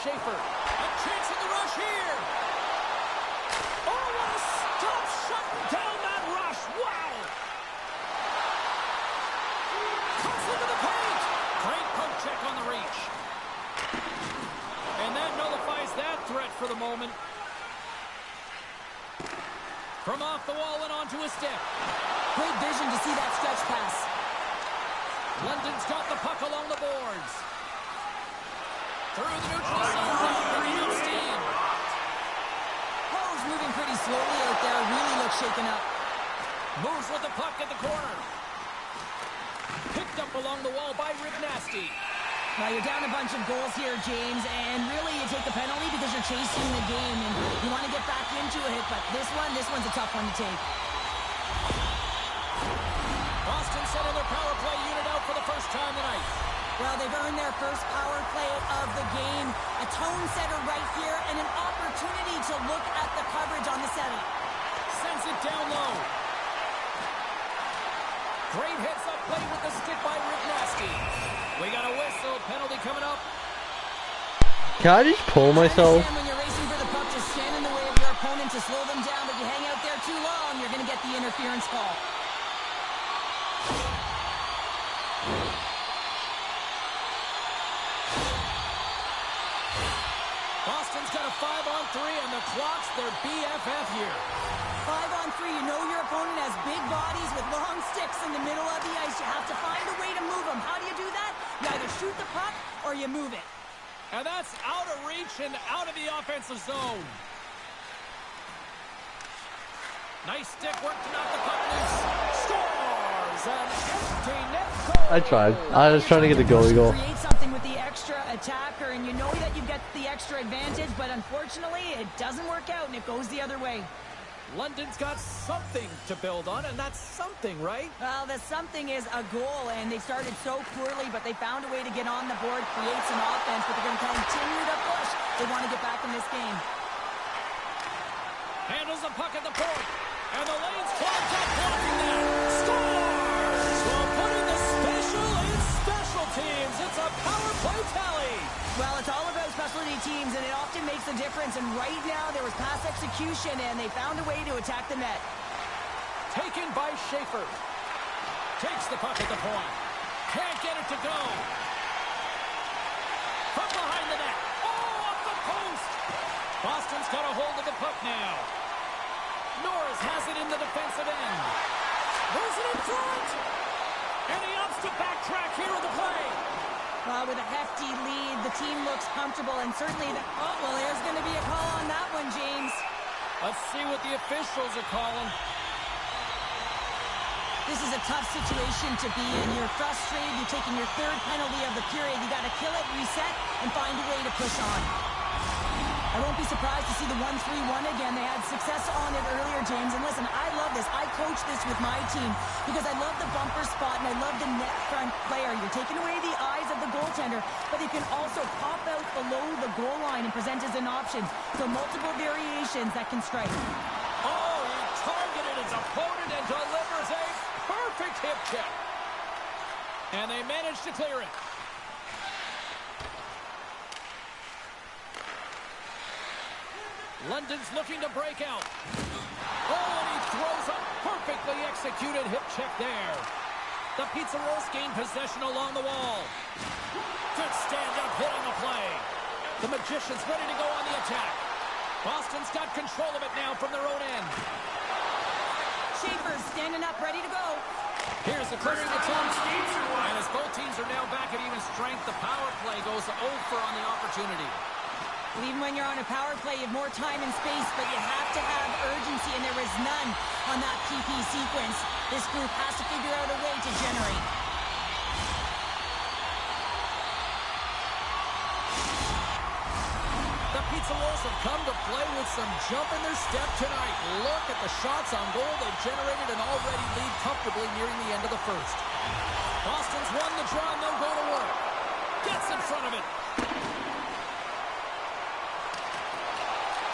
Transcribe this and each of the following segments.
Schaefer. A chance in the rush here. Oh, what a stop! Shutting down that rush. Wow! Cuts into the paint. Great poke check on the reach. And that nullifies that threat for the moment. From off the wall and onto a step. Great vision to see that stretch pass. London's got the puck along the boards. Through the neutral zone, bringing up steam. Ho's moving pretty slowly out there. Really looks shaken up. Moves with the puck at the corner. Picked up along the wall by Ribnasty. Now you're down a bunch of goals here, James, and really you take the penalty because you're chasing the game and you want to get back into it, but this one's a tough one to take. Boston sending their power play unit out for the first time tonight. Well, they've earned their first power play of the game. A tone setter right here and an opportunity to look at the coverage on the setting. Sends it down low. Great heads-up play with the stick by Ribnasty. We got a whistle. Penalty coming up. Can I just pull myself? When you're racing for the puck, just stand in the way of your opponent to slow them down, but you hang out there too long, you're going to get the interference call. Boston's got a 5-on-3, and the clock's their BFF here. 5-on-3, you know your opponent has big bodies with long sticks in the middle of the ice. You have to find a way to move them. How do you do that? You either shoot the puck or you move it. And that's out of reach and out of the offensive zone. Nice stick work to knock the puck loose. Scores! An empty net goal. I tried. I was trying to get the goalie goal. Create something with the extra attacker, and you know that you get the extra advantage, but unfortunately, it doesn't work out, and it goes the other way. London's got something to build on, and that's something, right? Well, the something is a goal, and they started so poorly, but they found a way to get on the board, create some offense, but they're going to continue to push. They want to get back in this game. Handles the puck at the point, and the lane's clogged up, blocking that. Scores! Well, putting the special in special teams. It's a power play tally. Well, it's all about specialty teams, and it often makes a difference. And right now, there was pass execution, and they found a way to attack the net. Taken by Schaefer. Takes the puck at the point. Can't get it to go. From behind the net. Oh, off the post. Boston's got a hold of the puck now. Norris has it in the defensive end. Moves it in front. And he opts to backtrack here in the play. With a hefty lead, the team looks comfortable, and certainly well, there's going to be a call on that one, James. Let's see what the officials are calling. This is a tough situation to be in. You're frustrated. You're taking your third penalty of the period. You got to kill it, reset, and find a way to push on. I won't be surprised to see the 1-3-1 again. They had success on it earlier, James. And listen, I love this. I coach this with my team because I love the bumper spot and I love the net front player. You're taking away the eyes of the goaltender, but they can also pop out below the goal line and present as an option. So multiple variations that can strike. Oh, he targeted his opponent and delivers a perfect hip check. And they managed to clear it. London's looking to break out. Oh, and he throws a perfectly executed hip check there. The Pizza Rolls gain possession along the wall. Good stand-up hit on the play. The Magicians ready to go on the attack. Boston's got control of it now from their own end. Schaefer's standing up, ready to go. Here's the clearing attempt. And as both teams are now back at even strength, the power play goes over on the opportunity. Well, even when you're on a power play, you have more time and space, but you have to have urgency, and there was none on that PP sequence. This group has to figure out a way to generate. The Pizza Rolls have come to play with some jump in their step tonight. Look at the shots on goal. They've generated an already lead comfortably nearing the end of the first. Boston's won the draw, and they'll go to work. Gets in front of it.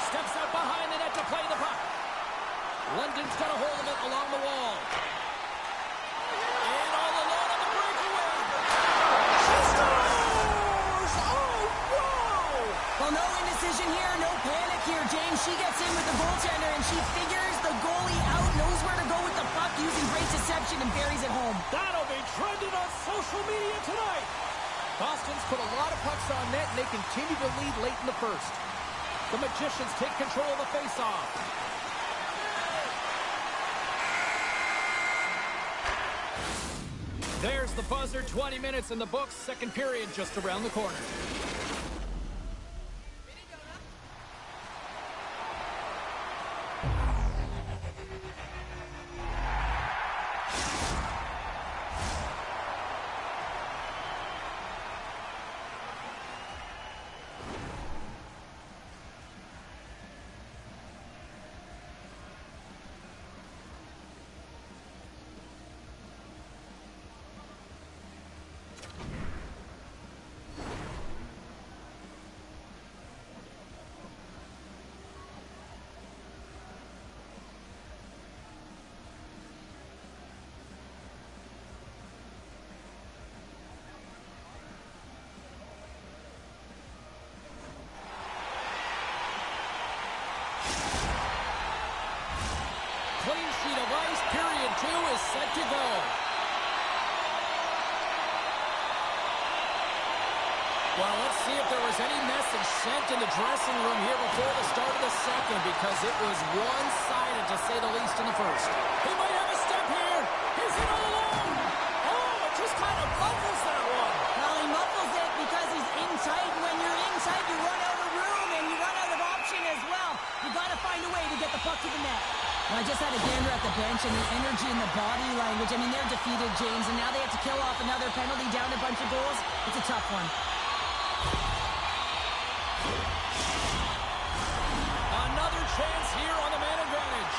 Steps out behind the net to play the puck. London's got a hold of it along the wall. And all alone on the breakaway. She scores! Oh, wow! Well, decision here. No panic here, James. She gets in with the goaltender, and she figures the goalie out, knows where to go with the puck, using great deception, and buries it home. That'll be trending on social media tonight. Boston's put a lot of pucks on net, and they continue to lead late in the first. The Magicians take control of the faceoff. There's the buzzer. 20 minutes in the books. Second period just around the corner. Clean sheet of ice. Period 2 is set to go. Well, let's see if there was any message sent in the dressing room here before the start of the second, because it was one-sided, to say the least, in the first. He might have a step here. Is it all alone? Oh, it just kind of muffles that one. Well, he muffles it because he's in tight, and when you're in tight, you run out of room, and you run out of option as well. You've got to find a way to get the puck to the net. Well, I just had a gander at the bench, and the energy and the body language, I mean, they're defeated, James, and now they have to kill off another penalty, down a bunch of goals. It's a tough one. Another chance here on the man advantage.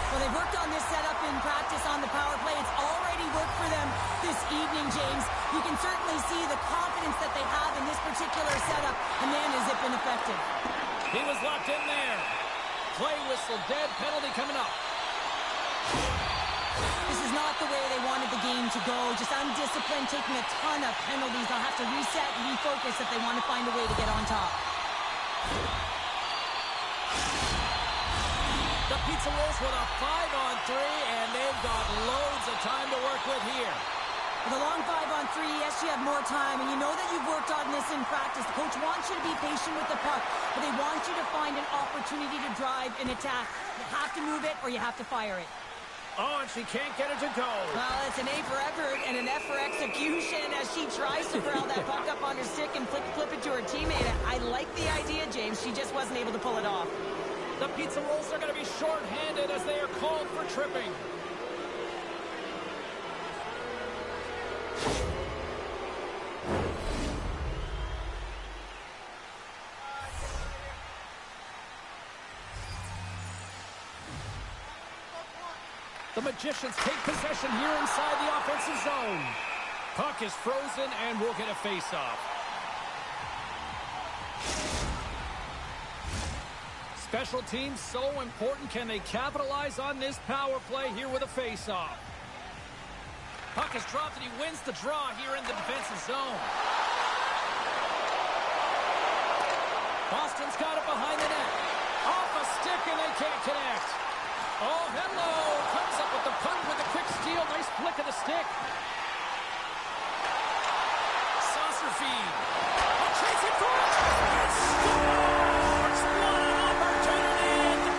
Well, they worked on this setup in practice on the power play. It's already worked for them this evening, James. You can certainly see the confidence that they have in this particular setup, and man, has it been effective. He was locked in there. Play whistle dead. Penalty coming up. This is not the way they wanted the game to go. Just undisciplined, taking a ton of penalties. They'll have to reset and refocus if they want to find a way to get on top. The Pizza Rolls with a 5-on-3, and they've got loads of time to work with here. With a long 5-on-3, yes, you have more time, and you know that you've worked on this in practice. The coach wants you to be patient with the puck, but they want you to find an opportunity to drive and attack. You have to move it, or you have to fire it. Oh, and she can't get it to go. Well, it's an A for effort and an F for execution as she tries to corral that puck up on her stick and flip it to her teammate. I like the idea, James. She just wasn't able to pull it off. The Pizza Rolls are going to be short-handed as they are called for tripping. The Magicians take possession here inside the offensive zone. Puck is frozen, and we'll get a face-off. Special teams so important. Can they capitalize on this power play here with a face-off? Puck is dropped, and he wins the draw here in the defensive zone. Boston's got it behind the net. Off a stick, and they can't connect. Oh, hello. Comes up with the puck with a quick steal. Nice flick of the stick. Saucer feed. Oh, chasing for it. It scores! What an opportunity!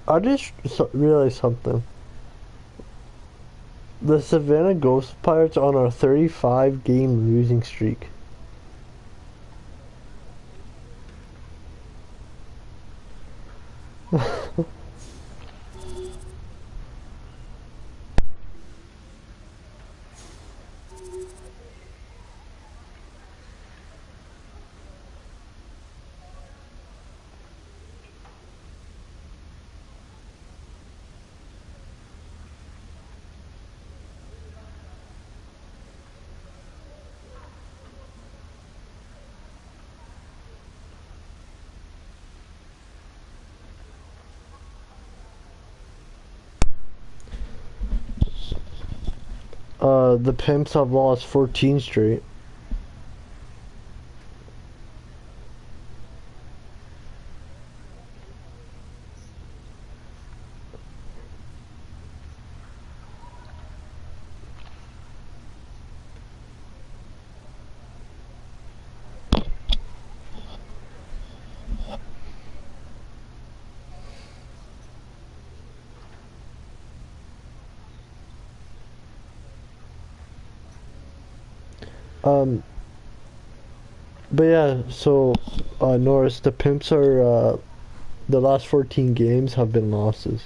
I just realized something. The Savannah Ghost Pirates on a 35 game losing streak. The Pimps have lost 14 straight. Um, but yeah, so Norris, the Pimps are the last 14 games have been losses.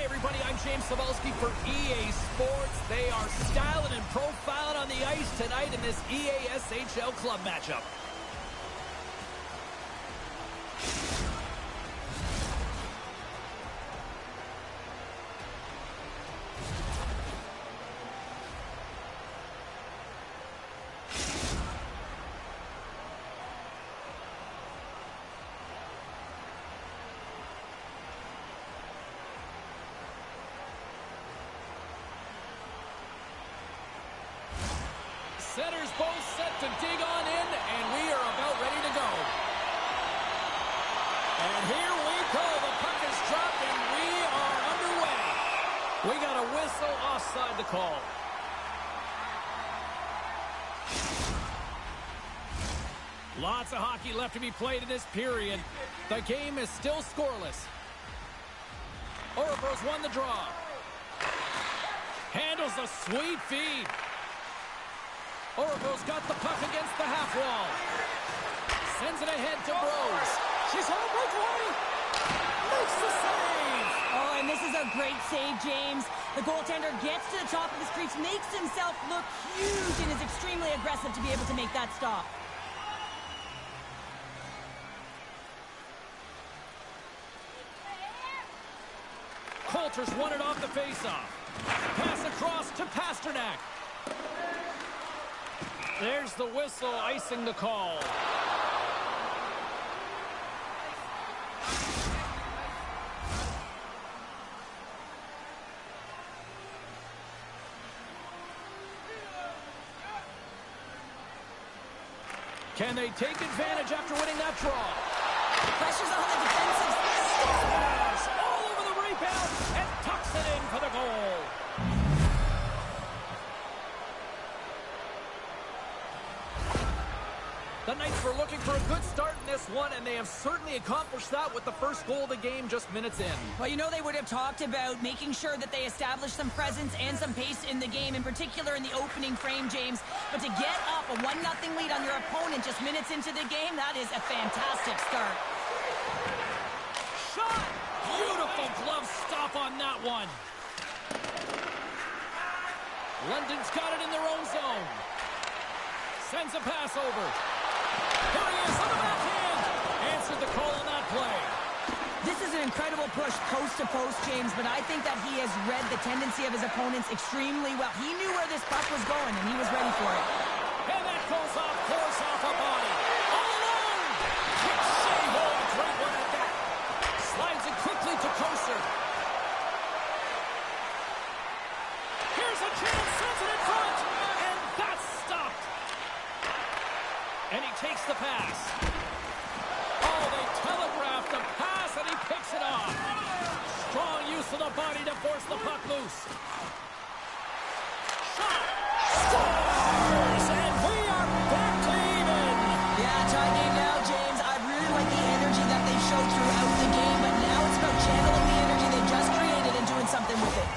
Hi, everybody. I'm James Cebulski for EA Sports. They are styling and profiling on the ice tonight in this EASHL club matchup. Centers both set to dig on in, and we are about ready to go. We got a whistle offside the call. Lots of hockey left to be played in this period. The game is still scoreless. Orebro's won the draw. Handles a sweet feed. Orebro's got the puck against the half wall. Sends it ahead to Bros. She's home breakaway. Makes the save. Oh, and this is a great save, James. The goaltender gets to the top of his crease, makes himself look huge, and is extremely aggressive to be able to make that stop. Coulter's won it off the faceoff. Pass across to Pasternak. There's the whistle, icing the call. Can they take advantage after winning that draw? Pressure's on the defensive. Pass all over the rebound and tucks it in for the goal. The Knights were looking for a good start in this one, and they have certainly accomplished that with the first goal of the game just minutes in. Well, you know they would have talked about making sure that they established some presence and some pace in the game, in particular in the opening frame, James. But to get up a 1-0 lead on your opponent just minutes into the game, that is a fantastic start. Shot! Beautiful glove stop on that one. London's got it in their own zone. Sends a pass over. Here he is on the backhand. Answered the call on that play. This is an incredible push post to post, James, but I think that he has read the tendency of his opponents extremely well. He knew where this puck was going, and he was ready for it. And that goes off course off a body. All alone. Quick save. Oh, a great one at that. Slides it quickly to Koser. Here's a chance. Sends it in front. And that's stopped. And he takes the pass. Oh, they telegraphed the pass, and he picks it off. Strong use of the body to force the puck loose. Shot. Scores! And we are back to even. Yeah, tie game now, James. I really like the energy that they showed throughout the game, but now it's about channeling the energy they just created and doing something with it.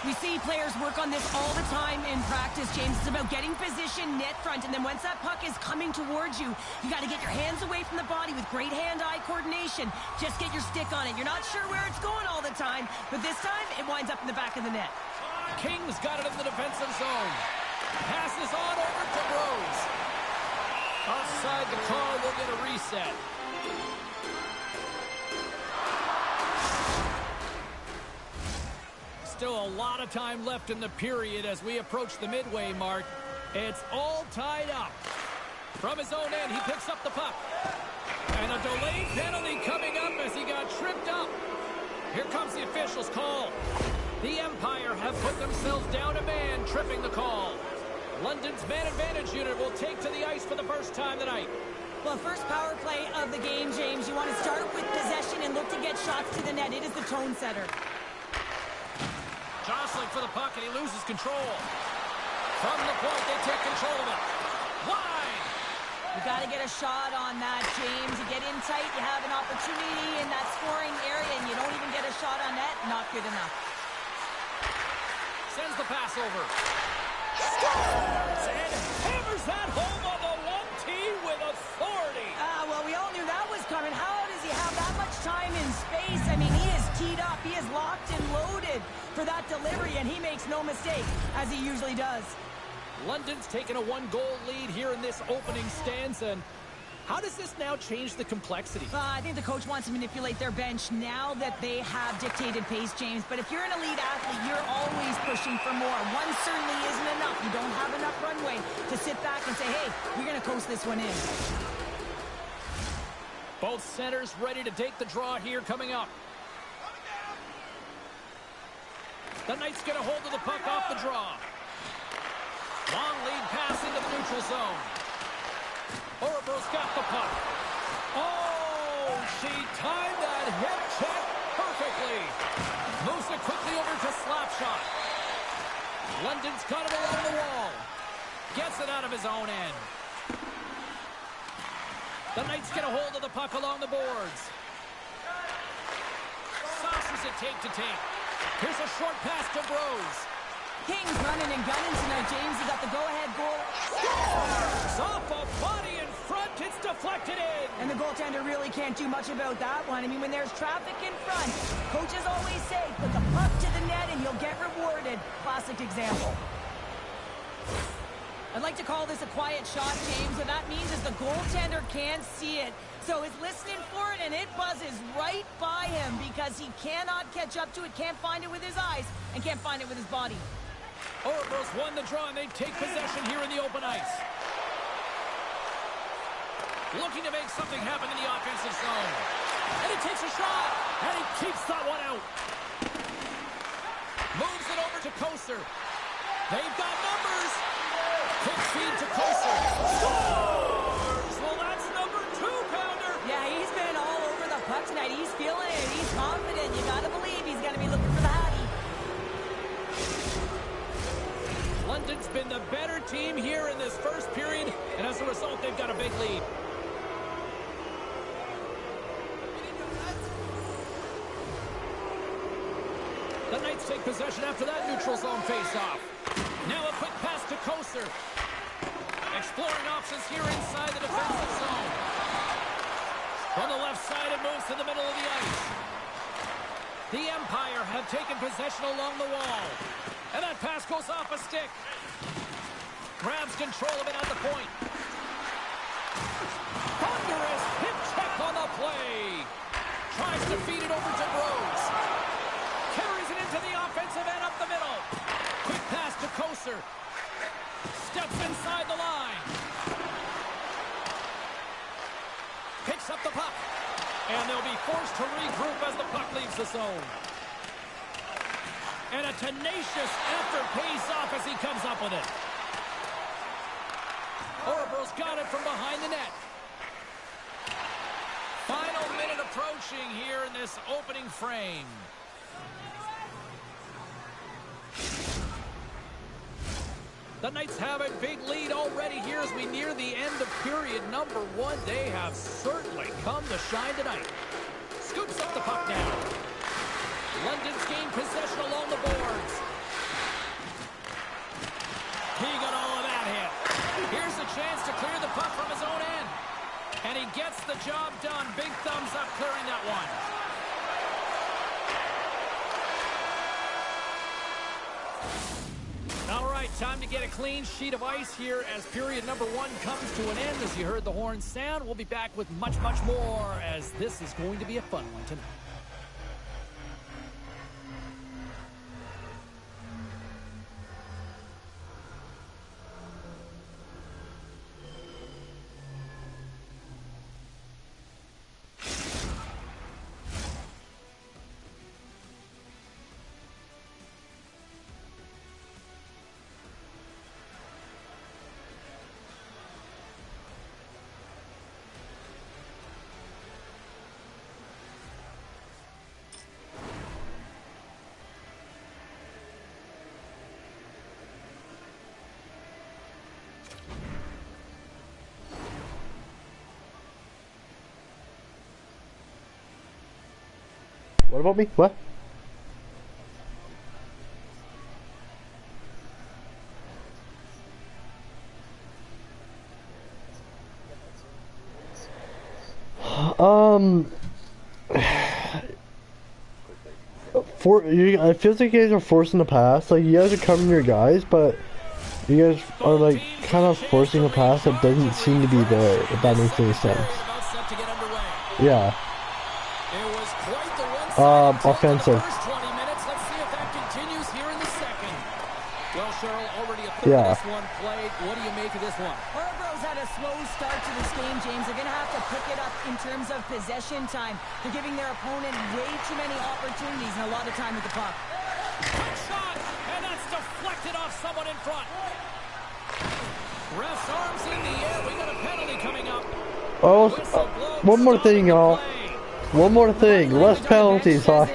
We see players work on this all the time in practice, James. It's about getting position net front, and then once that puck is coming towards you, you got to get your hands away from the body with great hand-eye coordination. Just get your stick on it. You're not sure where it's going all the time, but this time it winds up in the back of the net. King's got it in the defensive zone. Passes on over to Rose. Offside the call, we'll get a reset. Still a lot of time left in the period as we approach the midway mark. It's all tied up. From his own end, he picks up the puck. And a delayed penalty coming up as he got tripped up. Here comes the official's call. The Empire have put themselves down a man, tripping the call. London's man advantage unit will take to the ice for the first time tonight. Well, first power play of the game, James. You want to start with possession and look to get shots to the net. It is the tone setter. Jostling for the puck, and he loses control. From the point, they take control of it. Wide! You got to get a shot on that, James. You get in tight, you have an opportunity in that scoring area, and you don't even get a shot on net. Not good enough. Sends the pass over. Scores! And hammers that home on the 1T with authority. Well, we all knew that was coming. How does he have that much time and space? I mean, he is teed up. He is locked and loaded for that delivery, and he makes no mistake, as he usually does. London's taken a 1-goal lead here in this opening stanza. And how does this now change the complexity? I think the coach wants to manipulate their bench now that they have dictated pace, James. But if you're an elite athlete, you're always pushing for more. One certainly isn't enough. You don't have enough runway to sit back and say, hey, we're going to coast this one in. Both centers ready to take the draw here coming up. The Knights get a hold of the puck off the draw. Long lead pass into the neutral zone. Orebro's got the puck. Oh, she timed that hip check perfectly. Moves it quickly over to slap shot. London's got it along the wall. Gets it out of his own end. The Knights get a hold of the puck along the boards. Saucers it tape to tape. Here's a short pass to Bros. Kings running and gunning tonight, James. He got the go-ahead goal. Scores! Off a body in front. It's deflected in. And the goaltender really can't do much about that one. I mean, when there's traffic in front, coaches always say, put the puck to the net and you'll get rewarded. Classic example. I'd like to call this a quiet shot, James. What that means is the goaltender can't see it. So he's listening for it, and it buzzes right by him because he cannot catch up to it, can't find it with his eyes, and can't find it with his body. Oracles won the draw, and they take possession here in the open ice. Looking to make something happen in the offensive zone. And he takes a shot, and he keeps that one out. Moves it over to Koser. They've got numbers. Quick feed to Koser. Scores! Well, that's number 2-pounder. Yeah, he's been all over the puck tonight. He's feeling it. He's confident. You got to believe he's going to be looking for the Hattie. London's been the better team here in this first period, and as a result, they've got a big lead. The Knights take possession after that neutral zone face-off. Now a quick pass to Koser. Exploring options here inside the defensive zone. From the left side, it moves to the middle of the ice. The Empire have taken possession along the wall. And that pass goes off a stick. Grabs control of it at the point. Thunderous hip check on the play. Tries to feed it over to Rose. Carries it into the offensive end up the middle. Quick pass to Koser. Steps inside the line. Picks up the puck. And they'll be forced to regroup as the puck leaves the zone. And a tenacious effort pays off as he comes up with it. Orabro's got it from behind the net. Final minute approaching here in this opening frame. The Knights have a big lead already here as we near the end of period number 1. They have certainly come to shine tonight. Scoops up the puck now. London's gained possession along the boards. He got all of that hit. Here's a chance to clear the puck from his own end. And he gets the job done. Big thumbs up clearing that one. All right, time to get a clean sheet of ice here as period number 1 comes to an end. As you heard the horn sound, we'll be back with much, much more as this is going to be a fun one tonight. What about me? What? It feels like you guys are forcing the pass. Like, you guys are covering your guys, but you guys are, like, kind of forcing a pass that doesn't seem to be there, if that makes any sense. Yeah. Offensive. Yeah. What do you make of this one? Orabro's had a slow start to this game, James. They're going to have to pick it up in terms of possession time. They're giving their opponent way too many opportunities and a lot of time with the puck. Quick shot, and that's deflected off someone in front. Ref's arms in the air. We got a penalty coming up. Oh, one more thing, y'all. One more thing. Less penalties, Hawk.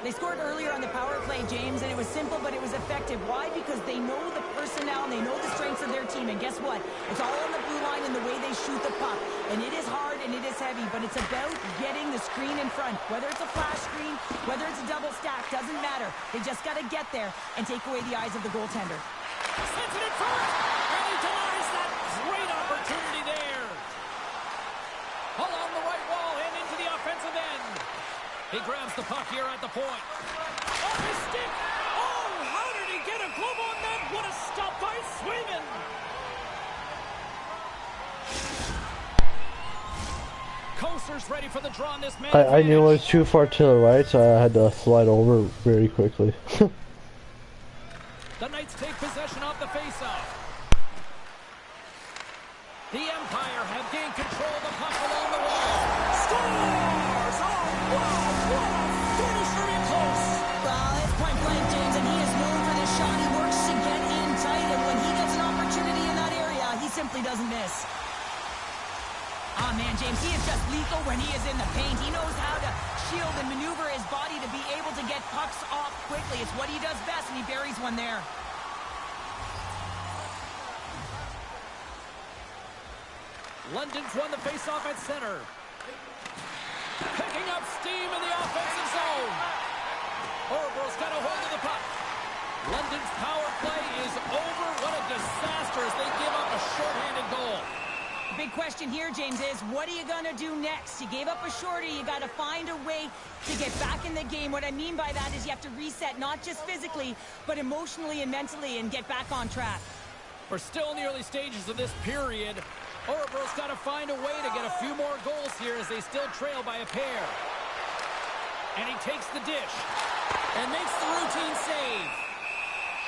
They scored earlier on the power play, James, and it was simple, but it was effective. Why? Because they know the personnel and they know the strengths of their team. And guess what? It's all on the blue line and the way they shoot the puck. And it is hard and it is heavy, but it's about getting the screen in front. Whether it's a flash screen, whether it's a double stack, doesn't matter. They just got to get there and take away the eyes of the goaltender. Sends it in front, and he denies that great opportunity there. Along the right wall and into the offensive end. He grabs the puck here at the point. Off his stick. Oh, how did he get a glove on that? What a stop by Swayman. Koser's ready for the draw on this man. I knew it was too far to the right, so I had to slide over very quickly. The Knights take possession off the faceoff. The Empire have gained control of the puck along the wall. Scores! Oh, wow! What a finisher in close! Well, it's point blank, James, and he is known for this shot. He works to get in tight, and when he gets an opportunity in that area, he simply doesn't miss. Oh, man, James, he is just lethal when he is in the paint. He knows how to shield and maneuver his body to be able to get pucks off quickly. It's what he does best, and he buries one there. London's won the faceoff at center. Picking up steam in the offensive zone. Orber's got a hold of the puck. London's power play is over. What a disaster as they give up a shorthanded goal. The big question here, James, is what are you going to do next? You gave up a shorty. You got to find a way to get back in the game. What I mean by that is you have to reset, not just physically, but emotionally and mentally, and get back on track. We're still in the early stages of this period. Orber's got to find a way to get a few more goals here as they still trail by a pair. And he takes the dish and makes the routine save.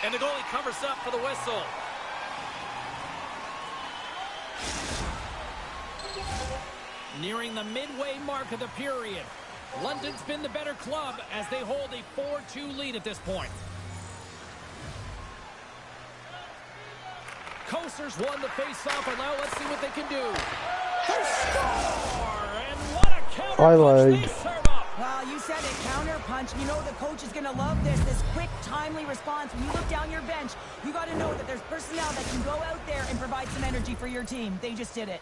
And the goalie covers up for the whistle. Nearing the midway mark of the period. London's been the better club as they hold a 4-2 lead at this point. Koser's won the face-off, and now let's see what they can do. They score! And what a counter punch they serve up! Well, you said it, counter punch. You know the coach is going to love this quick, timely response. When you look down your bench, you got to know that there's personnel that can go out there and provide some energy for your team. They just did it.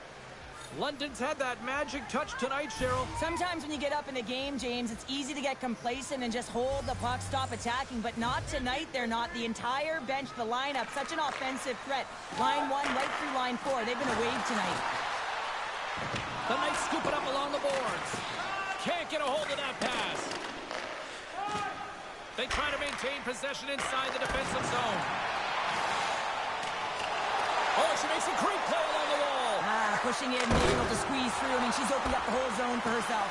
London's had that magic touch tonight, Cheryl. Sometimes when you get up in a game, James, it's easy to get complacent and just hold the puck, stop attacking, but not tonight. They're not. The entire bench, the lineup, such an offensive threat. Line 1 right through line 4. They've been a wave tonight. The Knights scoop it up along the boards. Can't get a hold of that pass. They try to maintain possession inside the defensive zone. Oh, she makes a great play along the wall. Pushing in, being able to squeeze through. I mean, she's opened up the whole zone for herself.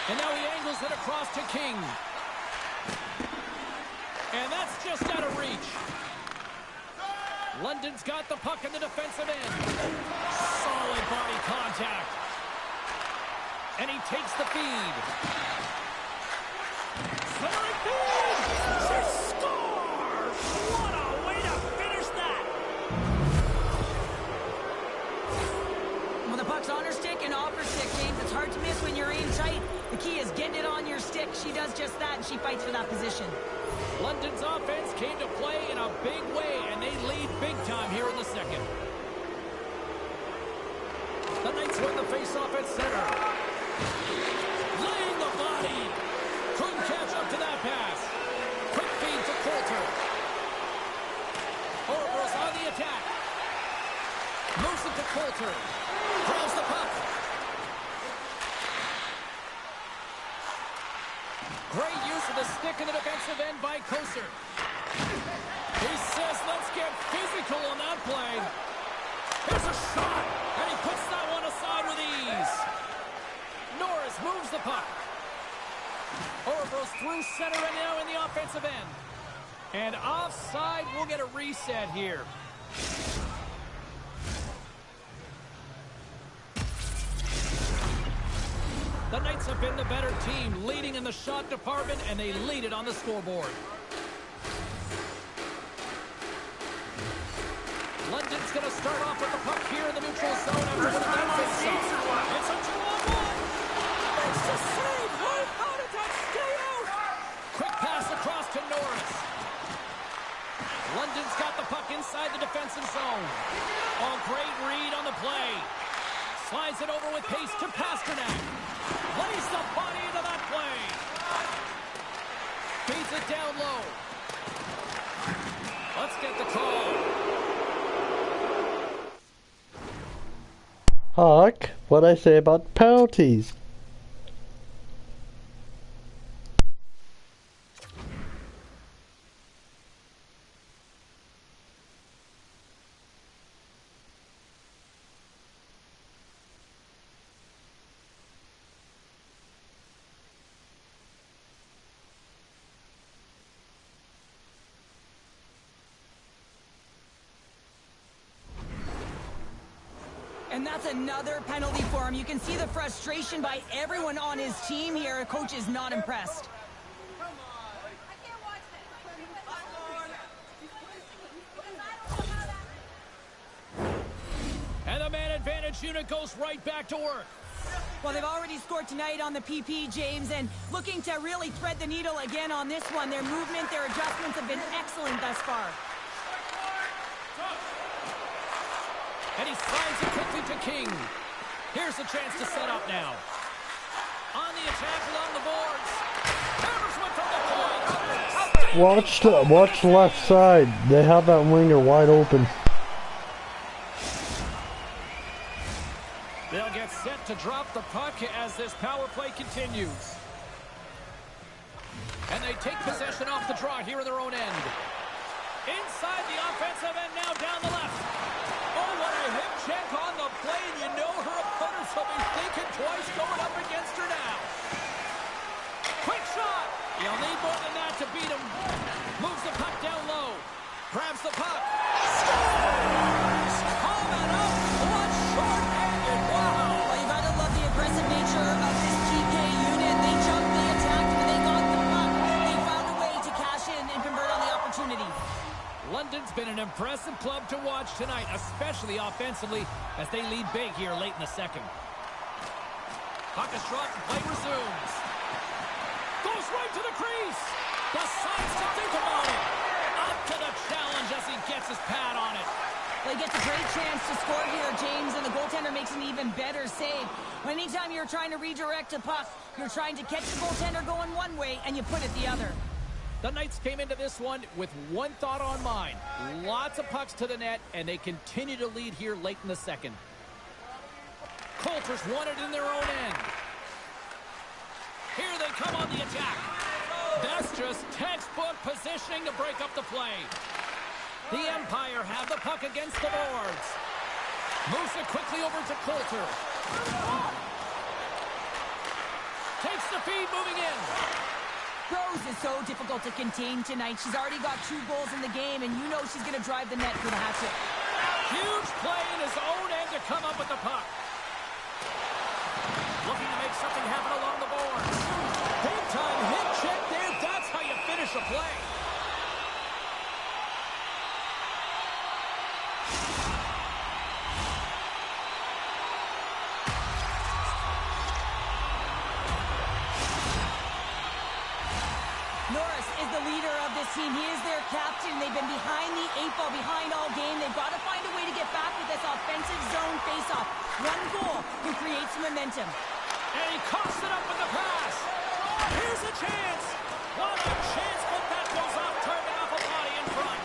And now he angles it across to King. And that's just out of reach. London's got the puck in the defensive end. Solid body contact. And he takes the feed. Centering feed! She scores! What a way to finish that! Well, the puck's on her stick and off her stick, James. It's hard to miss when you're in tight. The key is getting it on your stick. She does just that, and she fights for that position. London's offense came to play in a big way, and they lead big time here in the second. The Knights win the face-off at center. Laying the body. Couldn't catch up to that pass. Quick feed to Coulter. Orber's on the attack. Moves it to Coulter. Grabs the puck. Great use of the stick in the defensive end by Koser. He says, let's get physical on that play. Here's a shot, and he puts that one aside with ease. Norris moves the puck. Orber's through center and now in the offensive end. And offside, we'll get a reset here. The Knights have been the better team, leading in the shot department, and they lead it on the scoreboard. London's going to start off with the puck here in the neutral zone after the defense zone. It's a 2-on-1. Makes the save. How did that stay out? Quick inside the defensive zone. Oh, great read on the play. Slides it over with pace to Pasternak. Plays the body into that play. Feeds it down low. Let's get the call. Huck, what'd I say about penalties? And that's another penalty for him. You can see the frustration by everyone on his team here. Coach is not impressed. And the man advantage unit goes right back to work. Well, they've already scored tonight on the PP, James, and looking to really thread the needle again on this one. Their movement, their adjustments have been excellent thus far. And he slides it quickly to King. Here's a chance to set up now. On the attack along the boards. Hammers one from the point. Watch the left side. They have that winger wide open. They'll get set to drop the puck as this power play continues. And they take possession off the draw here in their own end. Inside the offensive end now down the left. Oh, what a hip check on the play, and you know her opponents will be thinking twice going up against her now. Quick shot! You'll need more than that to beat him. Moves the puck down low. Grabs the puck. Scores! Coming up! What short-handed! Wow! Well, you gotta love the aggressive nature of this GK unit. They jumped, they attacked, and they got the puck. They found a way to cash in and convert on the opportunity. London's been an impressive club to watch tonight, especially offensively, as they lead big here late in the second. Puck is dropped and play resumes. Goes right to the crease. Decides to think about it. Up to the challenge as he gets his pad on it. Well, he gets a great chance to score here, James, and the goaltender makes an even better save. Anytime you're trying to redirect a puck, you're trying to catch the goaltender going one way, and you put it the other. The Knights came into this one with one thought on mind. Lots of pucks to the net, and they continue to lead here late in the second. Coulter's won it in their own end. Here they come on the attack. That's just textbook positioning to break up the play. The Empire have the puck against the boards. Moves it quickly over to Coulter. Takes the feed, moving in. Rose is so difficult to contain tonight. She's already got 2 goals in the game, and you know she's going to drive the net for the hat-trick. Huge play in his own end to come up with the puck. Looking to make something happen along the boards. Big-time hit check there. That's how you finish a play. Norris is the leader of this team. He is their captain. They've been behind the 8 ball, behind all game. They've got to find a way to get back with this offensive zone face-off. One goal can create some momentum. And he coughs it up with the pass. Here's a chance. What a chance, but that goes off target off a body in front.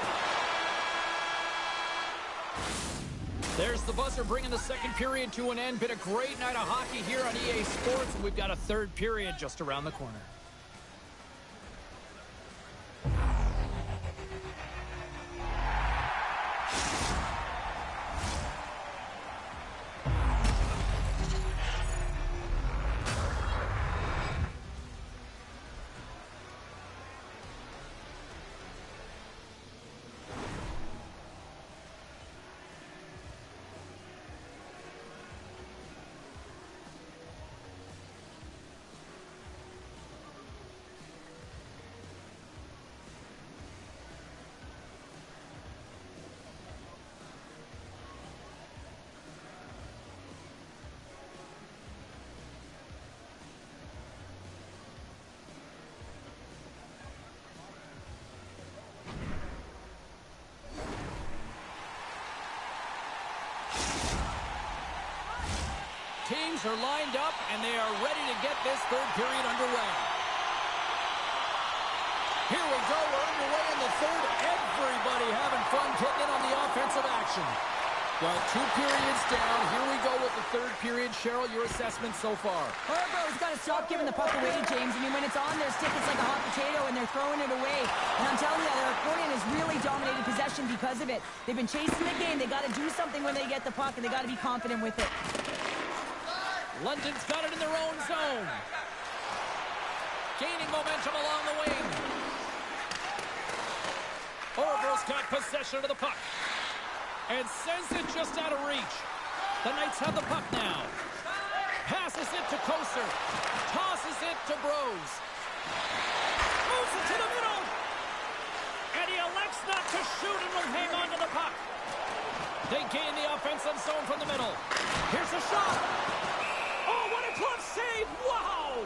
There's the buzzer bringing the second period to an end. Been a great night of hockey here on EA Sports. We've got a third period just around the corner. players are lined up, and they are ready to get this third period underway. Here we go. We're underway in the third. Everybody having fun getting in on the offensive action. Well, 2 periods down. Here we go with the third period. Cheryl, your assessment so far? Harbour's got to stop giving the puck away, James. I mean, when it's on their stick, it's like a hot potato, and they're throwing it away. And I'm telling you, their opponent has really dominated possession because of it. They've been chasing the game. They got to do something when they get the puck, and they got to be confident with it. London's got it in their own zone. Gaining momentum along the wing. Harbour's got possession of the puck. And sends it just out of reach. The Knights have the puck now. Passes it to Koser. Tosses it to Bros. Moves it to the middle. And he elects not to shoot and will hang on to the puck. They gain the offensive zone from the middle. Here's a shot. Oh, what a glove save. Wow.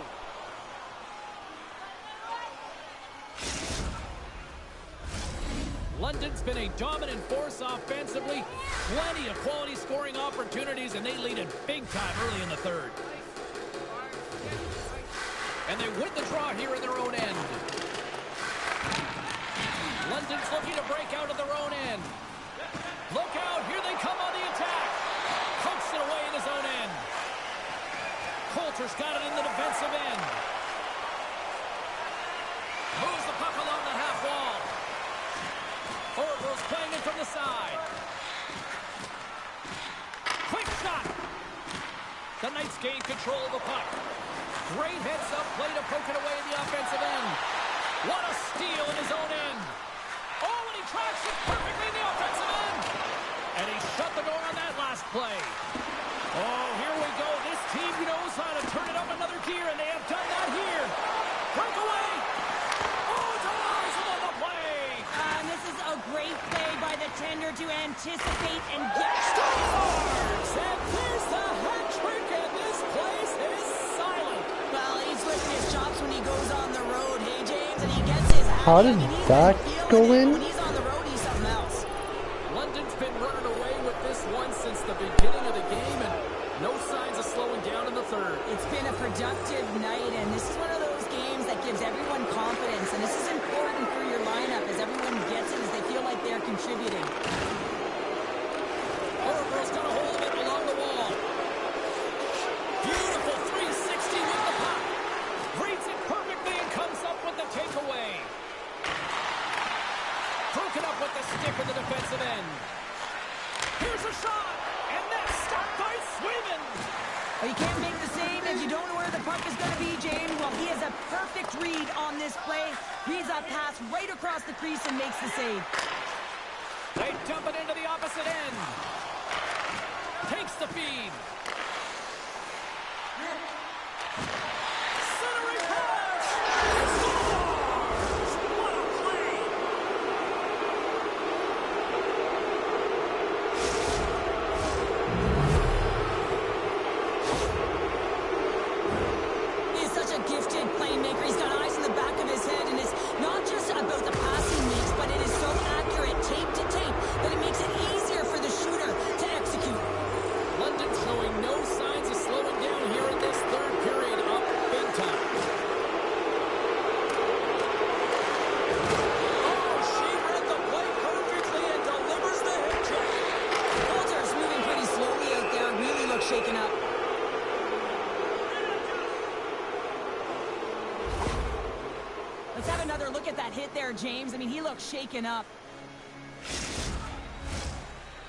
London's been a dominant force offensively. Plenty of quality scoring opportunities, and they lead it big time early in the third. And they win the draw here in their own end. London's looking to break out of their own end. Look out, here they come on the attack. Pokes it away in his own end. Coulter's got it in the defensive end. Moves the puck along the half wall. Orville's playing it from the side. Quick shot. The Knights gain control of the puck. Great heads-up play to poke it away in the offensive end. What a steal in his own end. Oh, and he tracks it perfectly in the offensive end. And he shut the door on that last play. Oh, here we go. This team knows how to turn it up another gear, and they have done that here. Breakaway. Oh, denies him on the play. And this is a great play by the tender to anticipate and get Stars. And there's the hat trick, and this place is silent. Well, he's licking his chops when he goes on the road, hey, James, and he gets his hat. How did that go in? When he's on the road, he's something else. London's been running away with this one since the beginning of the game, and no signs of slowing down in the third. It's been a productive night, and this is one of those games that gives everyone confidence, and this is important for your lineup as everyone gets it, as they feel like they're contributing. Orville's got a hold of it along the wall. Beautiful 360 with the puck. Reads it perfectly and comes up with the takeaway. Broken up with the stick in the defensive end. Here's a shot, and that's stopped by Swayman. Well, you can't make the save if you don't know where the puck is going to be, James. Well, he has a perfect read on this play. Reads that pass right across the crease and makes the save. They dump it into the opposite end. Takes the feed. Centering pass. Scores! What a play! He's such a gifted playmaker. He's got eyes in the back of his head, and it's not just about the pass he makes, but it is so accurate, tape to tape, that it makes it easier for the shooter to execute. London's showing no signs of slowing down here in this third period, up big time. Oh, she read the play perfectly and delivers the hip check. Coulter's moving pretty slowly out there, really looks shaken up. Let's have another look at that hit there, James. I mean, he looks shaken up.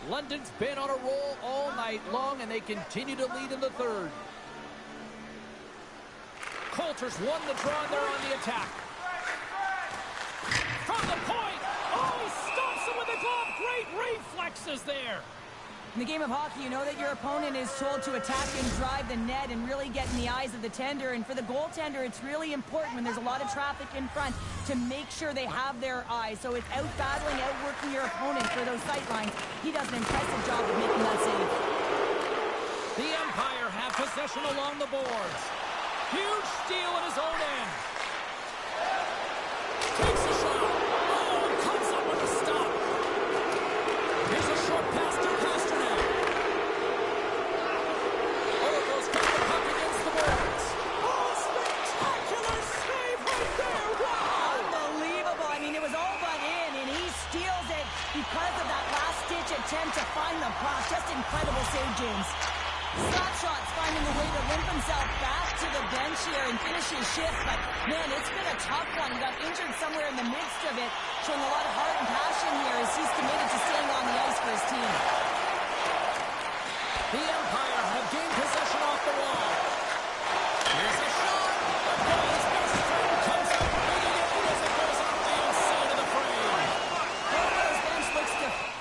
London's been on a roll all night long, and they continue to lead in the third. Coulter's won the draw, and they're on the attack. From the point! Oh, he stops him with a glove! Great reflexes there! In the game of hockey, you know that your opponent is told to attack and drive the net and really get in the eyes of the tender. And for the goaltender, it's really important when there's a lot of traffic in front to make sure they have their eyes. So it's out-battling, outworking your opponent for those sight lines. He does an impressive job of making that save. The Empire have possession along the boards. Huge steal in his own end. Takes a shot. Oh, comes up with a stop. Here's a short pass to Pasternak. Orville's got the attempt to find the puck. Just incredible save, James. Slapshot's finding a way to limp himself back to the bench here and finish his shift, but man, it's been a tough one. He got injured somewhere in the midst of it, showing a lot of heart and passion here as he's committed to staying on the ice for his team. The Empire have gained possession off the wall. Here's a shot. The goal's best friend comes up bringing it as it goes off the inside of the frame. His bench looks different.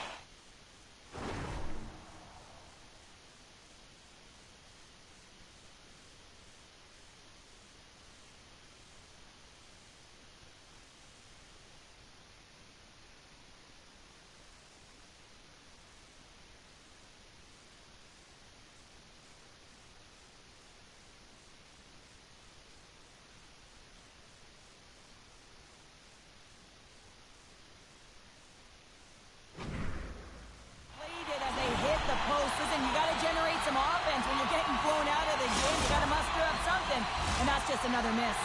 Another miss.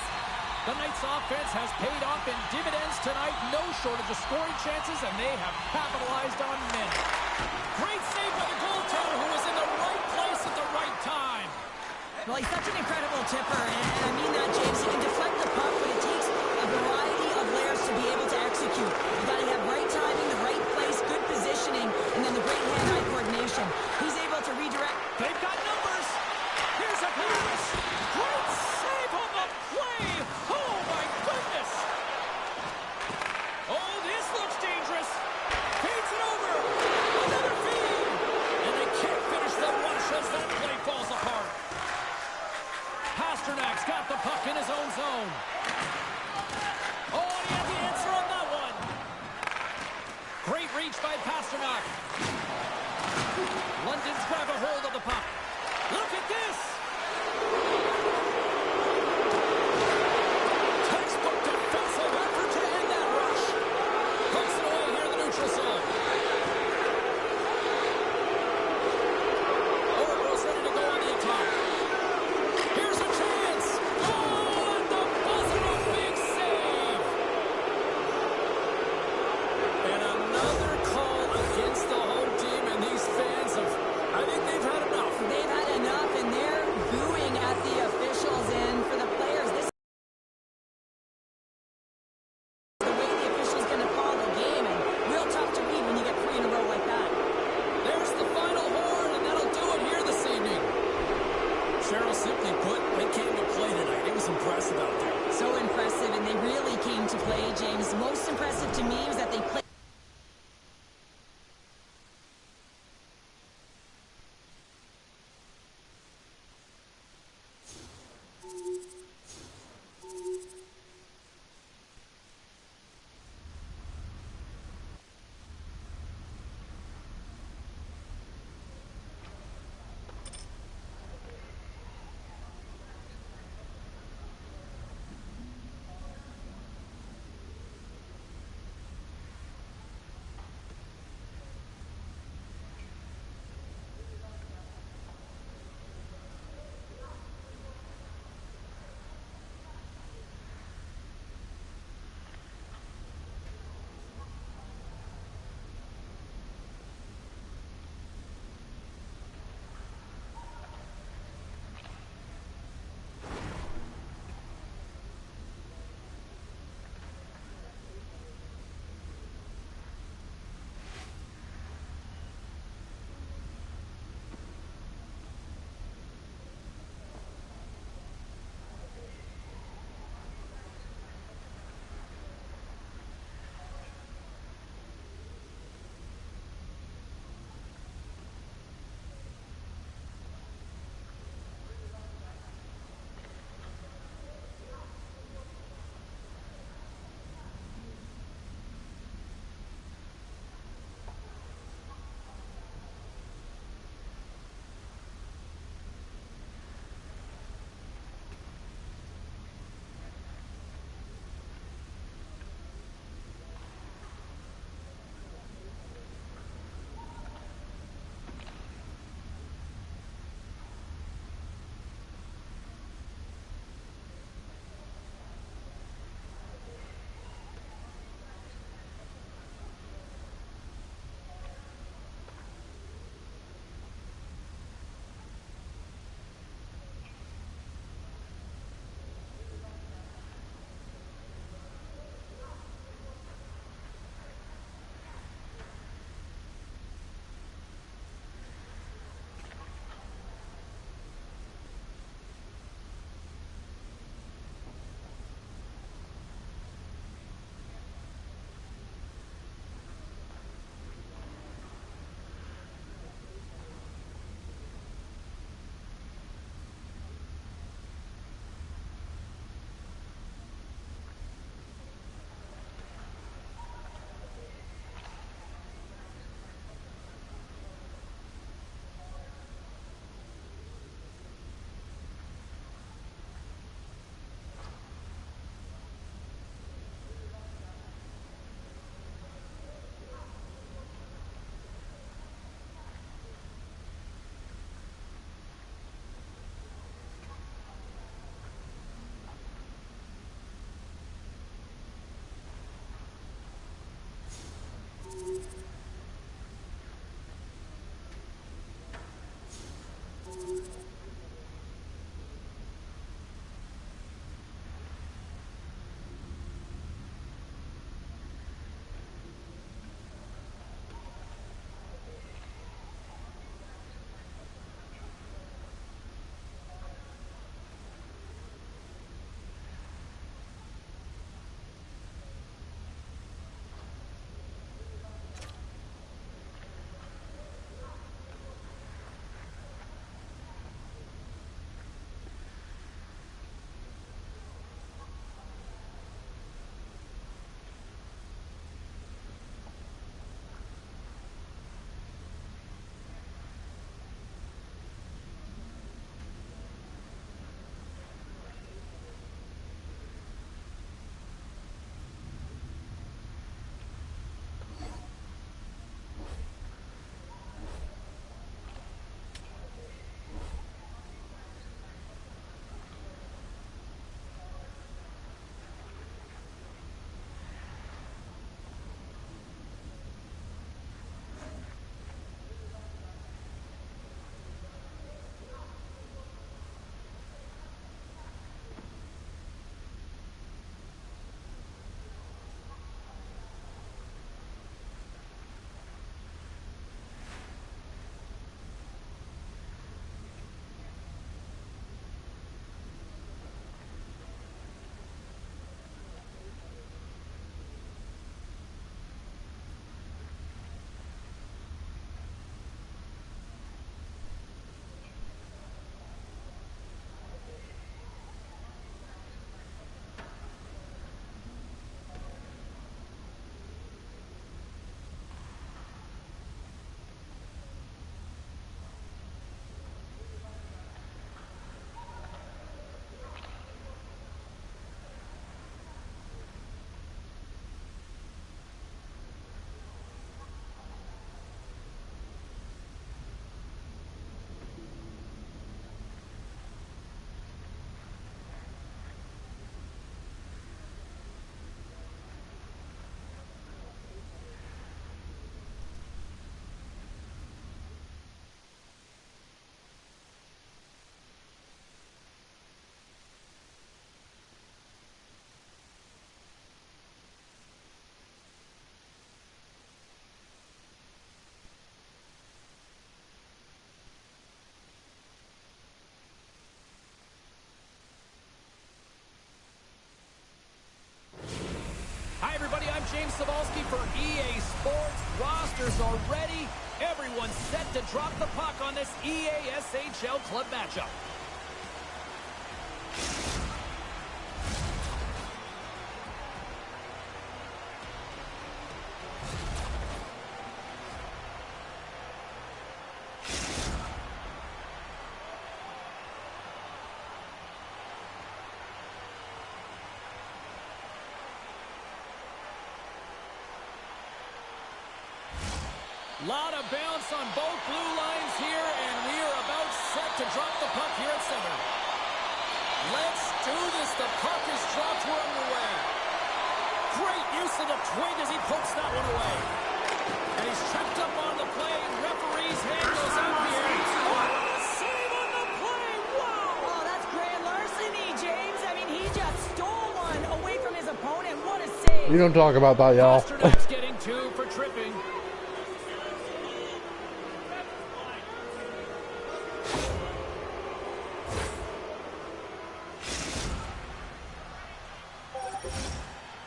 The Knights' offense has paid off in dividends tonight. No shortage of scoring chances, and they have capitalized on many. Great save by the goaltender, who was in the right place at the right time. Well, he's such an incredible tipper, and I mean that, James. He can deflect the puck, but it takes a variety of layers to be able to execute. You got to have right timing, the right place, good positioning, and then the great hand-eye coordination. He's able to redirect. They've got numbers. Here's a pass. Great save on the play. Oh, my goodness. Oh, this looks dangerous. Feeds it over. Another feed. And they can't finish the rush as that play falls apart. Pasternak's got the puck in his own zone. Oh, and he had the answer on that one. Great reach by Pasternak. London's grab a hold of the puck. Look at this. Textbook defensive effort to end that rush. Hooks it away here in the neutral zone. Oracle's ready to go on the attack. Here's a chance. Oh, at the buzzer, a big save. And another call against the home team, and these fans have, I think they've had enough. They've had enough, and they're EA Sports rosters are ready. Everyone's set to drop the puck on this EA SHL club matchup. Lot of bounce on both blue lines here, and we are about set to drop the puck here at center. Let's do this. The puck is dropped. We're underway. Great use of the twig as he pokes that one away. And he's tripped up on the play. Referee's hand goes out here. Oh, save on the play. Wow. Oh, that's grand larceny, James. I mean, he just stole one away from his opponent. What a save. You don't talk about that, y'all. Pasternak's getting 2 for tripping.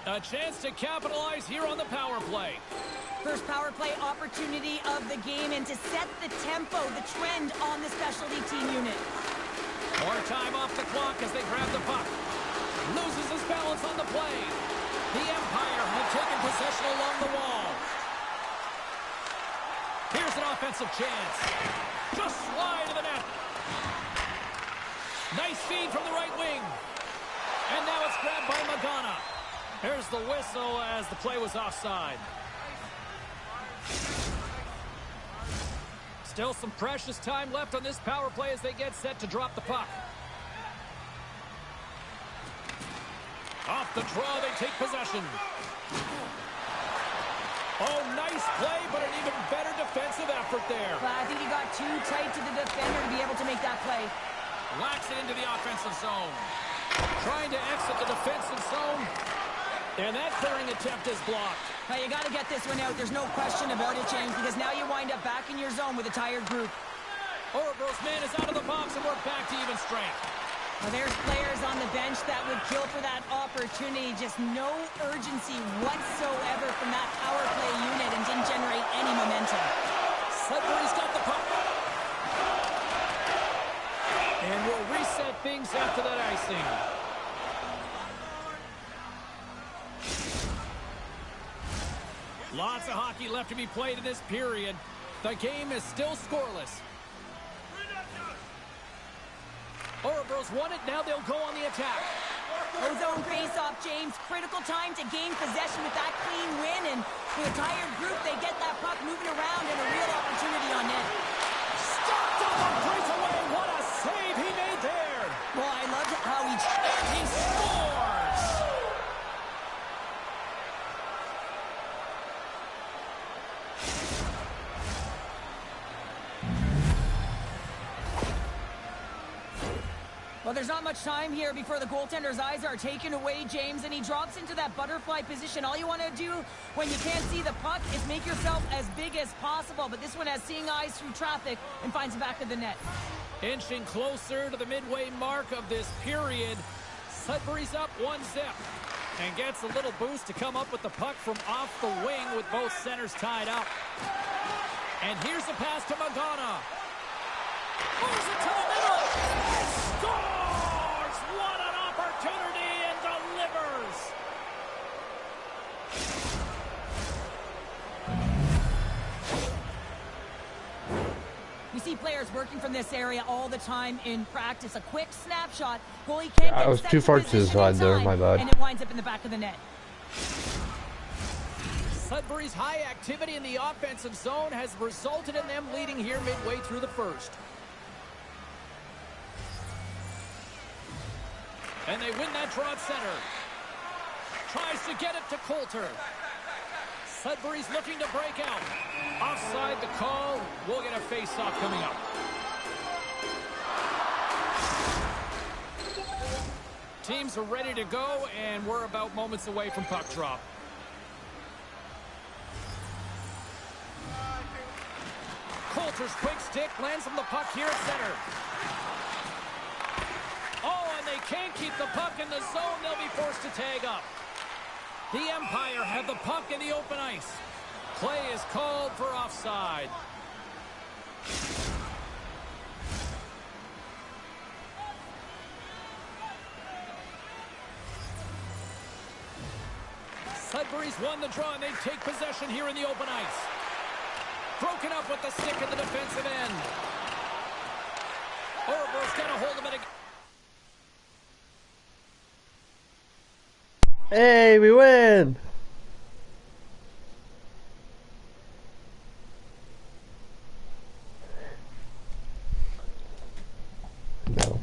A chance to capitalize here on the power play. First power play opportunity of the game, and to set the tempo, the trend on the specialty team unit. More time off the clock as they grab the puck. Loses his balance on the play. The Empire have taken possession along the wall. Here's an offensive chance. Just slide to the net. Nice feed from the right wing. And now it's grabbed by Magana. There's the whistle as the play was offside. Still some precious time left on this power play as they get set to drop the puck. Off the draw, they take possession. Oh, nice play, but an even better defensive effort there. Well, I think he got too tight to the defender to be able to make that play. Whacks it into the offensive zone. Trying to exit the defensive zone. And that clearing attempt is blocked. Now, you got to get this one out. There's no question about it, James, because now you wind up back in your zone with a tired group. Orebro's man is out of the box, and we're back to even strength. Well, there's players on the bench that would kill for that opportunity. Just no urgency whatsoever from that power play unit and didn't generate any momentum. Sudbury's got the puck. And we'll reset things after that icing. Lots of hockey left to be played in this period. The game is still scoreless. Orebro's won it. Now they'll go on the attack. Ozone face-off, James. Critical time to gain possession with that clean win. And for a tired group, they get that puck moving around and a real opportunity on net. Stopped on the breakaway. What a save he made there. Well, I loved how he scores. Well, there's not much time here before the goaltender's eyes are taken away, James, and he drops into that butterfly position. All you want to do when you can't see the puck is make yourself as big as possible, but this one has seeing eyes through traffic and finds the back of the net. Inching closer to the midway mark of this period. Sudbury's up 1-0 and gets a little boost to come up with the puck from off the wing with both centers tied up. And here's the pass to Magana. Moves it to the middle. Scores! What an opportunity, and delivers! We see players working from this area all the time in practice. A quick snapshot. Goalie can't get I was too far to the side there, my bad. And it winds up in the back of the net. Sudbury's high activity in the offensive zone has resulted in them leading here midway through the first. And they win that draw at center. Tries to get it to Coulter. Sudbury's looking to break out. Offside the call. We'll get a face-off coming up. Teams are ready to go, and we're about moments away from puck drop. Coulter's quick stick lands on the puck here at center. Oh, and they can't keep the puck in the zone. They'll be forced to tag up. The Empire have the puck in the open ice. Play is called for offside. Sudbury's won the draw, and they take possession here in the open ice. Broken up with the stick in the defensive end. Orber's got a hold of it again. Hey, we win! No.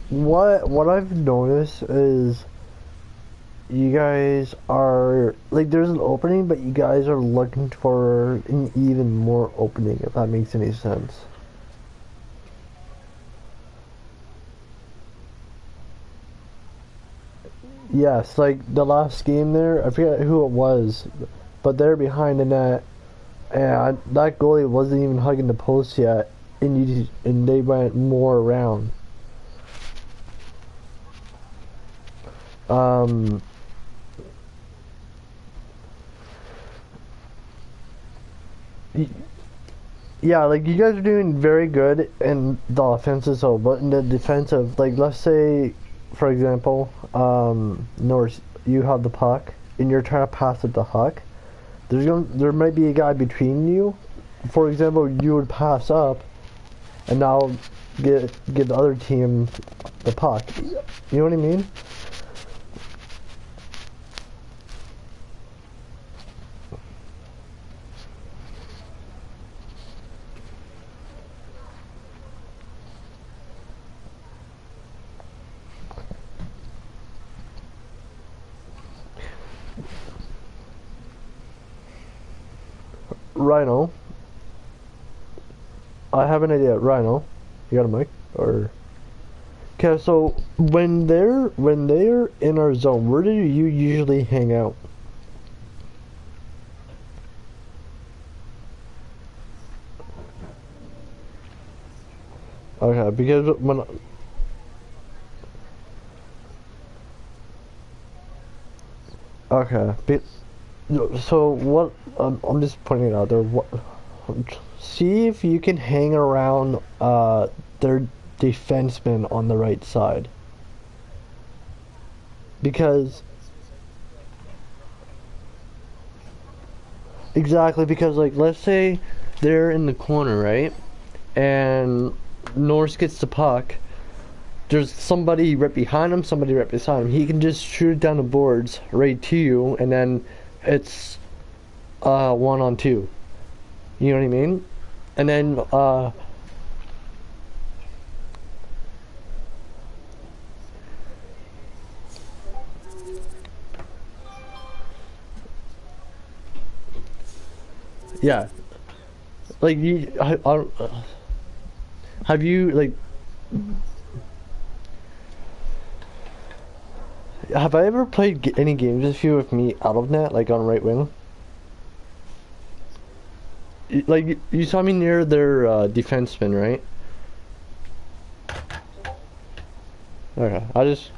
What I've noticed is you guys are like there's an opening, but you guys are looking for an even more opening, if that makes any sense. Yes, like the last game there, I forget who it was, but they're behind the net, and that goalie wasn't even hugging the post yet, and they went more around. yeah, like you guys are doing very good in the offensive, so but in the defensive, like let's say, for example, North, you have the puck and you're trying to pass it to Huck. There might be a guy between you. For example, you would pass up, and now give the other team the puck. You know what I mean? Rhino. I have an idea. Rhino, you got a mic? Or okay, so when they're in our zone, where do you usually hang out? Okay, because when okay, so what? I'm just putting it out there. What? See if you can hang around their defenseman on the right side. Because exactly, because like let's say they're in the corner, right? And Norris gets the puck. There's somebody right behind him, somebody right beside him. He can just shoot it down the boards right to you, and then it's 1-on-2. You know what I mean? And then yeah, like you, have you like have I ever played any games with you with me out of net, like on right wing? Like you saw me near their defenseman, right? Okay, I just.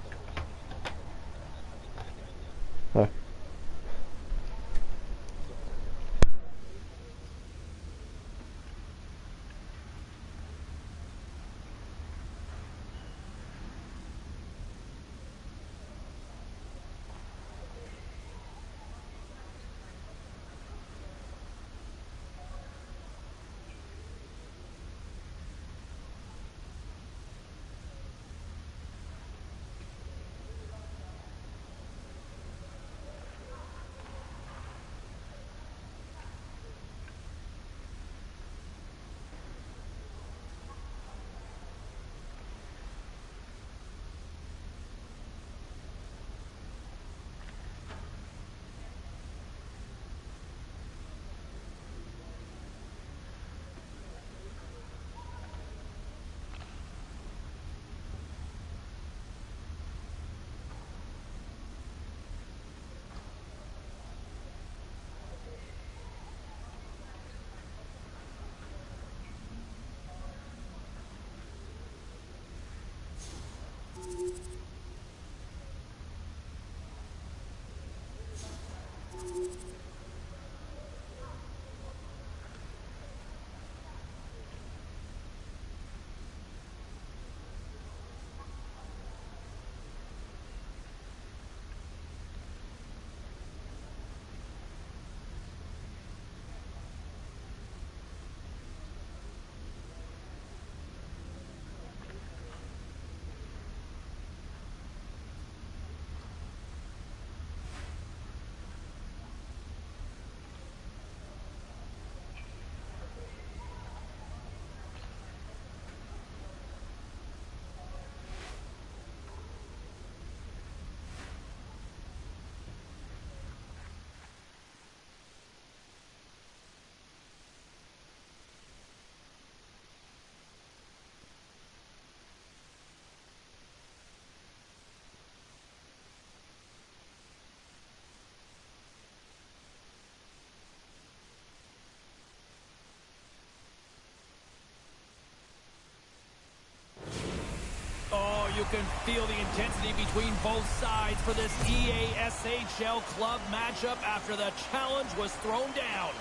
You can feel the intensity between both sides for this EASHL club matchup after the challenge was thrown down.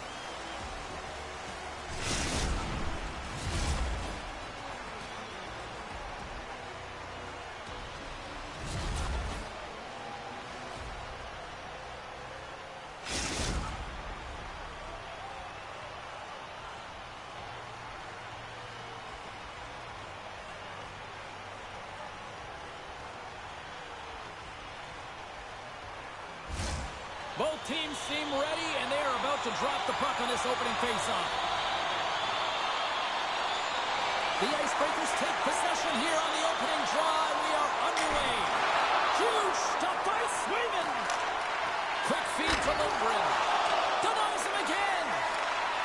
Both teams seem ready, and they are about to drop the puck on this opening faceoff. The Icebreakers take possession here on the opening draw, and we are underway. Huge stop by Swayman. Quick feed to Lindgren. Denies him again.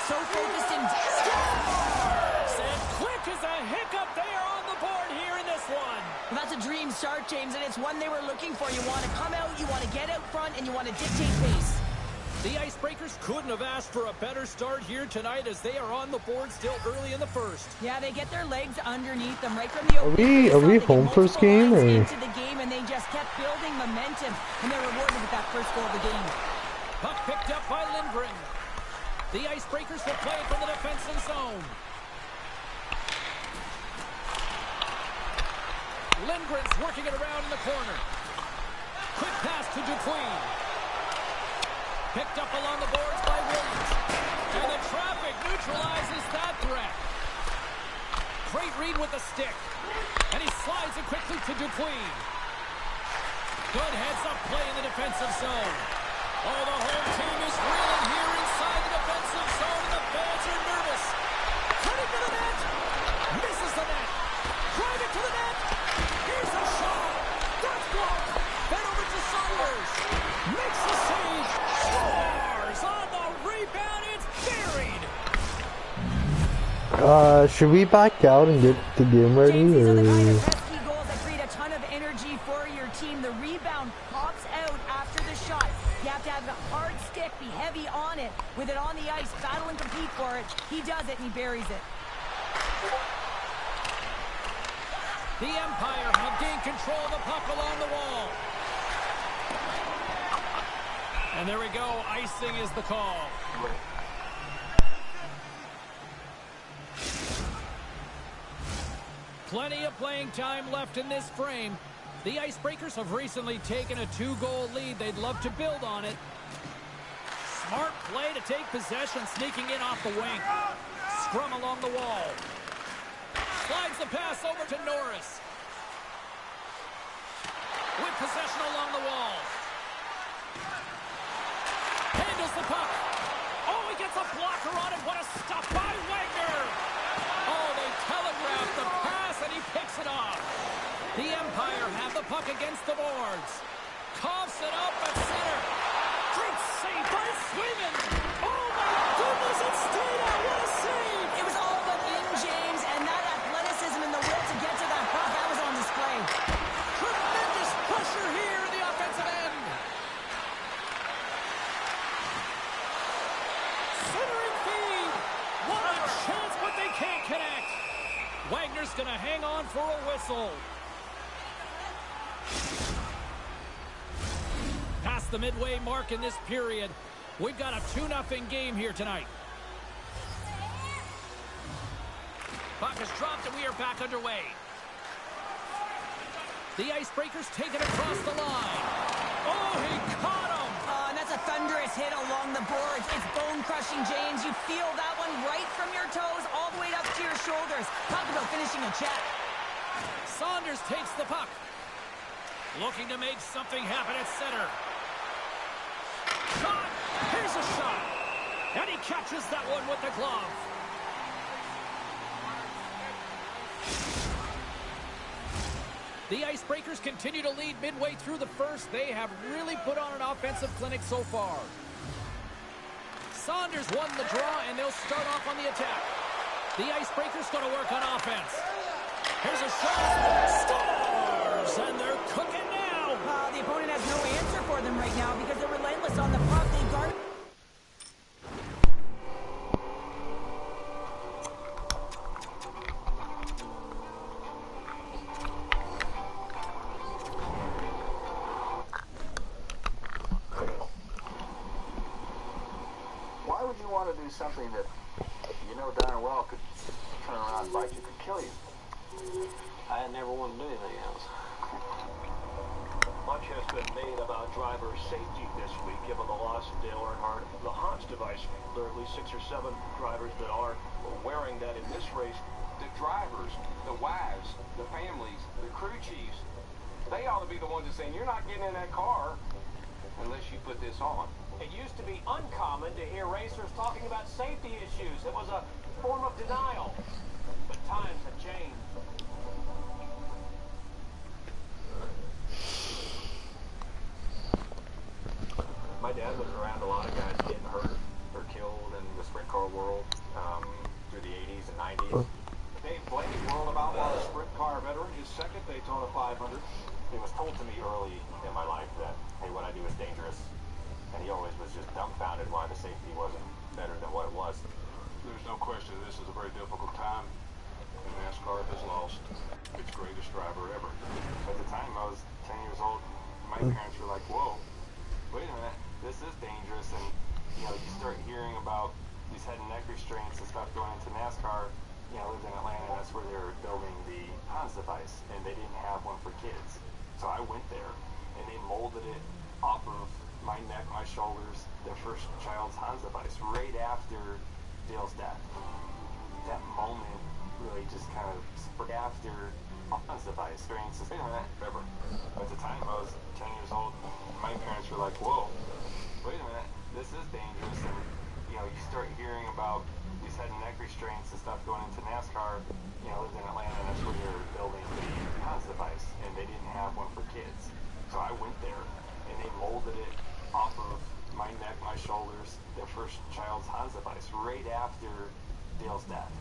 So focused in... Scores! And quick as a hiccup, they are on the board here in this one. Well, that's a dream start, James, and it's one they were looking for. You want to come out, you want to get out front, and you want to dictate pace. The Icebreakers couldn't have asked for a better start here tonight as they are on the board still early in the first. Yeah, they get their legs underneath them right from the opening. Are we home first game or? Into the game, and they just kept building momentum, and they're rewarded with that first goal of the game. Puck picked up by Lindgren. The Icebreakers will play it from the defensive zone. Lindgren's working it around in the corner. Quick pass to Dupuis. Picked up along the boards by Williams. And the traffic neutralizes that threat. Great read with the stick. And he slides it quickly to Dupuis. Good heads-up play in the defensive zone. Oh, the home team is reeling here inside the defensive zone, and the fans are nervous. Cutting to the net. Misses the net. Driving to the net. Here's a shot. That's blocked. Then over to Saunders. Makes the save. Scores on the rebound. It's buried. Should we back out and get the game ready? James, these are the kind of Or... pesky goals that create a ton of energy for your team. The rebound pops out after the shot. You have to have a hard stick, be heavy on it. With it on the ice, battle and compete for it. He does it, and he buries it. The Empire have gained control of the puck along the wall. And there we go. Icing is the call. Plenty of playing time left in this frame. The Icebreakers have recently taken a 2-goal lead. They'd love to build on it. Smart play to take possession, sneaking in off the wing. Scrum along the wall. Slides the pass over to Norris. With possession along the wall. Handles the puck. Oh, he gets a blocker on it. What a stop by Wagner. Oh, they telegraphed the pass, and he picks it off. The Empire have the puck against the boards. Coughs it up at center. Great save by Swayman. Oh, my goodness, it stayed out. What a save. It was all but in, James, and that athleticism and the will to get to that puck, that was on display. Tremendous pressure here in the offensive end. Centering feed. What a chance, but they can't connect. Wagner's going to hang on for a whistle. Past the midway mark in this period, we've got a 2-0 game here tonight. Puck is dropped, and we are back underway. The Icebreakers take it across the line. Oh, he caught him. And that's a thunderous hit along the boards. It's bone-crushing, James. You feel that one right from your toes all the way up to your shoulders. Talk about finishing a check. Saunders takes the puck. Looking to make something happen at center. Shot! Here's a shot! And he catches that one with the glove. The Icebreakers continue to lead midway through the first. They have really put on an offensive clinic so far. Saunders won the draw, and they'll start off on the attack. The Icebreakers going to work on offense. Here's a shot. Scores! And they're cooking now. The opponent has no answer for them right now because they're relentless on the puck. They guard. Why would you want to do something that you know darn well could turn around, bite you, could kill you? I never want to do anything else. Much has been made about driver safety this week, given the loss of Ldhl Earnhardt, the Hans device. There are at least 6 or 7 drivers that are wearing that in this race. The drivers, the wives, the families, the crew chiefs, they ought to be the ones that saying, you're not getting in that car unless you put this on. It used to be uncommon to hear racers talking about safety issues. It was a form of denial. But times have changed. My dad was around a lot of guys getting hurt or killed in the sprint car world through the 80s and 90s. Dave Blaney, World of Outlaws sprint car veteran, his second Daytona 500. It was told to me early in my life that, hey, what I do is dangerous. And he always was just dumbfounded why the safety wasn't better than what it was. There's no question this is a very difficult time, and NASCAR has lost its greatest driver ever. At the time, I was 10 years old. My parents were like, whoa, wait a minute, this is dangerous. And, you know, you start hearing about these head and neck restraints and stuff going into NASCAR. You know, I lived in Atlanta, and that's where they were building the Hans device, and they didn't have one for kids. So I went there, and they molded it off of my neck, my shoulders, their first child's Hans device, right after Dale's death. That moment really just kind of spurred after Hans device, experiences, whatever. At the time, I was 10 years old. My parents were like, whoa, wait a minute, this is dangerous. And, you know, you start hearing about these head and neck restraints and stuff going into NASCAR. You know, I lived in Atlanta, and that's where they were building the Hans device, and they didn't have one for kids. So I went there, and they molded it off of my neck, my shoulders, their first child's Hans device, right after Dale's death.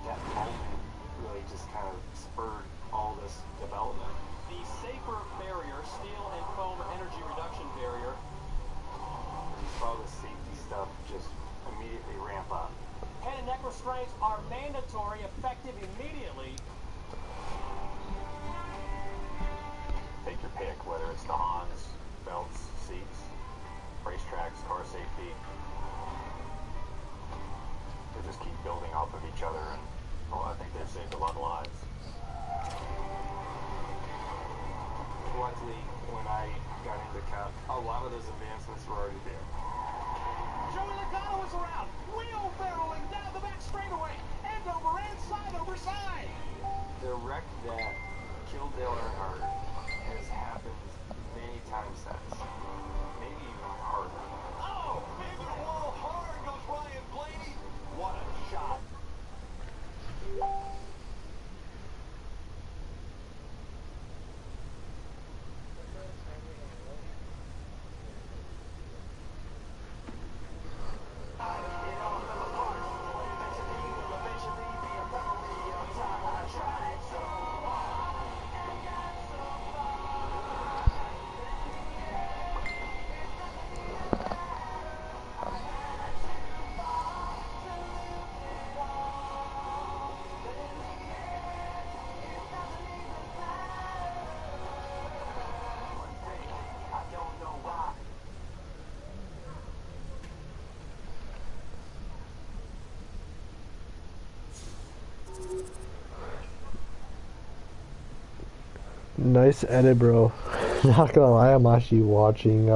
That moment really just kind of spurred all this development. The safer barrier, steel and foam energy reduction barrier. You saw the safety stuff just immediately ramp up. Head and neck restraints are mandatory, effective immediately. Take your pick, whether it's the Hans, belts, seats, racetracks, car safety. They just keep building off of each other, and well, I think they've saved a lot of lives. Luckily, when I got into Cup, a lot of those advancements were already there. Joey Logano is around, wheel barreling down the back straightaway, end over end, side over side. The wreck that killed Ldhl has happened many times since. Maybe even harder. Oh, into the wall hard goes Ryan Blaney. What a shot. Nice edit, bro. Not gonna lie, I'm actually watching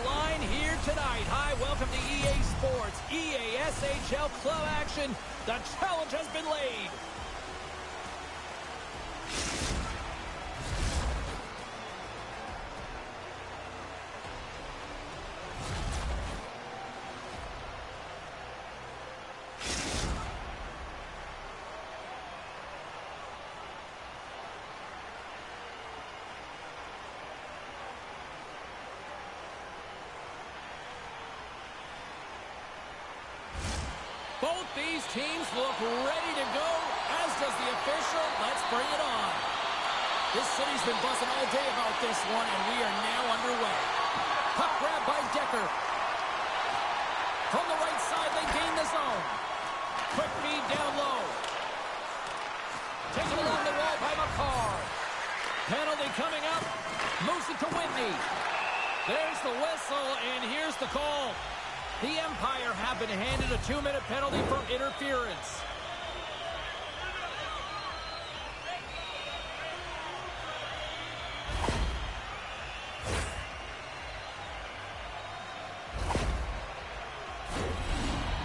the line here tonight. Hi, welcome to EA Sports, EA SHL Club action. The challenge has been laid. Both these teams look ready to go, as does the official. Let's bring it on. This city's been buzzing all day about this one, and we are now underway. Puck grab by Decker. From the right side, they gain the zone. Quick feed down low. Taken along the wall by McCarr. Penalty coming up. Moves it to Whitney. There's the whistle, and here's the call. The Empire have been handed a 2-minute penalty for interference.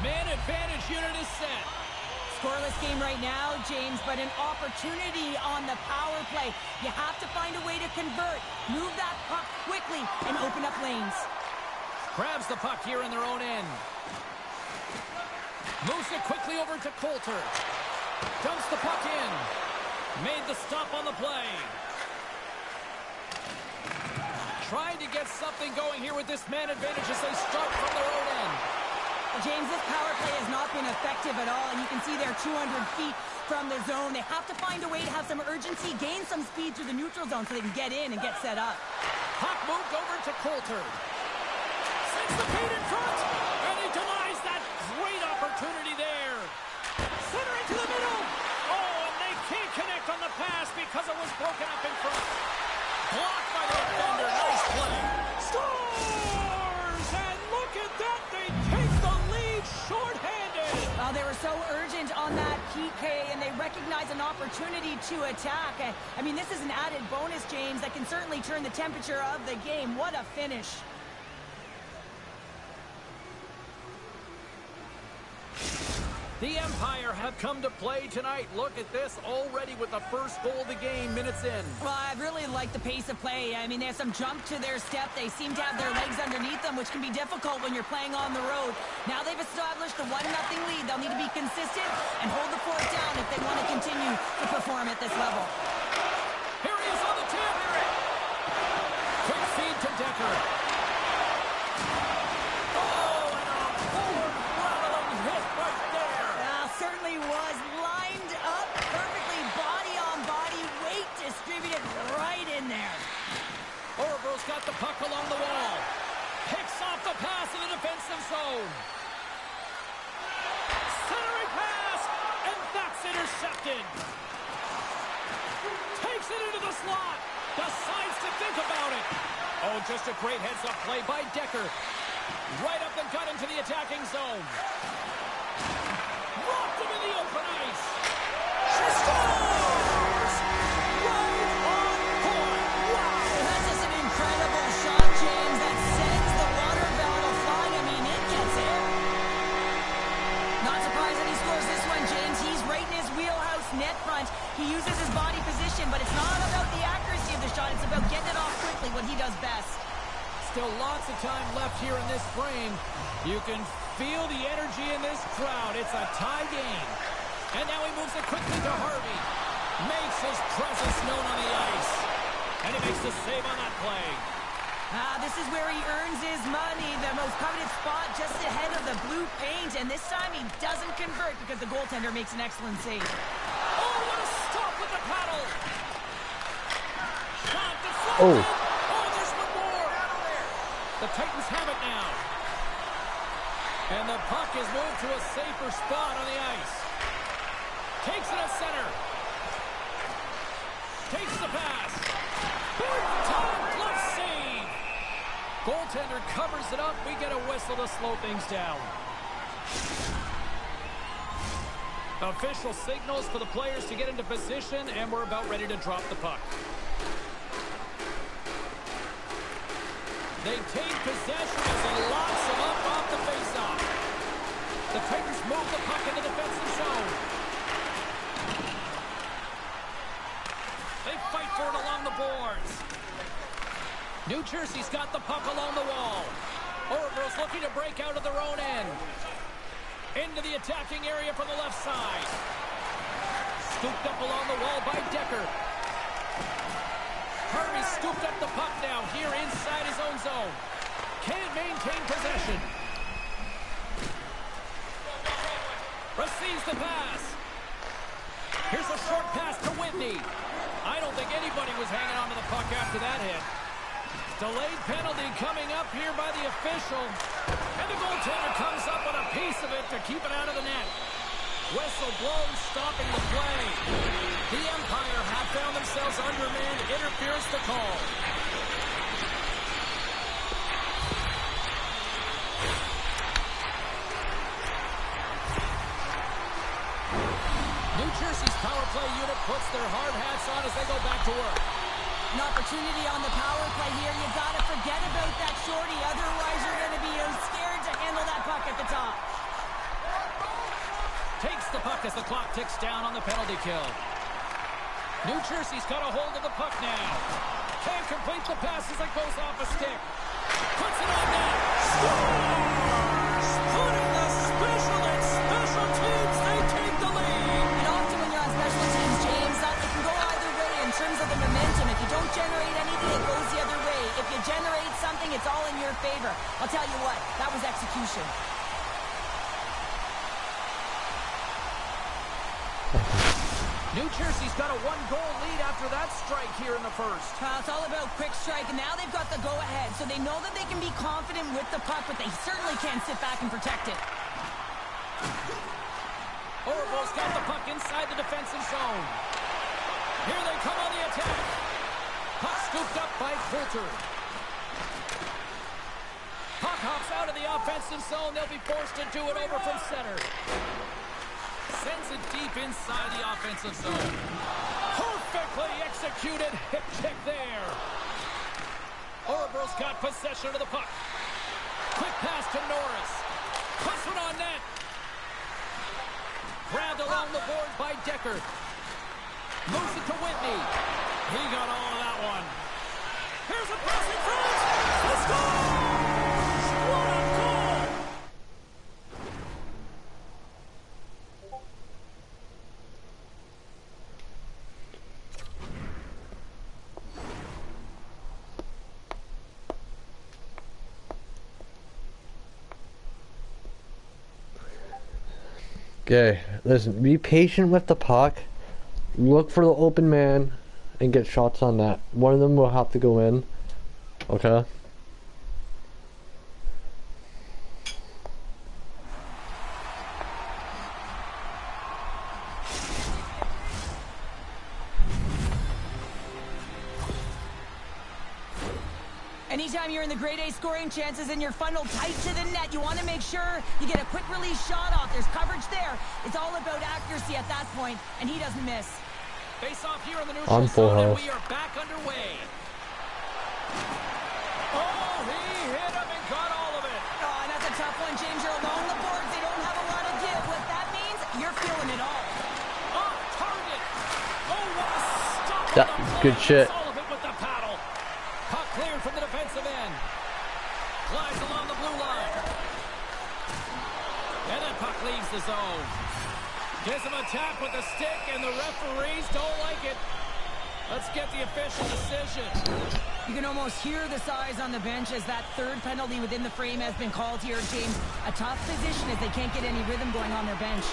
Man advantage unit is set. Scoreless game right now, James, but an opportunity on the power play. You have to find a way to convert. Move that puck quickly and open up lanes. Grabs the puck here in their own end. Moves it quickly over to Coulter. Dumps the puck in. Made the stop on the play. Trying to get something going here with this man advantage as they start from their own end. James, this power play has not been effective at all, and you can see they're 200 feet from the zone. They have to find a way to have some urgency, gain some speed through the neutral zone so they can get in and get set up. Puck moved over to Coulter. The feed in front, and he denies that great opportunity there. Center into the middle. Oh, and they can't connect on the pass because it was broken up in front. Blocked by the defender. Nice play. Scores! And look at that. They take the lead shorthanded. Well, they were so urgent on that PK, and they recognize an opportunity to attack. I mean, this is an added bonus, James, that can certainly turn the temperature of the game. What a finish. The Empire have come to play tonight. Look at this, already with the first goal of the game, minutes in. Well, I really like the pace of play. I mean, they have some jump to their step. They seem to have their legs underneath them, which can be difficult when you're playing on the road. Now they've established the 1-0 lead. They'll need to be consistent and hold the fort down if they want to continue to perform at this level. Here he is on the tip. Quick feed to Decker. Certainly was lined up perfectly, body on body, weight distributed right in there. Orville's got the puck along the wall. Picks off the pass in the defensive zone. Centering pass, and that's intercepted. Takes it into the slot. Decides to think about it. Oh, just a great heads-up play by Decker. Right up the gut into the attacking zone. Rocked him in the open ice. She scores! Right on point. Wow! That's just an incredible shot, James, that sends the water bottle flying. I mean, it gets in. Not surprised that he scores this one, James. He's right in his wheelhouse net front. He uses his body position, but it's not about the accuracy of the shot. It's about getting it off quickly, what he does best. Still lots of time left here in this frame. You can feel the energy in this crowd. It's a tie game. And now he moves it quickly to Harvey. Makes his presence known on the ice. And he makes the save on that play. This is where he earns his money. The most coveted spot just ahead of the blue paint. And this time he doesn't convert because the goaltender makes an excellent save. Oh, what a stop with the paddle. Shot deflected. Oh. There's one more. The Titans have it now. And the puck is moved to a safer spot on the ice. Takes it at center. Takes the pass. Big time glove save. Goaltender covers it up. We get a whistle to slow things down. Official signals for the players to get into position, and we're about ready to drop the puck. They take possession as he locks him up off the faceoff. The Titans move the puck in the defensive zone. They fight for it along the boards. New Jersey's got the puck along the wall. Orville's looking to break out of their own end. Into the attacking area from the left side. Scooped up along the wall by Decker. Harvey scooped up the puck now here inside his own zone. Can't maintain possession. Receives the pass. Here's a short pass to Whitney. I don't think anybody was hanging on to the puck after that hit. Delayed penalty coming up here by the official. And the goaltender comes up with a piece of it to keep it out of the net. Whistle blown, stopping the play. The Empire have found themselves undermanned. Interference to call. New Jersey's power play unit puts their hard hats on as they go back to work. An opportunity on the power play here. You've got to forget about that shorty. Otherwise, you're going to be scared to handle that puck at the top. Takes the puck as the clock ticks down on the penalty kill. New Jersey's got a hold of the puck now. Can't complete the pass as it goes off a stick. Puts it on net. Scores! Putting the special and special teams, they take the lead. And often when you're on special teams, James, it can go either way in terms of the momentum. If you don't generate anything, it goes the other way. If you generate something, it's all in your favor. I'll tell you what, that was execution. New Jersey's got a one-goal lead after that strike here in the first. It's all about quick strike, and now they've got the go-ahead, so they know that they can be confident with the puck, but they certainly can't sit back and protect it. Orville's got the puck inside the defensive zone. Here they come on the attack. Puck scooped up by Coulter. Puck hops out of the offensive zone. They'll be forced to do it over from center. Sends it deep inside the offensive zone. Perfectly executed hip check there. Orville's got possession of the puck. Quick pass to Norris. Puts one on net. Grabbed along the board by Decker. Moves it to Whitney. He got all of that one. Here's a pass in front. He scores! What a goal! Okay, listen, be patient with the puck. Look for the open man and get shots on that. One of them will have to go in. Okay? Anytime you're in the grade A scoring chances and you're funneled tight to the net, you want to make sure you get a quick release shot off. There's coverage there. It's all about accuracy at that point, and he doesn't miss. Face off here in the neutral zone, and we are back underway. Oh, he hit him and got all of it. Oh, and that's a tough one, James. You're along the boards. They don't have a lot of give. What that means, you're feeling it all. Off target. Oh, what a stop. Yeah, good shit. All of it with the paddle. Puck cleared from the defensive end. Glides along the blue line. And that puck leaves the zone. Gives him a tap with the stick, and the referees don't like it. Let's get the official decision. You can almost hear the sighs on the bench as that third penalty within the frame has been called here, James. A tough position as they can't get any rhythm going on their bench.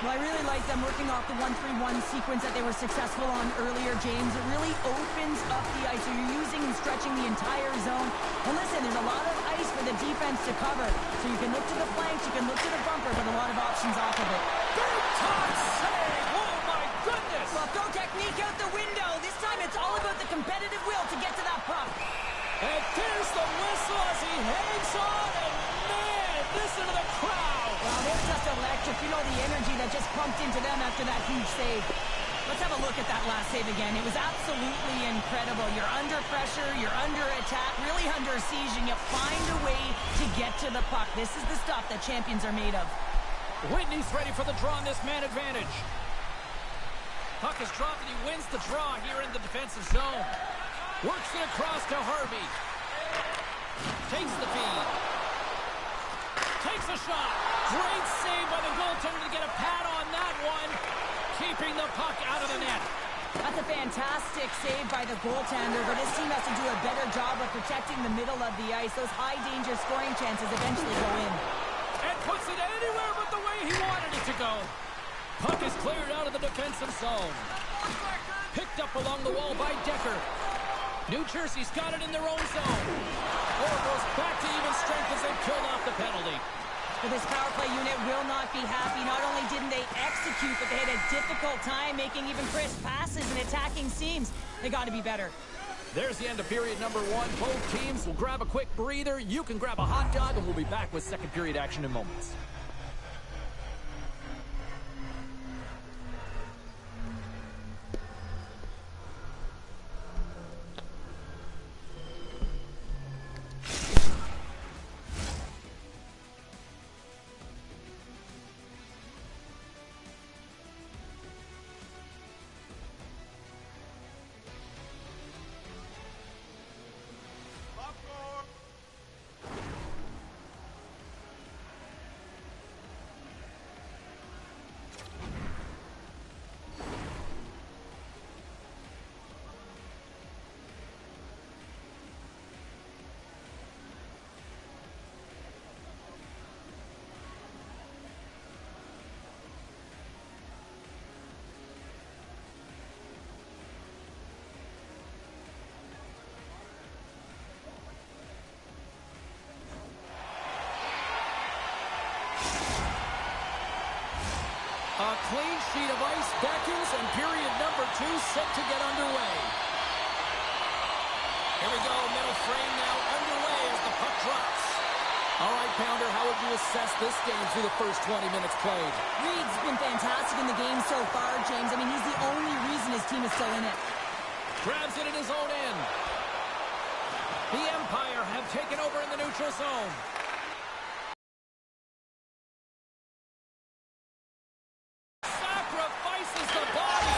Well, I really like them working off the 1-3-1 sequence that they were successful on earlier, James. It really opens up the ice. So you're using and stretching the entire zone. And listen, there's a lot of ice for the defense to cover. So you can look to the flanks, you can look to the bumper, but a lot of options off of it. Big time save! Oh, my goodness! Well, throw technique out the window. This time it's all about the competitive will to get to that puck. And there's the whistle as he hangs on, and man, listen to the crowd. Well, they're just electric. You know the energy that just pumped into them after that huge save. Let's have a look at that last save again. It was absolutely incredible. You're under pressure, you're under attack, really under siege, and you find a way to get to the puck. This is the stuff that champions are made of. Whitney's ready for the draw on this man advantage. Puck is dropped and he wins the draw here in the defensive zone. Works it across to Harvey. Takes the feed. Takes a shot. Great save by the goaltender to get a pad on that one. Keeping the puck out of the net. That's a fantastic save by the goaltender, but his team has to do a better job of protecting the middle of the ice. Those high-danger scoring chances eventually go in. And puts it anywhere but the way he wanted it to go. Puck is cleared out of the defensive zone. Picked up along the wall by Decker. New Jersey's got it in their own zone. Oracle's back to even strength as they've killed off the penalty. But this power play unit will not be happy. Not only didn't they execute, but they had a difficult time making even crisp passes and attacking seams. They got to be better. There's the end of period number 1. Both teams will grab a quick breather. You can grab a hot dog, and we'll be back with second period action in moments. A clean sheet of ice beckons, and period number 2 set to get underway. Here we go, middle frame now underway as the puck drops. All right, Pounder, how would you assess this game through the first 20 minutes played? Reed's been fantastic in the game so far, James. I mean, he's the only reason his team is still in it. Grabs it in his own end. The Empire have taken over in the neutral zone. Sacrifices the body.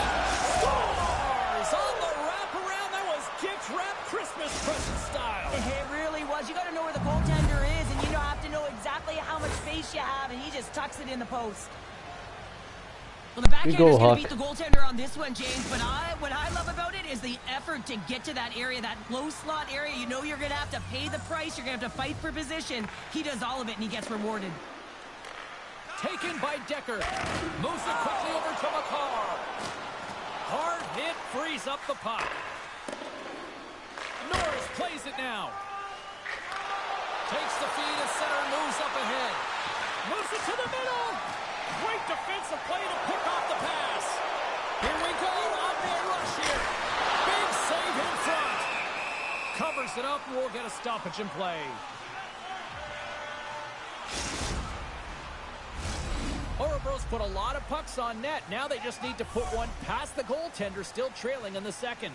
Scores on the wraparound. That was gift wrap Christmas present style. It really was. You got to know where the goaltender is, and you have to know exactly how much space you have, and he just tucks it in the post. Well, the backhander's going to beat the goaltender on this one, James, but what I love about it is the effort to get to that area, that low slot area. You know you're going to have to pay the price. You're going to have to fight for position. He does all of it, and he gets rewarded. Taken by Decker. Moves it quickly over to McCarr. Hard hit frees up the puck. Norris plays it now. Takes the feed and center moves up ahead. Moves it to the middle. Great defensive play to pick off the pass. Here we go. Up-man rush here. Big save in front. Covers it up. We'll get a stoppage in play. Orebro's put a lot of pucks on net. Now they just need to put one past the goaltender, still trailing in the second.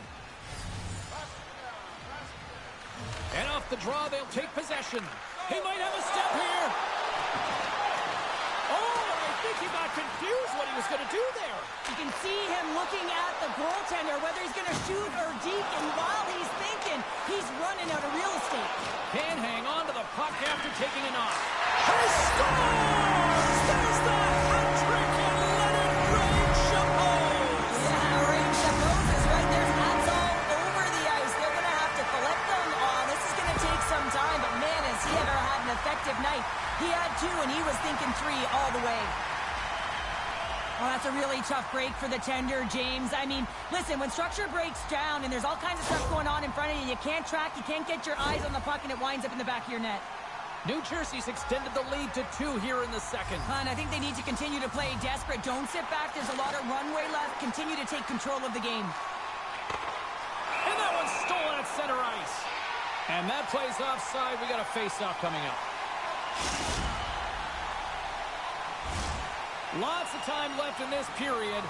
And off the draw, they'll take possession. He might have a step here. Oh, I think he got confused what he was going to do there. You can see him looking at the goaltender, whether he's going to shoot or deke, and while he's thinking, he's running out of real estate. Can hang on to the puck after taking a knock. He scores! There's the hat trick, and let it rain Chapeaus! Yeah, rain Chapeaus is right. There's hats all over the ice. They're going to have to collect them. This is going to take some time, but man, has he ever had an effective night. He had 2, and he was thinking 3 all the way. Oh, that's a really tough break for the tender, James. I mean, listen, when structure breaks down and there's all kinds of stuff going on in front of you, you can't track, you can't get your eyes on the puck, and it winds up in the back of your net. New Jersey's extended the lead to 2 here in the second. And I think they need to continue to play desperate. Don't sit back. There's a lot of runway left. Continue to take control of the game. And that one's stolen at center ice. And that play's offside. We got a face-off coming up. Lots of time left in this period.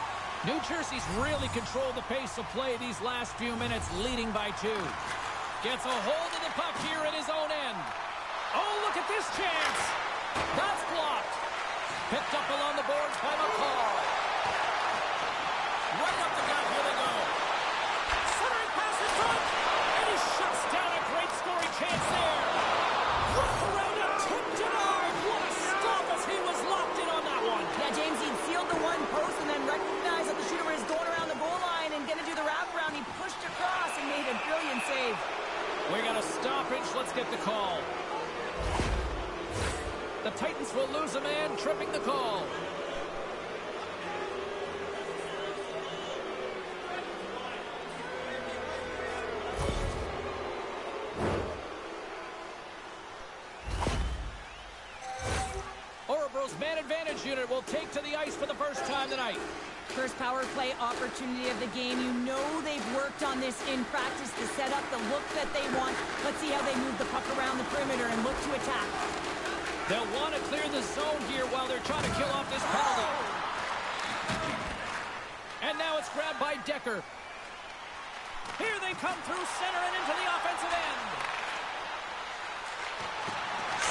New Jersey's really controlled the pace of play these last few minutes, leading by 2. Gets a hold of the puck here at his own end. Oh, look at this chance. That's blocked. Picked up along the boards by McCall. Right up the gut, here they go. Centering pass in front. And he shuts down a great scoring chance there. Wrapped around a tip denied. What a stop as he was locked in on that one. Yeah, James, he sealed the one post and then recognized that the shooter was going around the goal line and going to do the wraparound. He pushed across and made a brilliant save. We got a stoppage. Let's get the call. The Titans will lose a man, tripping the call. Orebro's man advantage unit will take to the ice for the first time tonight. First power play opportunity of the game. You know they've worked on this in practice to set up the look that they want. Let's see how they move the puck around the perimeter and look to attack. They'll want to clear the zone here while they're trying to kill off this penalty. And now it's grabbed by Decker. Here they come through center and into the offensive end.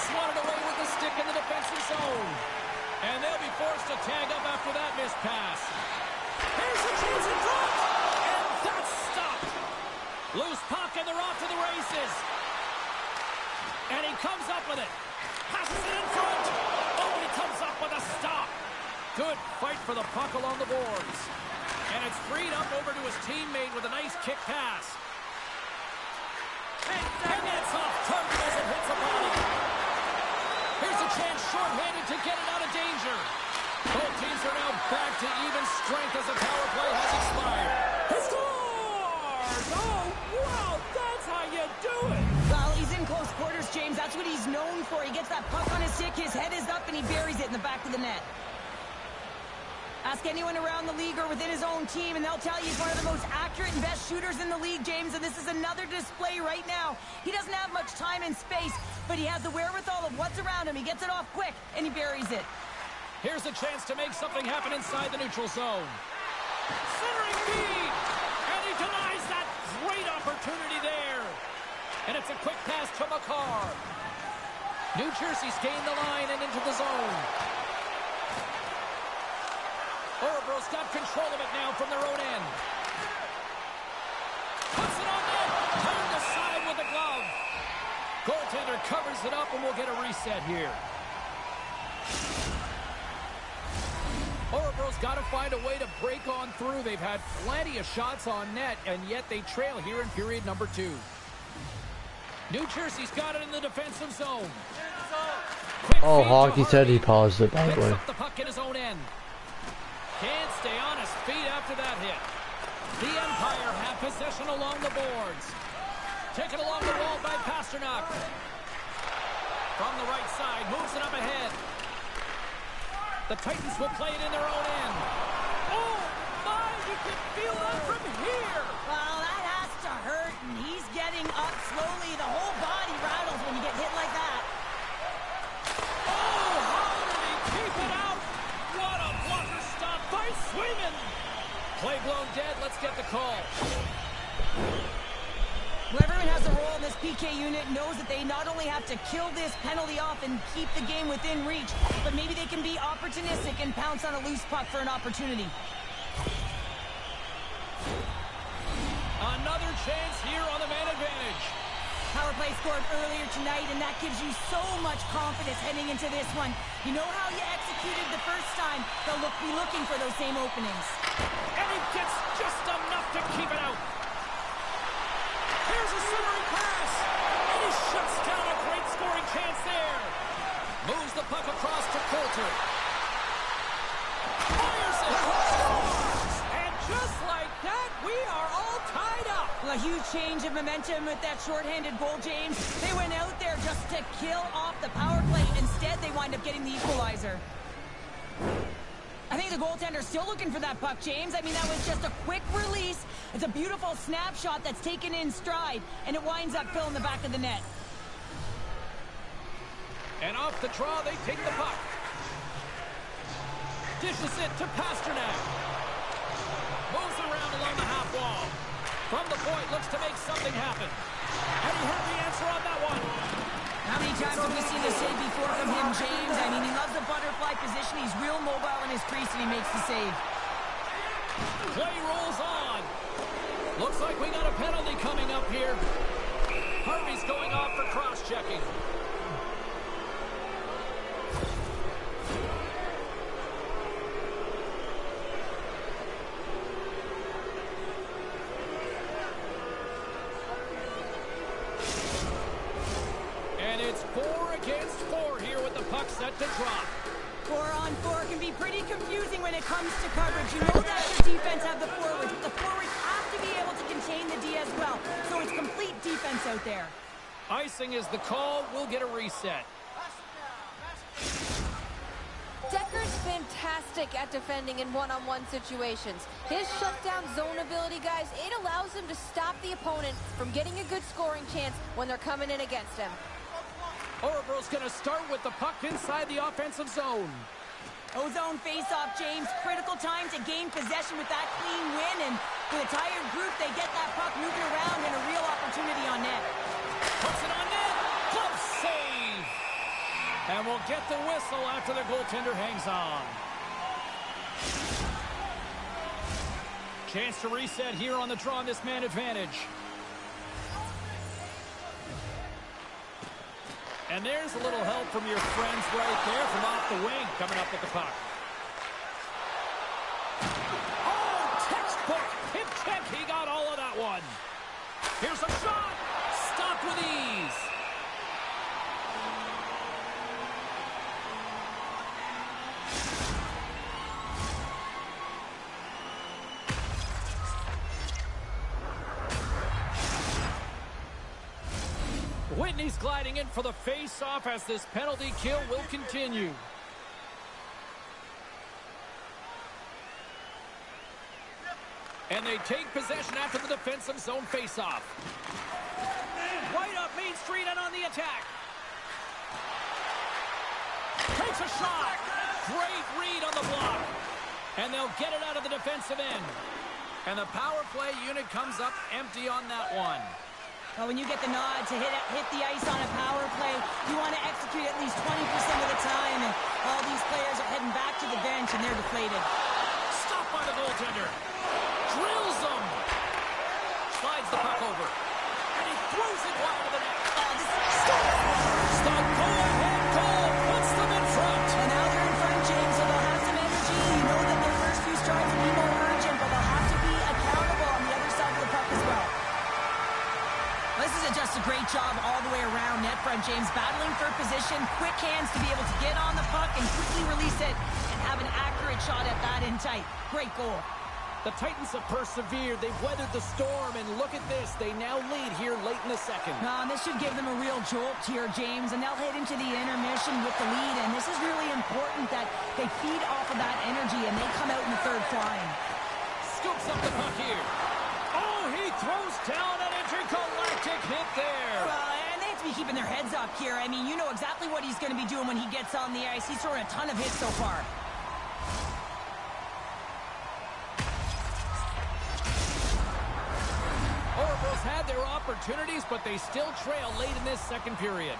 Swatted away with the stick in the defensive zone. And they'll be forced to tag up after that missed pass. Here's a chance in front. And that's stopped. Loose puck and they're off to the races. And he comes up with it. Passes it in front. Oh, and he comes up with a stop. Good fight for the puck along the boards. And it's freed up over to his teammate with a nice kick pass. And that's off target as it hits a body. Here's a chance shorthanded to get it out of danger. Both teams are now back to even strength as the power play has expired. He scores! Oh, wow, that's how you do it. Well, he's in close quarters, James. That's what he's known for. He gets that puck on his stick, his head is up, and he buries it in the back of the net. Ask anyone around the league or within his own team, and they'll tell you he's one of the most accurate and best shooters in the league, James, and this is another display right now. He doesn't have much time and space, but he has the wherewithal of what's around him. He gets it off quick, and he buries it. Here's a chance to make something happen inside the neutral zone. Centering feed! And he denies that great opportunity there. And it's a quick pass to McCarr. New Jersey's gained the line and into the zone. Orebro's got control of it now from their own end. Puts it on net. Turned aside with a glove. Goaltender covers it up and we'll get a reset here. Orebro's got to find a way to break on through. They've had plenty of shots on net, and yet they trail here in period number 2. New Jersey's got it in the defensive zone. Oh, Hockey said he paused it, by the way. Picks up the puck in his own end. Can't stay on his feet after that hit. The Empire have possession along the boards. Taken along the wall by Pasternak. From the right side, moves it up ahead. The Titans will play it in their own end. Oh, my, you can feel that from here. Well, that has to hurt, and he's getting up slowly. The whole body rattles when you get hit like that. Oh, how did he keep it out? What a blocker stop by Swayman. Play blown dead. Let's get the call. Whoever has a role in this PK unit knows that they not only have to kill this penalty off and keep the game within reach, but maybe they can be opportunistic and pounce on a loose puck for an opportunity. Another chance here on the man advantage. Power play scored earlier tonight, and that gives you so much confidence heading into this one. You know how you executed the first time, they'll be looking for those same openings. And he gets just enough to keep it out. Here's a centering pass. And he shuts down a great scoring chance there. Moves the puck across to Coulter. Fires it. And just like that, we are all tied up. Well, a huge change of momentum with that shorthanded goal, James. They went out there just to kill off the power play. Instead, they wind up getting the equalizer. I think the goaltender's still looking for that puck, James. I mean, that was just a quick release. It's a beautiful snapshot that's taken in stride, and it winds up filling the back of the net. And off the draw, they take the puck. Dishes it to Pasternak. Moves around along the half wall. From the point, looks to make something happen. And he heard the answer on that one. How many times have we seen the save before from him, James? I mean, he loves the butterfly position. He's real mobile in his crease, and he makes the save. Play rolls on. Looks like we got a penalty coming up here. Harvey's going off for cross-checking. And it's 4 against 4 here with the puck set to drop. 4-on-4 can be pretty confusing when it comes to coverage. You know that your defense have the forwards, but the forwards have to be able to contain the D as well. So it's complete defense out there. Icing is the call. We'll get a reset. Decker's fantastic at defending in one-on-one situations. His shutdown zone ability, guys, it allows him to stop the opponent from getting a good scoring chance when they're coming in against him. Orebro's going to start with the puck inside the offensive zone. O-zone face-off, James. Critical time to gain possession with that clean win. And with a tired group, they get that puck moving around and a real opportunity on net. Puts it on net. Glove save. And we'll get the whistle after the goaltender hangs on. Chance to reset here on the draw on this man advantage. And there's a little help from your friends right there from off the wing coming up with the puck. Oh, textbook hip check. He got all of that one. Here's a shot. Stopped with ease. Whitney's gliding in for the face-off as this penalty kill will continue. And they take possession after the defensive zone face-off. Right up Main Street and on the attack. Takes a shot. Great read on the block. And they'll get it out of the defensive end. And the power play unit comes up empty on that one. Well, when you get the nod to hit the ice on a power play, you want to execute at least 20% of the time, and all these players are heading back to the bench, and they're deflated. Stopped by the goaltender. Drills him. Slides the puck over. And he throws it wide of the net. Stop. Go-ahead goal. Puts them in front. And now they're in front, James, so they'll have some energy. You know that their first few strikes will be more urgent, but they'll have to be accountable on the other side of the puck as well. This is just a great job all the way around net front, James. Battling for position, quick hands to be able to get on the puck and quickly release it and have an accurate shot at that in tight. Great goal. The Titans have persevered. They've weathered the storm, and look at this. They now lead here late in the second. This should give them a real jolt here, James, and they'll head into the intermission with the lead, and this is really important that they feed off of that energy and they come out in the third flying. Scoops up the puck here. Oh, he throws down an intergalactic hit there. And they have to be keeping their heads up here. I mean, you know exactly what he's going to be doing when he gets on the ice. He's throwing a ton of hits so far. Oracles had their opportunities, but they still trail late in this second period.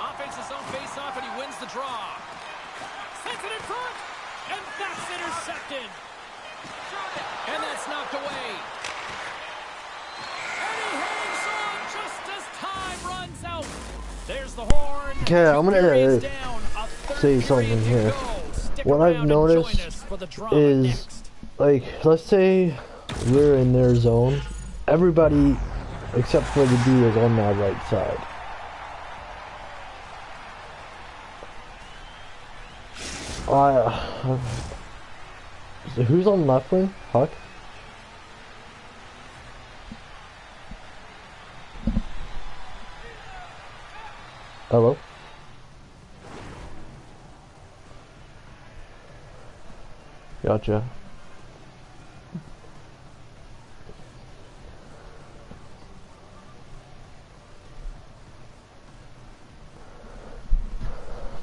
Offensive zone face-off, and he wins the draw. Sends it in front, and that's intercepted. And that's knocked away. And he hangs on just as time runs out. There's the horn. Okay, I'm gonna say something here. What I've noticed is, like, let's say we're in their zone. Everybody except for the D is on that right side. So who's on left wing? Huck? Hello? Gotcha.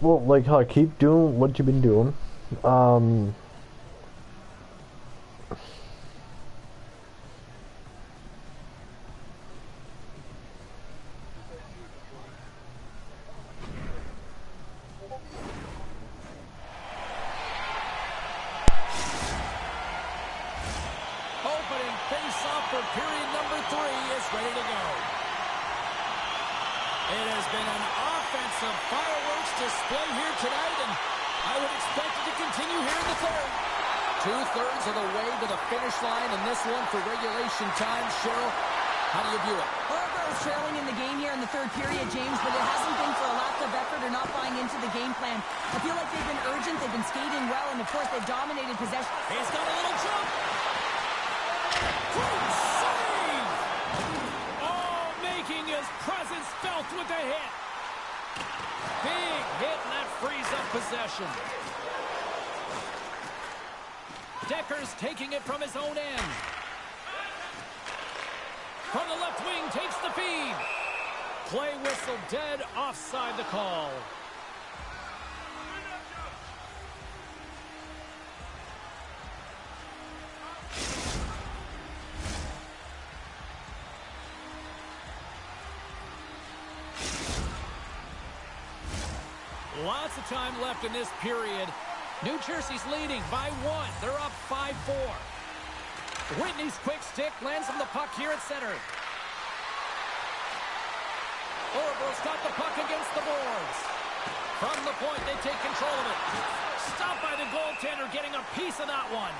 Well, like, Huck, keep doing what you've been doing. Opening face-off for period number 3 is ready to go. It has been an offensive fireworks display here tonight, and I would expect it to continue here in the third. 2/3 of the way to the finish line in this one for regulation time. Cheryl, how do you view it? Oroville's trailing in the game here in the third period, James, but it hasn't been for a lack of effort or not buying into the game plan. I feel like they've been urgent, they've been skating well, and of course they've dominated possession. He's got a little jump. Great save! Oh, making his presence felt with the hit. Big hit, and that frees up possession. Decker's taking it from his own end. From the left wing, takes the feed. Play whistle dead, offside the call. Lots of time left in this period. New Jersey's leading by 1. They're up 5-4. Whitney's quick stick lands on the puck here at center. Oroville's got the puck against the boards. From the point, they take control of it. Stopped by the goaltender, getting a piece of that one.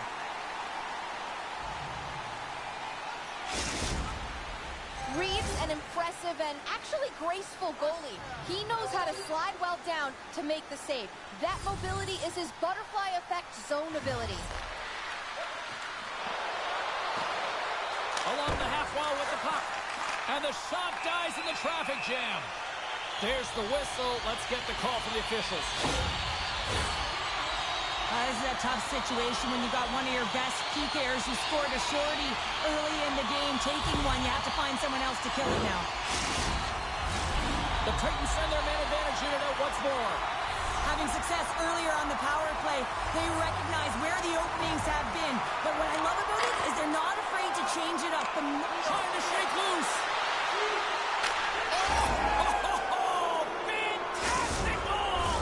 Reed's an impressive and actually graceful goalie. He knows how to slide well down to make the save. That mobility is his butterfly effect zone ability. Along the half wall with the puck. And the shot dies in the traffic jam. There's the whistle. Let's get the call from the officials. This is a tough situation when you got one of your best PKers who scored a shorty early in the game taking one. You have to find someone else to kill it now. The Titans send their man advantage unit out once more. Having success earlier on the power play, they recognize where the openings have been. But what I love about it is they're not afraid to change it up. Trying to shake loose. Oh, fantastic goal!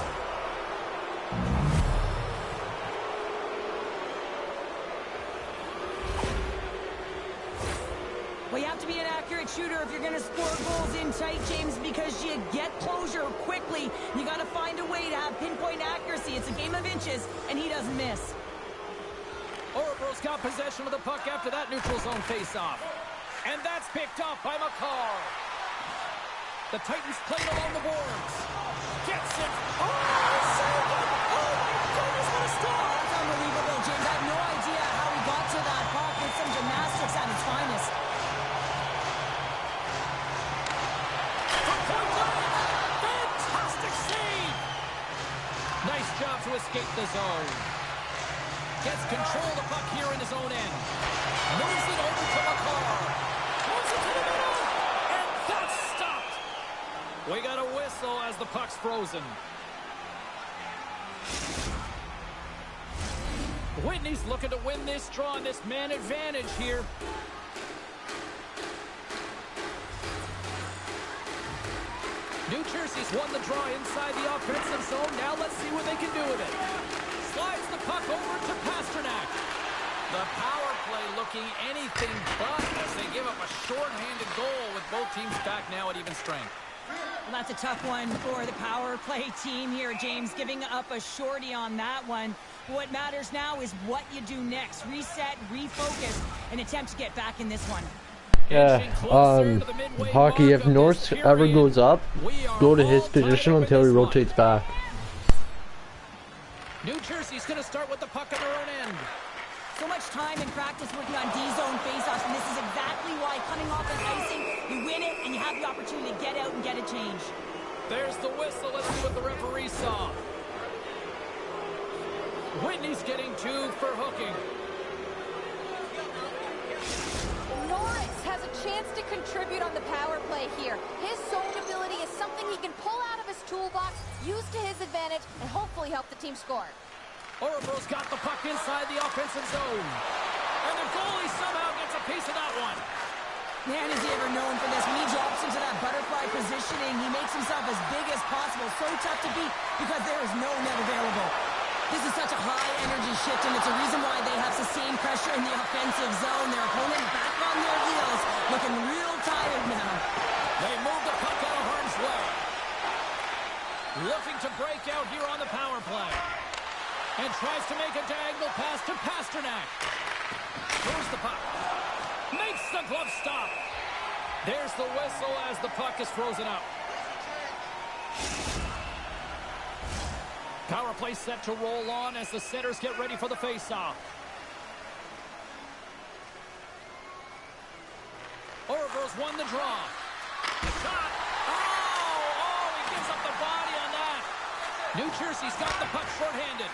Well, you have to be an accurate shooter if you're going to score goals in tight, James, because you get closure quickly. You got to find a way to have pinpoint accuracy. It's a game of inches, and he doesn't miss. Oroville's got possession of the puck after that neutral zone face-off. And that's picked up by McCarr. The Titans played along the boards. Gets it. Oh, saved it. Oh, my goodness, what a stop. That's unbelievable, James. I have no idea how he got to that puck with some gymnastics at its finest. Fantastic save! Nice job to escape the zone. Gets control of the puck here in his own end. Moves it over to McCarr. Moves it to the middle. And that's stopped. We got a whistle as the puck's frozen. Whitney's looking to win this draw and this man advantage here. New Jersey's won the draw inside the offensive zone. Now let's see what they can do with it. Slides the puck over to Pasternak. The power play looking anything but as they give up a short-handed goal with both teams back now at even strength. Well, that's a tough one for the power play team here, James, giving up a shorty on that one. What matters now is what you do next. Reset, refocus, and attempt to get back in this one. Yeah, hockey, if North ever goes up, go to his position until he rotates back. New Jersey's going to start with the puck on their own end. So much time in practice working on D-zone faceoffs, and this is exactly why coming off an icing, you win it, and you have the opportunity to get out and get a change. There's the whistle. Let's see what the referee saw. Whitney's getting 2 for hooking. Norris has a chance to contribute on the power play here. His zone ability is something he can pull out of his toolbox, use to his advantage, and hopefully help the team score. Orebro's got the puck inside the offensive zone. And the goalie somehow gets a piece of that one. Man, is he ever known for this. When he drops into that butterfly positioning, he makes himself as big as possible. So tough to beat because there is no net available. This is such a high-energy shift, and it's a reason why they have sustained pressure in the offensive zone. Their opponent back on their heels, looking real tired now. They move the puck out of harm's way. Looking to break out here on the power play. And tries to make a diagonal pass to Pasternak. Moves the puck. Makes the glove stop. There's the whistle as the puck is frozen up. Power play set to roll on as the setters get ready for the face-off. Orebro's won the draw. Shot! Oh, he gives up the body on that. New Jersey's got the puck shorthanded.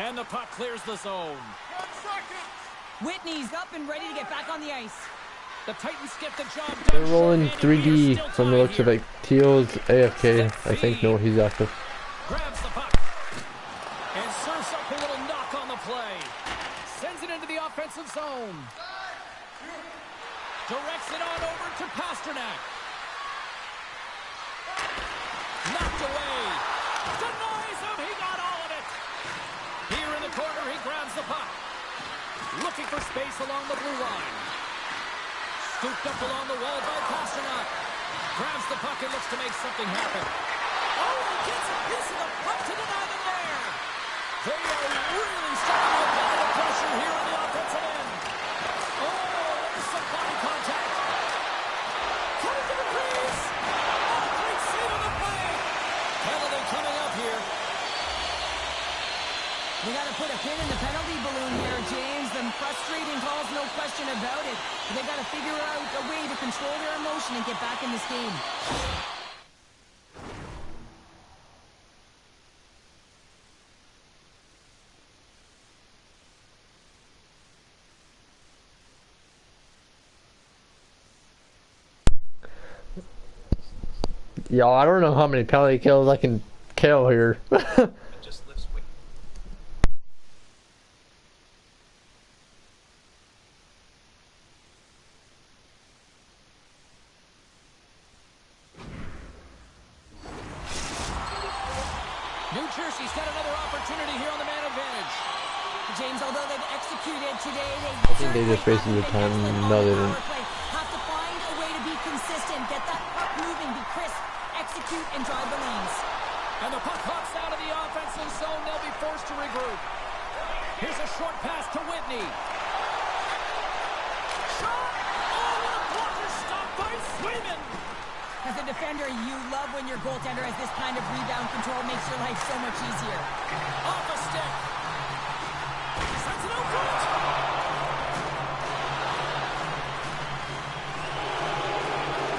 And the puck clears the zone. 10 seconds. Whitney's up and ready to get back on the ice. The Titans get the job done. They're rolling 3D from the looks of it. Teal's AFK. I think no, he's active. Grabs the puck. And serves up a little knock on the play. Sends it into the offensive zone. Directs it on over to Pasternak. Knocked away. Denies him. He got all of it. Here in the corner, he grabs the puck. Looking for space along the blue line. Scooped up along the wall by Pasternak. Grabs the puck and looks to make something happen. Oh, he gets a piece of the puck to deny them there. They are really starting to apply the pressure here on the offensive end. Oh, there's some body contact. Coming to the crease. Oh, great save on the play. Penalty coming up here. We got to put a pin in the penalty balloon here, James. Them frustrating calls, no question about it. They got to figure out a way to control their emotion and get back in this game. Yo, I don't know how many penalty kills I can kill here. New Jersey's got another opportunity here on the man advantage. James, although they've executed today, I think they just wasted their time. No, they didn't. Have to find a way to be consistent, get that puck moving, be crisp, execute, and drive the lanes. And the puck hops out of the offensive zone. They'll be forced to regroup. Here's a short pass to Whitney. Shot! Oh, what a blocker stop by Swayman! As a defender, you love when your goaltender has this kind of rebound control. Makes your life so much easier. Off a stick. Sends it out front.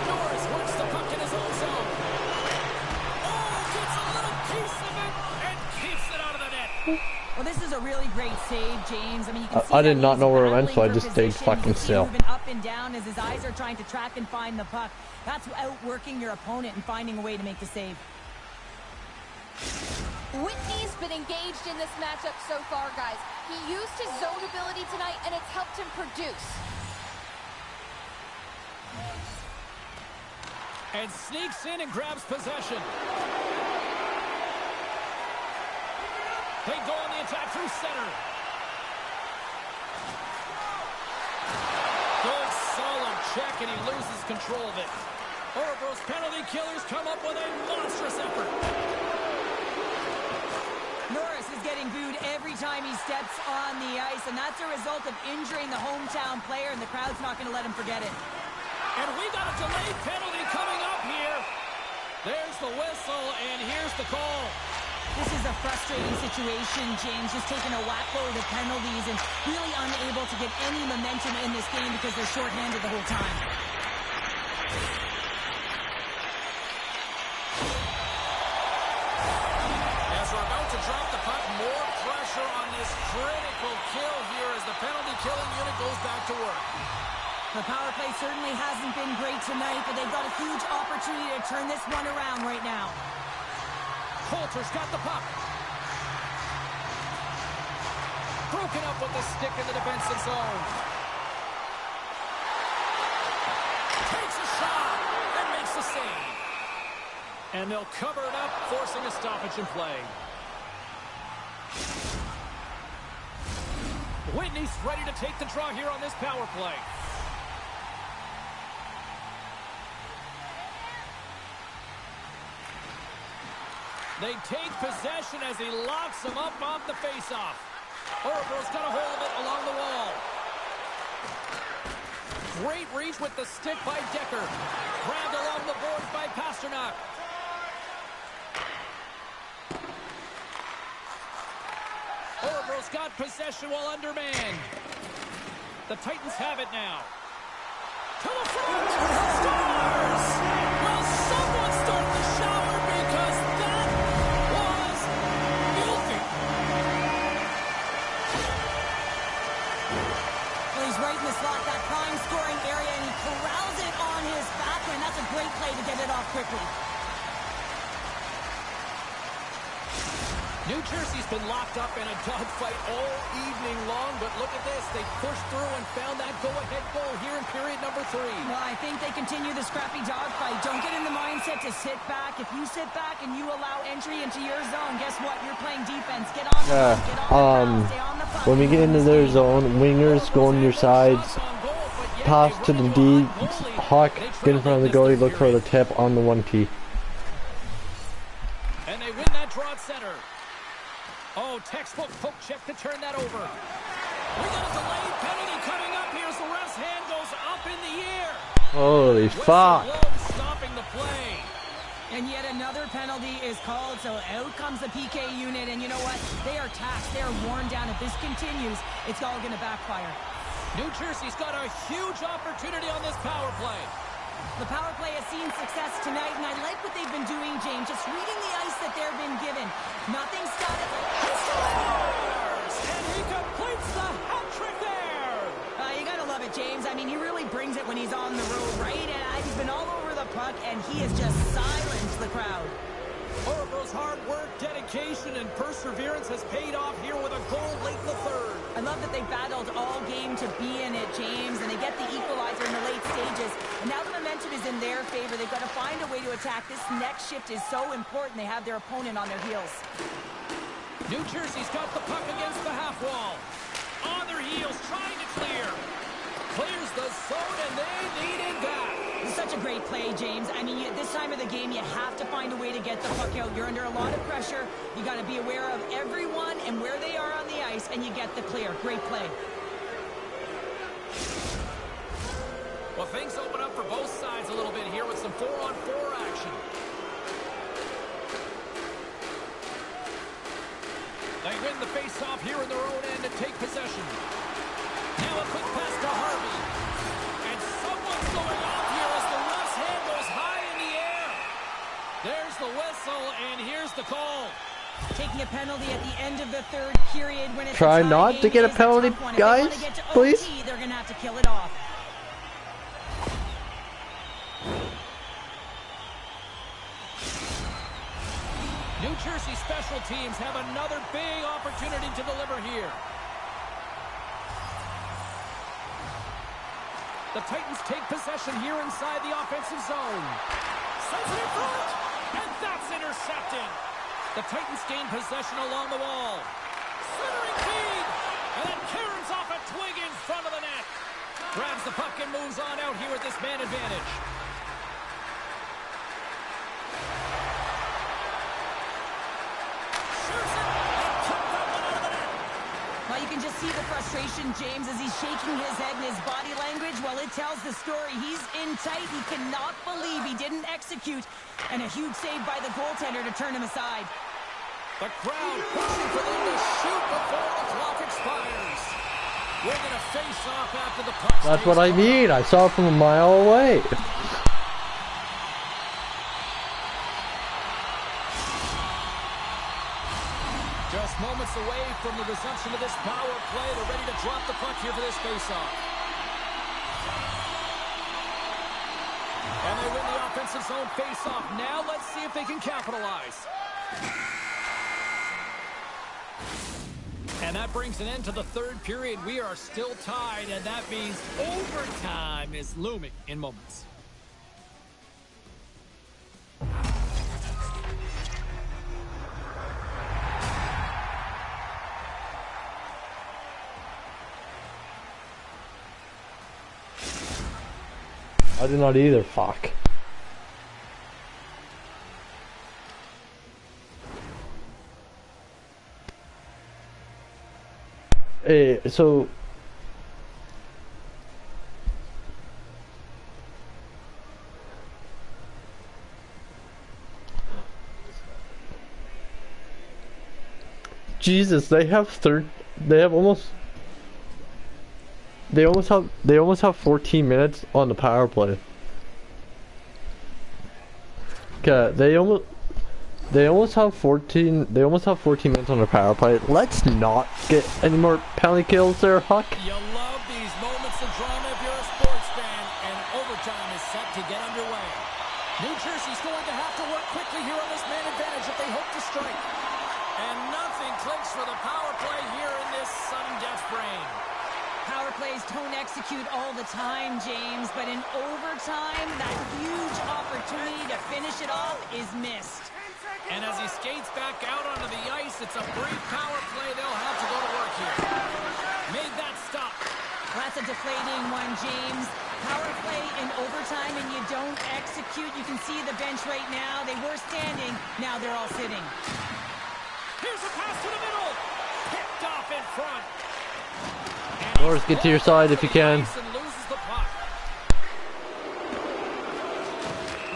Norris works the puck in his own zone. Oh, gets a little piece of it and keeps it out of the net. Well, this is a really great save, James. I mean, you can see I did not know where it went, so I battling just for stayed position. fucking He's still. moving up and down as his eyes are trying to track and find the puck. That's outworking your opponent and finding a way to make the save. Whitney's been engaged in this matchup so far, guys. He used his zone ability tonight, and it's helped him produce. And sneaks in and grabs possession. They go on the attack through center. Good, solid check, and he loses control of it. Orebro's penalty killers come up with a monstrous effort. Norris is getting booed every time he steps on the ice, and that's a result of injuring the hometown player, and the crowd's not going to let him forget it. And we got a delayed penalty coming up here. There's the whistle, and here's the call. This is a frustrating situation, James, just taking a whack load of penalties and really unable to get any momentum in this game because they're shorthanded the whole time. As we're about to drop the puck, more pressure on this critical kill here as the penalty killing unit goes back to work. The power play certainly hasn't been great tonight, but they've got a huge opportunity to turn this one around right now. Coulter's got the puck. Broken up with the stick in the defensive zone. Takes a shot and makes the save. And they'll cover it up, forcing a stoppage in play. Whitney's ready to take the draw here on this power play. They take possession as he locks him up off the faceoff. Orville's got a hold of it along the wall. Great reach with the stick by Decker. Grabbed along the boards by Pasternak. Orville's got possession while undermanned. The Titans have it now. To the front. Scores! Will someone start the shower because that was filthy. Well, he's right in the slot, that prime scoring area, and he corrals it on his backhand. That's a great play to get it off quickly. New Jersey's been locked up in a dogfight all evening long, but look at this. They pushed through and found that go-ahead goal here in period number 3. Well, I think they continue the scrappy dogfight. Don't get in the mindset to sit back. If you sit back and you allow entry into your zone, guess what? You're playing defense. Get on the run, get on the ground, stay on the puck. When we get into their zone, wingers go on your sides, pass to the D, Hawk, get in front of the goalie, look for the tip on the 1T. And they win that draw at center. Oh, textbook poke check to turn that over. We got a delayed penalty coming up. Here's the ref's hand goes up in the air. Holy fuck. Stopping the play. And yet another penalty is called, so out comes the PK unit, and you know what? They are taxed. They are worn down. If this continues, it's all going to backfire. New Jersey's got a huge opportunity on this power play. The power play has seen success tonight, and I like what they've been doing, James. Just reading the ice that they've been given. Nothing static. He scores! And he completes the hat trick there! You gotta love it, James. I mean, he really brings it when he's on the road, right? And he's been all over the puck, and he has just silenced the crowd. Orville's hard work, dedication, and perseverance has paid off here with a goal late in the third. I love that they battled all game to be in it, James, and they get the equalizer in the late stages. And now the momentum is in their favor. They've got to find a way to attack. This next shift is so important. They have their opponent on their heels. New Jersey's got the puck against the half wall. On their heels, trying to clear. Clears the zone, and they needed that. It's such a great play, James. I mean, this time of the game, you have to find a way to get the puck out. You're under a lot of pressure. You got to be aware of everyone and where they are on the ice, and you get the clear. Great play. Well, things open up for both sides a little bit here with some 4-on-4 action. They win the face-off here in their own end and take possession. Now a quick pass to Harvey. And someone's going off here as the ref's hand goes high in the air. There's the whistle, and here's the call. Taking a penalty at the end of the third period when it's Try not to get a penalty, guys, please. They're going to have to kill it off. New Jersey special teams have another big opportunity to deliver here. The Titans take possession here inside the offensive zone. Sends it in front, and that's intercepted. The Titans gain possession along the wall. Centering feed, and then Cairns off a twig in front of the net. Grabs the puck and moves on out here with this man advantage. Well, you can just see the frustration, James, as he's shaking his head and his body language. Well, it tells the story. He's in tight. He cannot believe he didn't execute. And a huge save by the goaltender to turn him aside. The crowd pushing for them to shoot before the clock expires. We're going to face off after the puck. That's what I mean. I saw it from a mile away. Just moments away from the resumption of this power play. They're ready to drop the puck here for this face-off. And they win the offensive zone face-off. Now let's see if they can capitalize. And that brings an end to the third period. We are still tied, and that means overtime is looming in moments. I did not either, fuck. Hey, so... Jesus, they have almost have 14 minutes on the power play. Okay, they almost have 14 minutes on the power play. Let's not get any more penalty kills there, Huck. You love these moments of drama if you're a sports fan, and overtime is set to get underway. New Jersey's going to have to work quickly here on this man advantage if they hope to strike. And nothing clicks for the power play here in this sudden death frame. Power plays don't execute all the time, James, but in overtime, that huge opportunity to finish it off is missed. And as he skates back out onto the ice, it's a brief power play. They'll have to go to work here. Made that stop. That's a deflating one, James. Power play in overtime and you don't execute. You can see the bench right now. They were standing. Now they're all sitting. Here's a pass to the middle. Picked off in front. Norris, get to your side if you can. Loses the puck.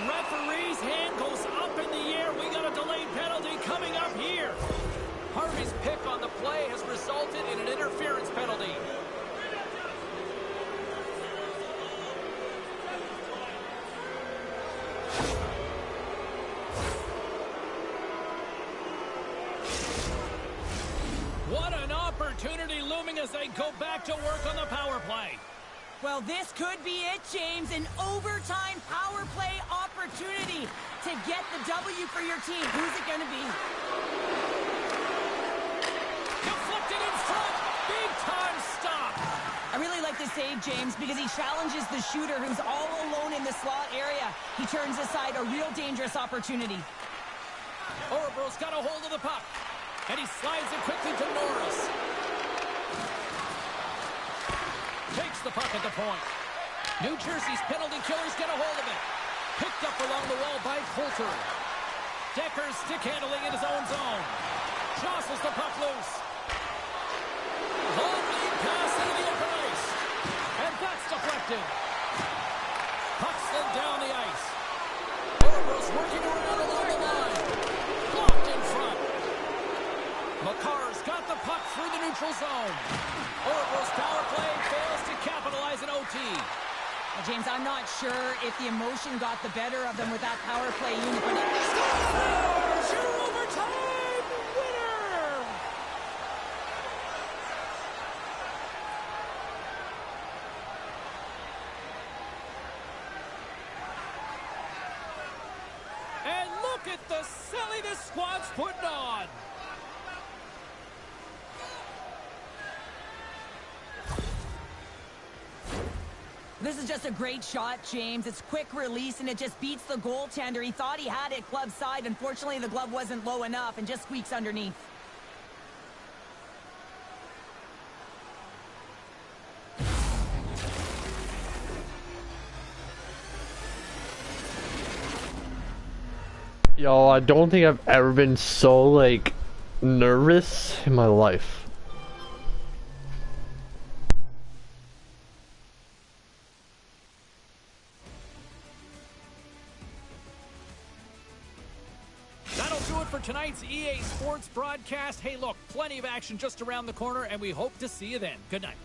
Referee's hand goes up in the air. We got a delayed penalty coming up here. Harvey's pick on the play has resulted in an interference penalty. What an opportunity looming as they go back to work on the power play. Well, this could be it, James. An overtime power play opportunity to get the W for your team. Who's it going to be? Deflected in front. Big time stop. I really like this save, James, because he challenges the shooter who's all alone in the slot area. He turns aside a real dangerous opportunity. Orebro's got a hold of the puck. And he slides it quickly to Norris. Takes the puck at the point. New Jersey's penalty killers get a hold of it. Picked up along the wall by Coulter. Decker's stick handling in his own zone. Jostles the puck loose. Long lead pass into the open ice. And that's deflected. Puck slid down the ice. Orebro's working around along the line. Blocked in front. McCarr's got the puck through the neutral zone. Orebro's power play fails to capitalize in OT. Well, James, I'm not sure if the emotion got the better of them with that power play unit, but Your overtime winner! And look at the silly this squad's putting on. this is just a great shot, James. It's quick release, and it just beats the goaltender. He thought he had it glove side. Unfortunately, the glove wasn't low enough and just squeaks underneath. Yo, I don't think I've ever been so, like, nervous in my life. That'll do it for tonight's EA Sports broadcast. Hey, look, plenty of action just around the corner, and we hope to see you then. Good night.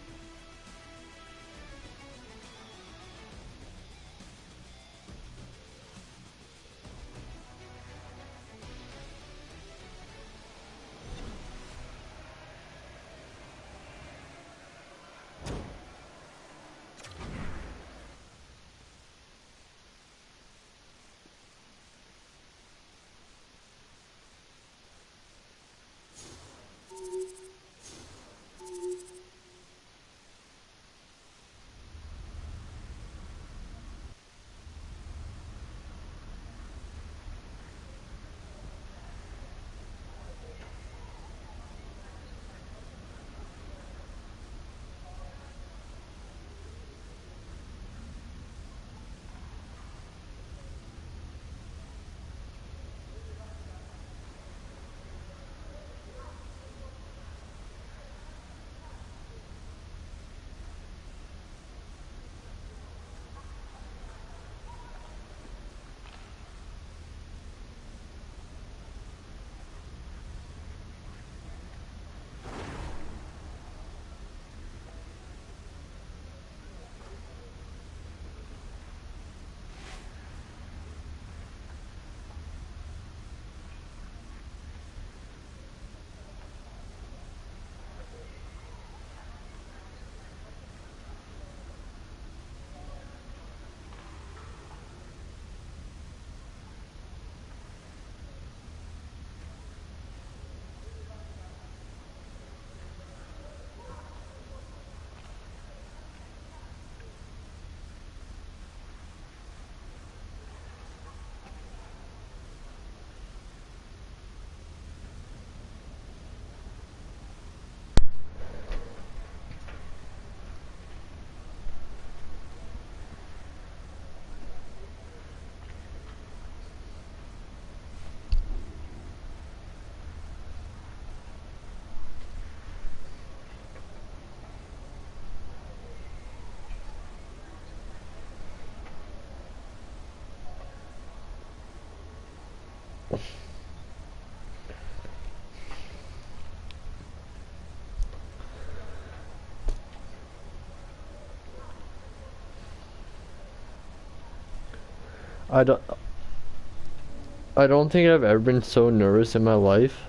I don't think I've ever been so nervous in my life.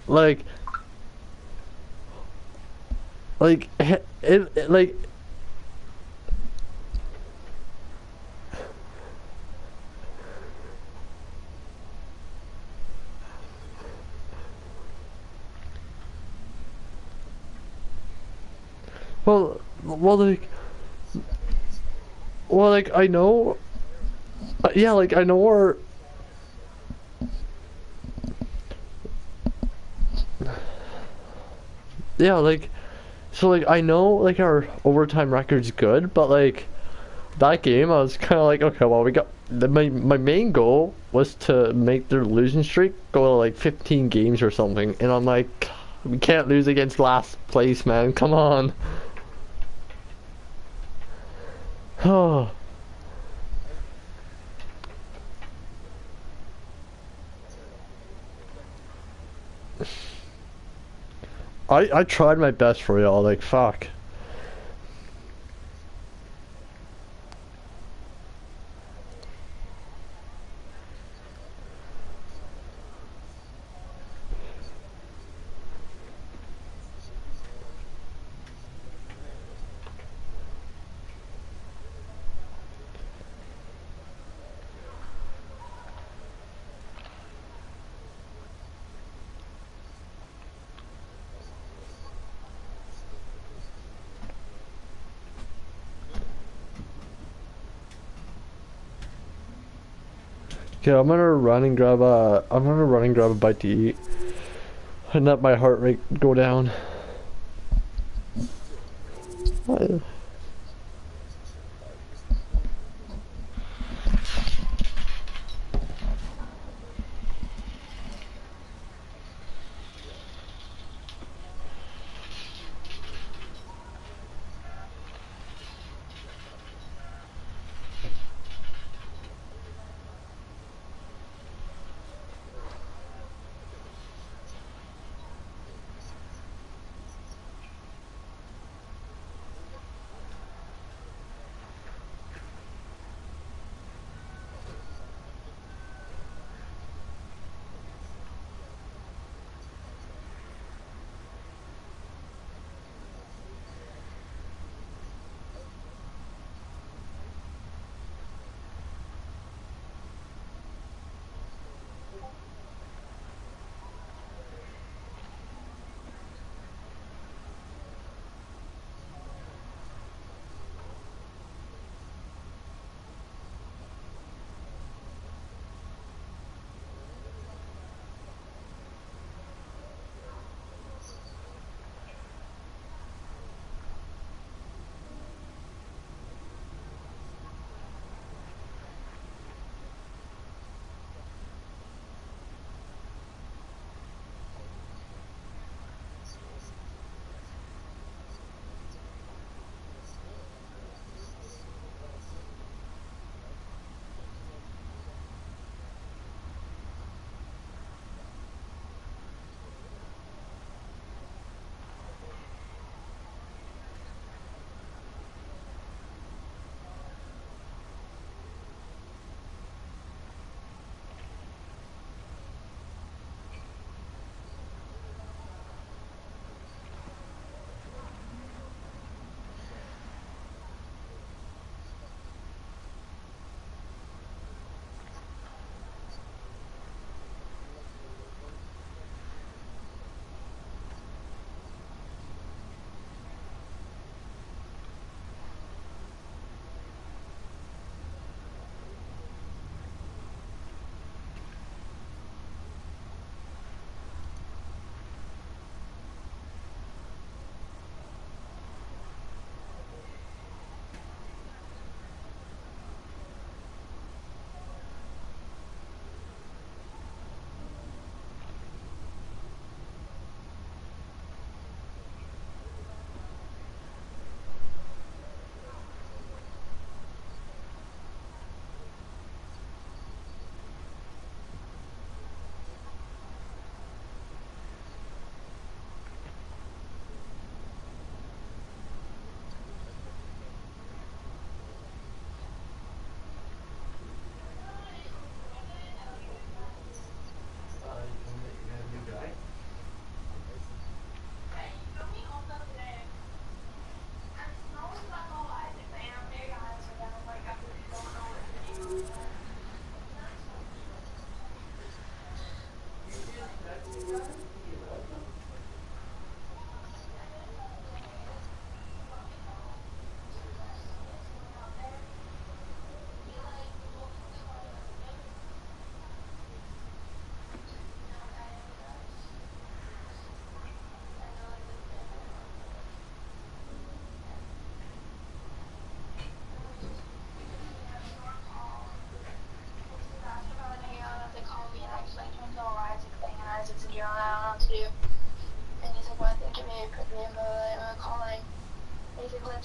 Like it like like I know, yeah, like I know our, yeah, like, so like I know like our overtime record's good, but like that game I was kind of like, okay, well we got my main goal was to make their losing streak go to like 15 games or something, and I'm like, we can't lose against last place, man, come on. Oh. I tried my best for y'all, like, fuck. Okay, I'm gonna run and grab a bite to eat. And let my heart rate go down.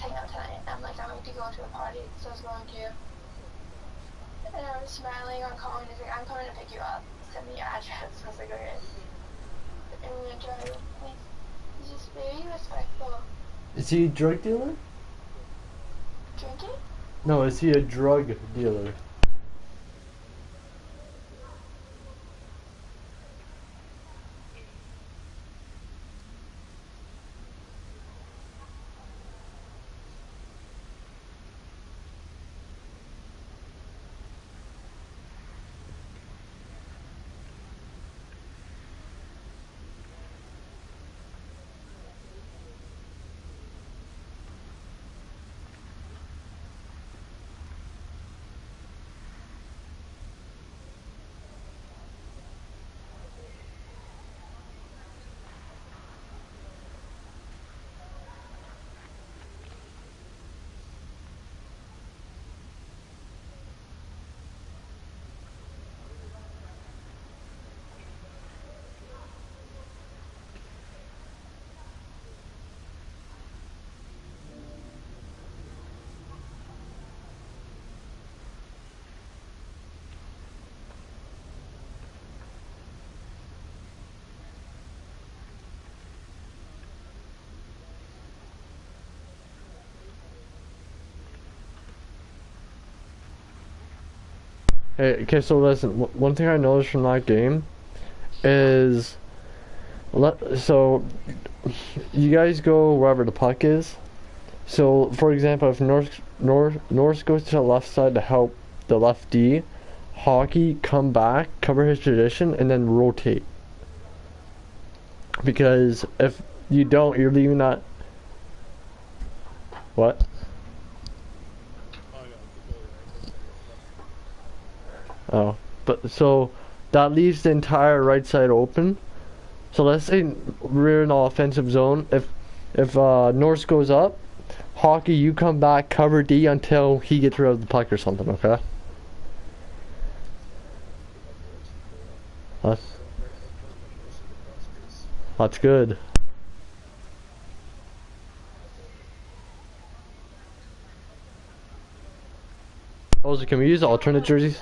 hang out tonight. I'm like, I'm going to go to a party, so I was going to. And I was smiling on calling. He's like, I'm coming to pick you up. Send me your address. I was like, okay. And we're going to drive. He's just very respectful. Is he a drug dealer? Drinking? No, is he a drug dealer? Hey, okay, so listen, one thing I noticed from that game is, so, you guys go wherever the puck is. So, for example, if North goes to the left side to help the left D, Hockey, come back, cover his position, and then rotate. Because if you don't, you're leaving that... What? Oh, but so that leaves the entire right side open. So let's say we're in the offensive zone. If Norse goes up, Hockey, you come back, cover D until he gets rid of the puck or something. Okay. That's good. Oh, so can we use alternate jerseys?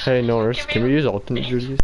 Hey Norris, can we use alternate duties?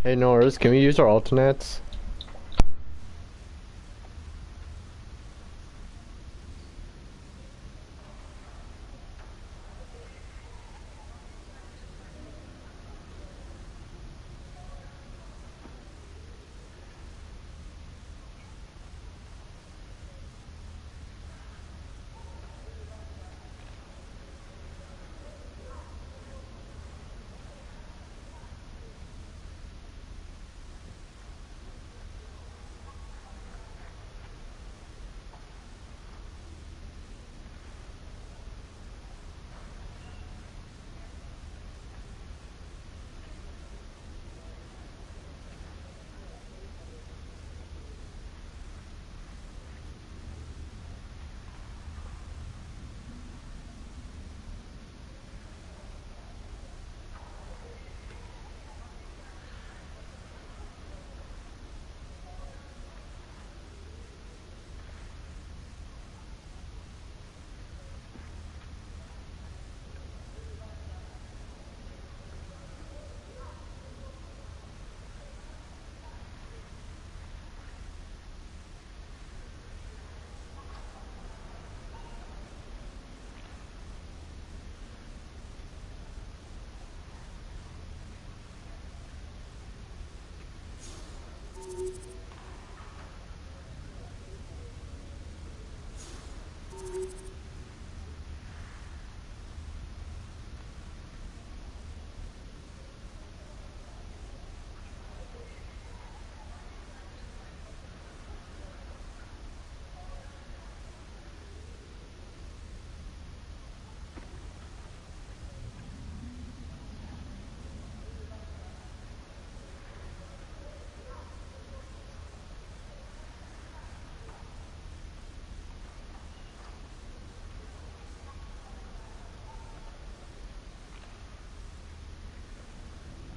Hey Norris, can we use our alternates?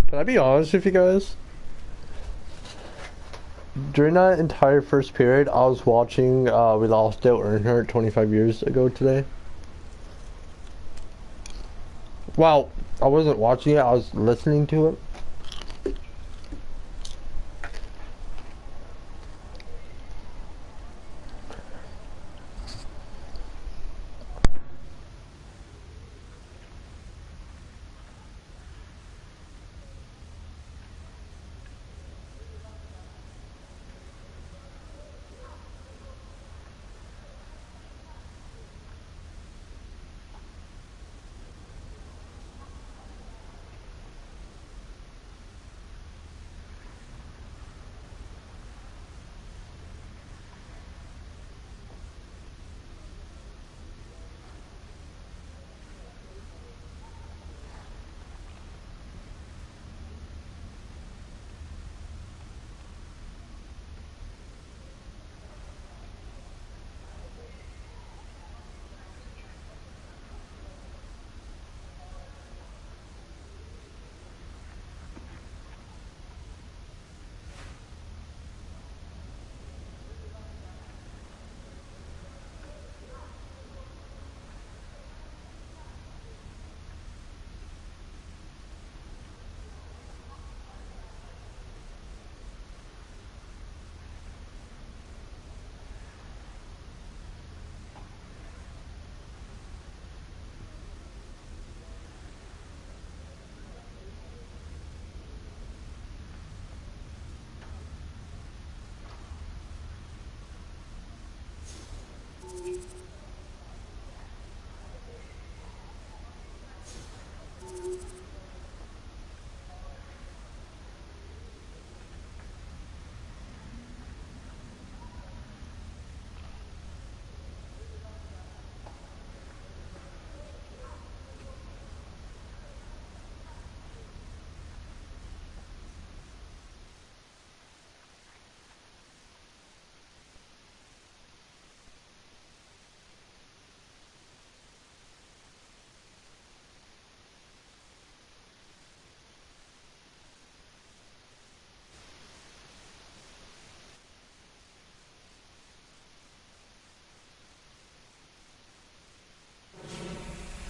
Can I be honest with you guys? During that entire first period, I was watching, we lost Dale Earnhardt 25 years ago today. Well, I wasn't watching it, I was listening to it.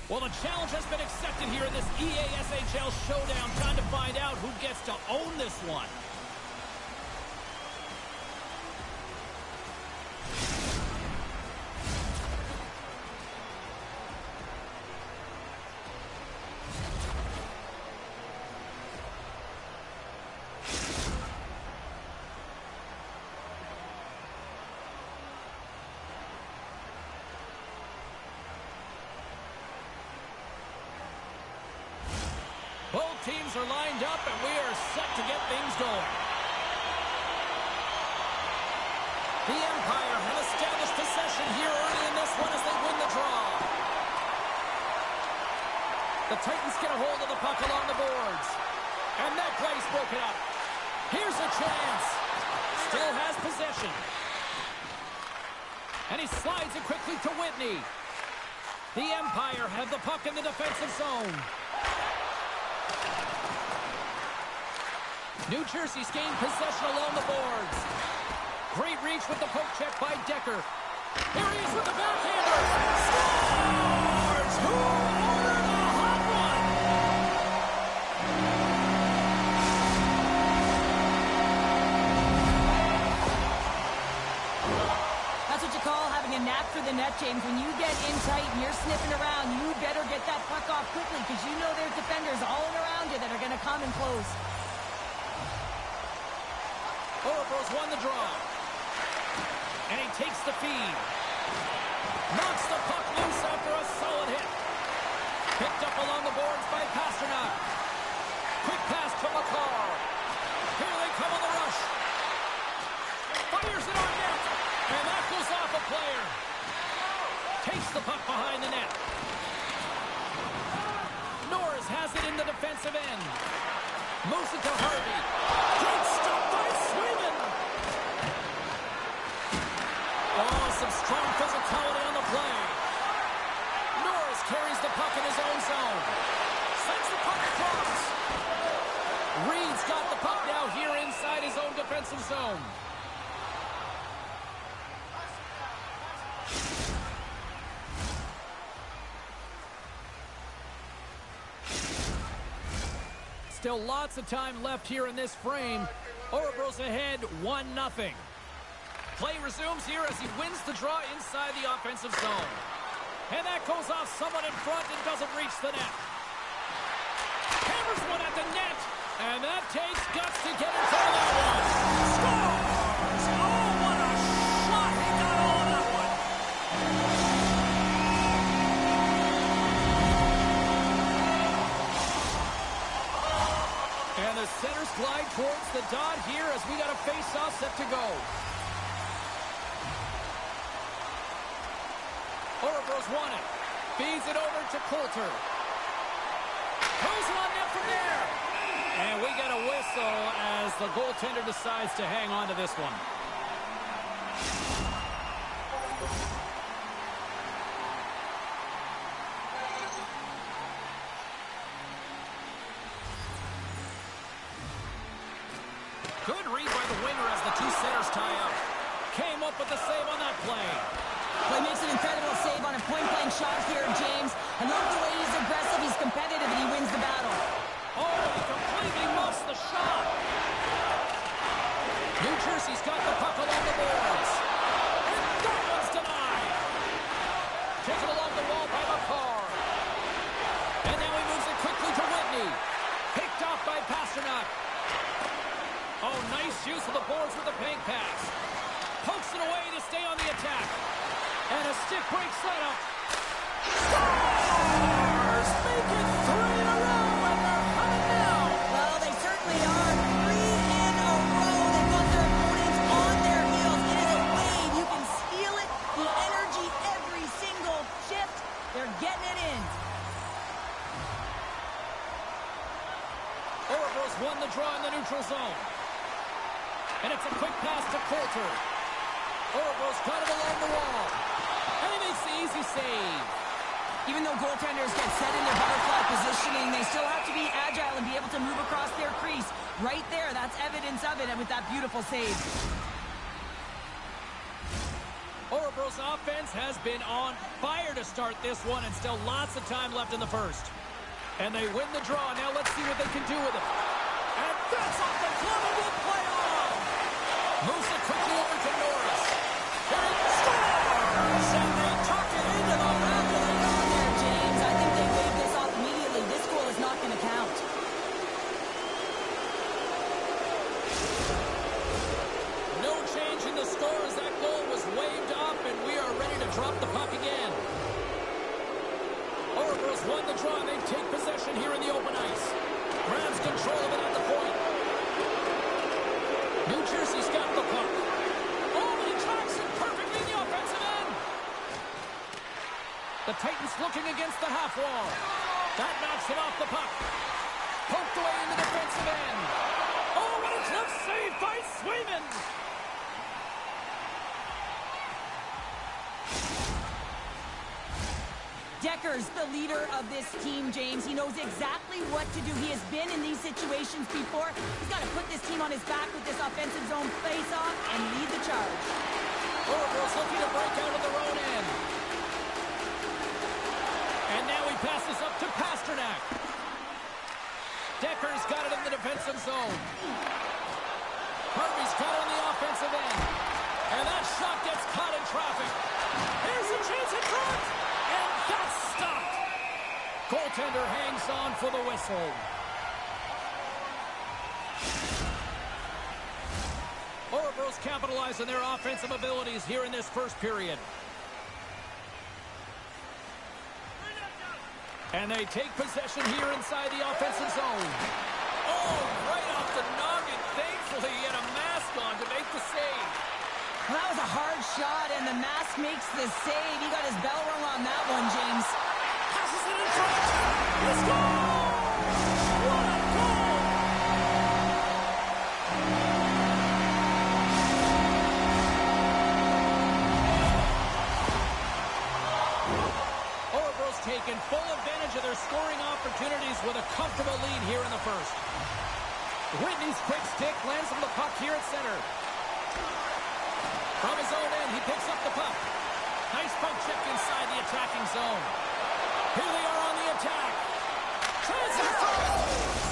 Well, the challenge has been accepted here in this EASHL showdown. Time to find out who gets to own this one. Both teams are lined up, and we are set to get things going. The Empire have established possession here early in this one as they win the draw. The Titans get a hold of the puck along the boards. And that play's broken up. Here's a chance. Still has possession. And he slides it quickly to Whitney. The Empire have the puck in the defensive zone. New Jersey's gained possession along the boards. Great reach with the poke check by Decker. Here he is with the backhander. Scores! Who ordered a hot one? That's what you call having a knack for the net, James. When you get in tight and you're sniffing around, you better get that puck off quickly because you know there's defenders all around you that are going to come and close. Oracles won the draw. And he takes the feed. Knocks the puck loose after a solid hit. Picked up along the boards by Pasternak. Quick pass to McCall. Here they come on the rush. Fires it on net. And that goes off a player. Takes the puck behind the net. Norris has it in the defensive end. Moves it to Harvey. Great stop by Swayman. Oh, some strong physicality on the play. Norris carries the puck in his own zone. Sends the puck across. got the puck now here inside his own defensive zone. Still lots of time left here in this frame. Orebro's ahead 1-0. Play resumes here as he wins the draw inside the offensive zone. And that goes off someone in front and doesn't reach the net. Hammers one at the net. And that takes guts to get in front of that one. Scores! Oh, what a shot! He got all of that one. And the centers glide towards the dot here as we got a face-off set to go. Orebro's won it. Feeds it over to Coulter. Throws it on net from there. And we get a whistle as the goaltender decides to hang on to this one. Good read by the winger as the two centers tie up. Came up with the save on that play. Well, he makes an incredible save on a point-blank shot here, James. I love the way he's aggressive, he's competitive, and he wins the battle. Oh, he completely muffs the shot. New Jersey's got the puck along the boards. And that one's denied. Taken along the wall by McCarr. And now he moves it quickly to Whitney. Picked off by Pasternak. Oh, nice use of the boards with the paint pass. Pokes it away to stay on the attack. And a stick break setup. Scores! Make it 3 in a row, and they're hot now. Well, they certainly are. 3 in a row. They've got their opponents on their heels. It is a wave. You can feel it. The energy every single shift. They're getting it in. Orebro's won the draw in the neutral zone. And it's a quick pass to Coulter. Orebro's got it along the wall. And he makes the easy save. Even though goaltenders get set in their butterfly positioning, they still have to be agile and be able to move across their crease. Right there, that's evidence of it, and with that beautiful save. Orebro's offense has been on fire to start this one, and still lots of time left in the first. And they win the draw. Now let's see what they can do with it. And that's off the glove and will play on. Moves it quickly over to Norris. And he scores! And they tuck it into the raffle. There, James. I think they waved this off immediately. This goal is not going to count. No change in the score as that goal was waved off, and we are ready to drop the puck again. Orebro's won the draw, and they take possession here in the open ice. Grabs control of it at the point. New Jersey's got the puck. Oh, but he tracks it perfectly in the offensive end. The Titans looking against the half wall. That knocks him off the puck. Poked away in the defensive end. Oh, what a glove save by Swayman. Decker's the leader of this team, James. He knows exactly what to do. He has been in these situations before. He's got to put this team on his back with this offensive zone face-off and lead the charge. Orebro's looking to break out of their own end. And now he passes up to Pasternak. Decker's got it in the defensive zone. Harvey's got it on the offensive end. And that shot gets caught in traffic. Here's a chance in front. And that's stopped. Goaltender hangs on for the whistle. Orebro's capitalized on their offensive abilities here in this first period. And they take possession here inside the offensive zone. Oh, right off the noggin. Thankfully, he had a mask on to make the save. Well, that was a hard shot, and the mask makes the save. He got his bell rung on that one, James. Passes it in front. He scores! What a goal! Orebro's taken full advantage of their scoring opportunities with a comfortable lead here in the first. Whitney's quick stick lands him the puck here at center. From his own end, he picks up the puck. Nice poke check inside the attacking zone. Here they are on the attack. Chances for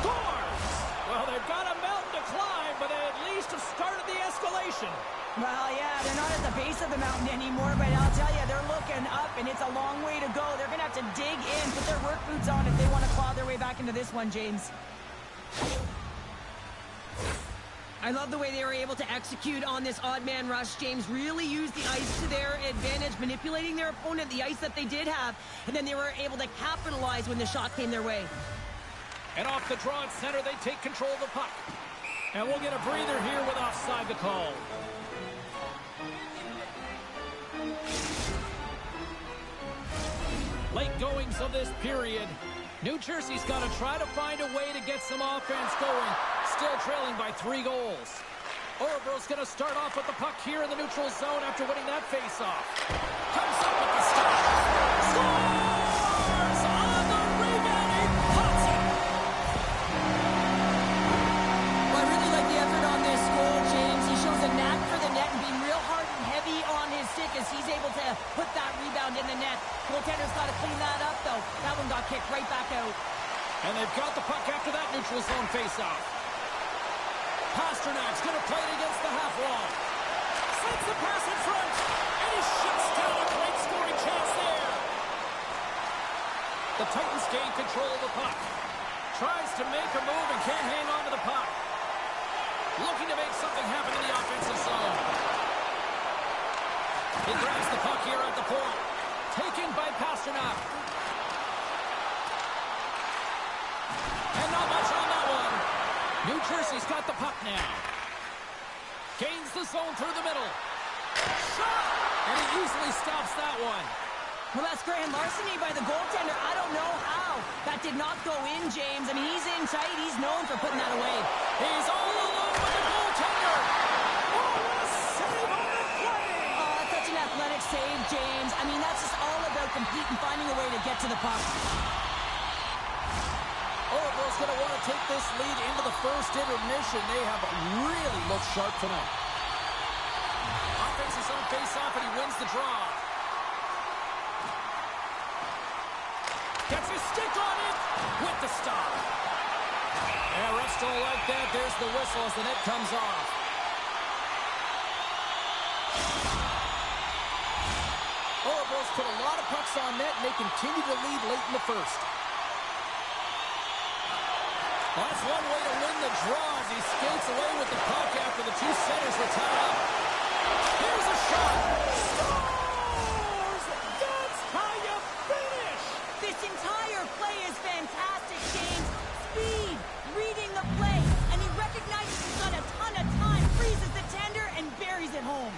scores! Well, they've got a mountain to climb, but they at least have started the escalation. Well, yeah, they're not at the base of the mountain anymore, but I'll tell you, they're looking up, and it's a long way to go. They're going to have to dig in, put their work boots on if they want to claw their way back into this one, James. I love the way they were able to execute on this odd man rush. James really used the ice to their advantage, manipulating their opponent, the ice that they did have, and then they were able to capitalize when the shot came their way. And off the draw at center, they take control of the puck. And we'll get a breather here with offside the call. Late goings of this period. New Jersey's got to try to find a way to get some offense going. Still trailing by 3 goals. Orebro's going to start off with the puck here in the neutral zone after winning that faceoff. Comes up with the stop. Scores! On the rebound, he pots it! Well, I really like the effort on this goal, James. He shows a knack for the net and being real hard and heavy on his stick as he's able to put that rebound in the net. Goaltender's got to clean that up, though. That one got kicked right back out. And they've got the puck after that neutral zone faceoff. Pasternak's going to play it against the half wall. Sends the pass in front. And he shuts down a great scoring chance there. The Titans gain control of the puck. Tries to make a move and can't hang on to the puck. Looking to make something happen in the offensive zone. He grabs the puck here at the point. Taken by Pasternak. And not much on that one. New Jersey's got the puck now. Gains the zone through the middle. Shot! And he easily stops that one. Well, that's grand larceny by the goaltender. I don't know how. That did not go in, James. I mean, he's in tight. He's known for putting that away. He's all alone with the goaltender. Oh, what a save on the play! Oh, such an athletic save, James. I mean, that's just all about competing, finding a way to get to the puck. Orebro's going to want to take this lead into the first intermission. They have really looked sharp tonight. Offense is on face-off, and he wins the draw. Gets his stick on it with the stop. Yeah, refs don't like that. There's the whistle as the net comes off. Orebro's put a lot of pucks on net, and they continue to lead late in the first. That's one way to win the draw as he skates away with the puck after the two centers were tied up. Here's a shot. Scores! That's how you finish! This entire play is fantastic, James. Speed, reading the play, and he recognizes he's got a ton of time, freezes the tender, and buries it home.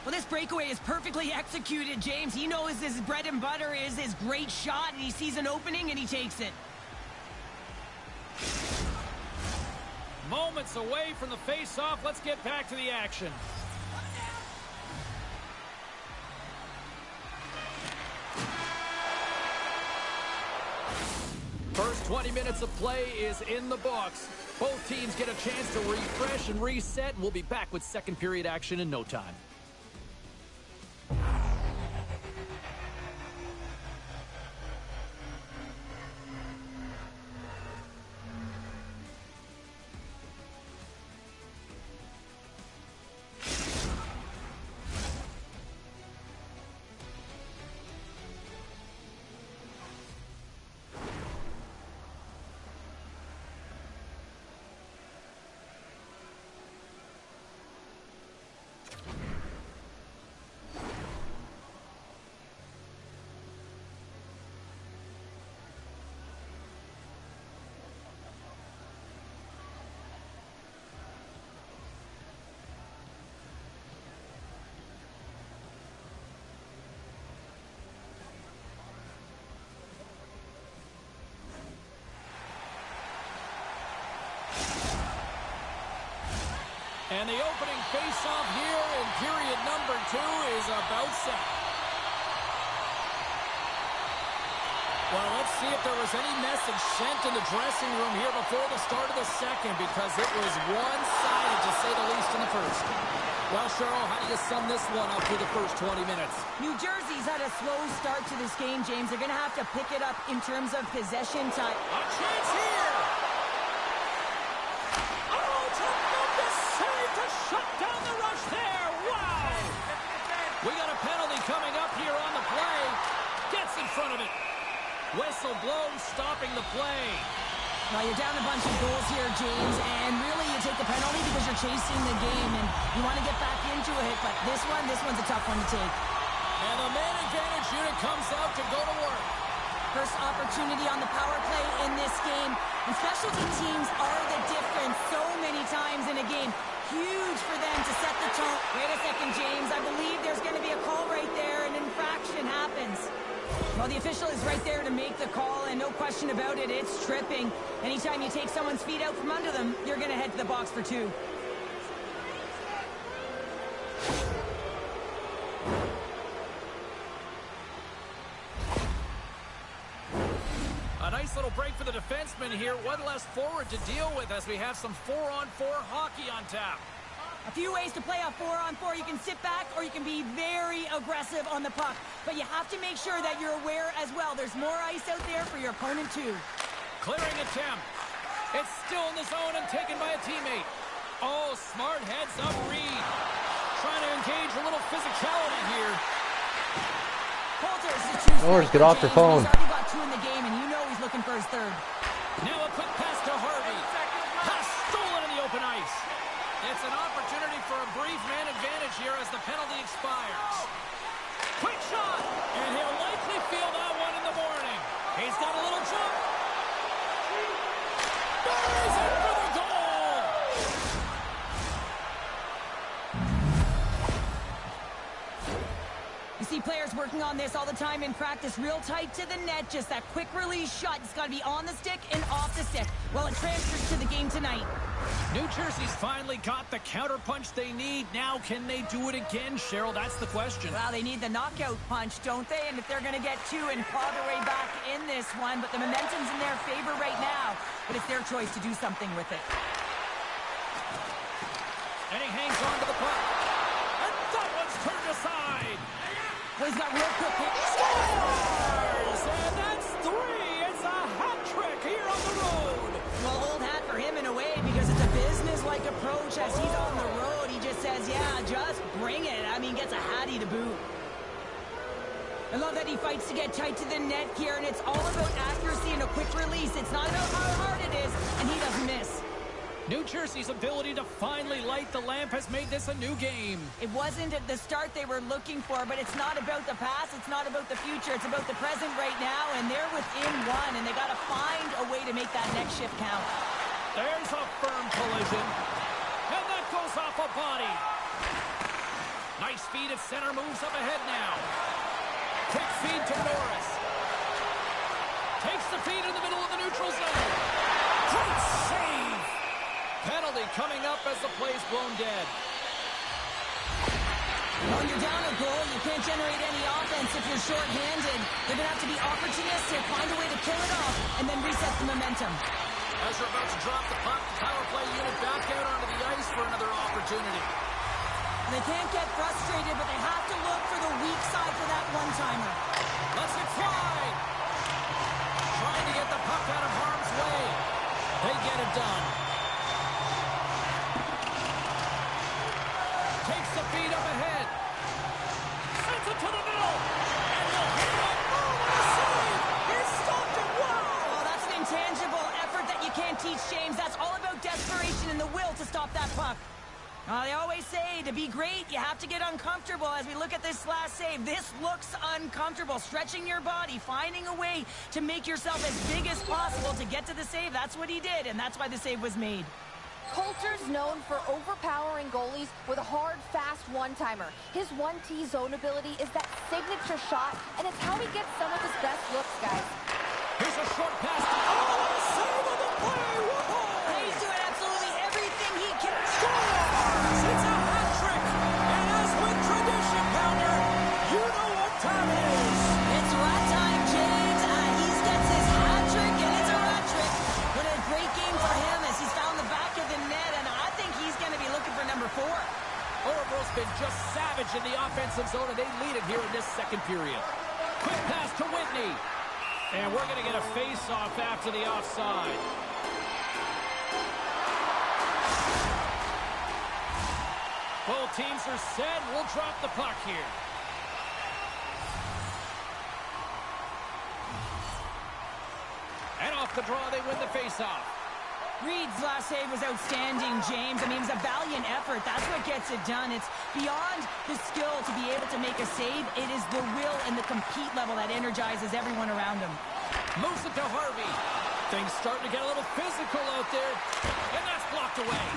Well, this breakaway is perfectly executed, James. He knows his bread and butter is his great shot, and he sees an opening, and he takes it. Moments away from the face-off. Let's get back to the action. First 20 minutes of play is in the books. Both teams get a chance to refresh and reset, and we'll be back with second period action in no time. And the opening face-off here in period number 2 is about set. Well, let's see if there was any message sent in the dressing room here before the start of the second, because it was one-sided, to say the least, in the first. Well, Cheryl, how do you sum this one up through the first 20 minutes? New Jersey's had a slow start to this game, James. They're going to have to pick it up in terms of possession time. A chance here! Oh, tremendous save to shut down the rush there! Wow! We got a penalty coming up here on the play. Gets in front of it. Whistle blown, stopping the play. Now you're down a bunch of goals here, James, and really you take the penalty because you're chasing the game and you want to get back into it, but this one's a tough one to take. And the man advantage unit comes out to go to work. First opportunity on the power play in this game, and specialty teams are the difference so many times in a game. Huge for them to set the tone. Wait a second, James, I believe there's going to be a call right there, an infraction happens. Well, the official is right there to make the call, and no question about it, it's tripping. Anytime you take someone's feet out from under them, you're going to head to the box for two. A nice little break for the defenseman here. One less forward to deal with as we have some 4-on-4 hockey on tap. A few ways to play a 4-on-4. You can sit back or you can be very aggressive on the puck. But you have to make sure that you're aware as well. There's more ice out there for your opponent too. Clearing attempt. It's still in the zone and taken by a teammate. Oh, smart heads up Reed. Trying to engage a little physicality here. Coulter's the true Lord, get off your phone. He's already got two in the game and you know he's looking for his third. Now a quick pass to Harvey. Pass stolen in the open ice. It's an opportunity for a brief man advantage here as the penalty expires. Quick shot, and he'll likely feel that one in the morning. He's got a little jump. Buries it for the goal. You see players working on this all the time in practice, real tight to the net, just that quick release shot. It's got to be on the stick and off the stick. Well, it transfers to the game tonight. New Jersey's finally got the counterpunch they need. Now, can they do it again, Cheryl? That's the question. Well, they need the knockout punch, don't they? And if they're going to get two and claw their way back in this one, but the momentum's in their favor right now. But it's their choice to do something with it. And he hangs on to the puck. And that one's turned aside. Well, he's got real quick hit. Scores! And that's three. It's a hat trick here on the road. Well, old hat for him in a way because it's a business-like approach as he's on the road. He just says, yeah, just bring it. I mean, gets a hattie to boot. I love that he fights to get tight to the net here, and it's all about accuracy and a quick release. It's not about how hard it is, and he doesn't miss. New Jersey's ability to finally light the lamp has made this a new game. It wasn't at the start they were looking for, but it's not about the past, it's not about the future, it's about the present right now, and they're within one, and they got to find a way to make that next shift count. There's a firm collision, and that goes off a body. Nice feed at center, moves up ahead now. Quick feed to Norris. Takes the feed in the middle of the neutral zone. Great save! Penalty coming up as the play's blown dead. When you're down a goal, you can't generate any offense if you're short-handed. They're going to have to be opportunistic, find a way to kill it off, and then reset the momentum. As they're about to drop the puck, the power play unit back out onto the ice for another opportunity. They can't get frustrated, but they have to look for the weak side for that one-timer. Lets it fly! Trying to get the puck out of harm's way. They get it done. Takes the feed up ahead. Sends it to the middle. And he'll hit it. Oh, what a save! He stopped it. Wow! Oh, that's an intangible effort that you can't teach, James. That's all about desperation and the will to stop that puck. They always say to be great, you have to get uncomfortable. As we look at this last save, this looks uncomfortable. Stretching your body, finding a way to make yourself as big as possible to get to the save. That's what he did, and that's why the save was made. Coulter's known for overpowering goalies with a hard, fast one-timer. His 1T zone ability is that signature shot, and it's how he gets some of his best looks, guys. Here's a short pass. Oh, a save of the play! Whoa! He's doing absolutely everything he can. It's a hat trick! And as with tradition, Pounder, you know what time it is. It's rat time, James. He's zone, and they lead it here in this second period. Quick pass to Whitney. And we're going to get a face-off after the offside. Both teams are set. We'll drop the puck here. And off the draw, they win the face-off. Reed's last save was outstanding, James. I mean, it was a valiant effort. That's what gets it done. It's beyond the skill to be able to make a save. It is the will and the compete level that energizes everyone around him. Moves it to Harvey. Things starting to get a little physical out there. And that's blocked away.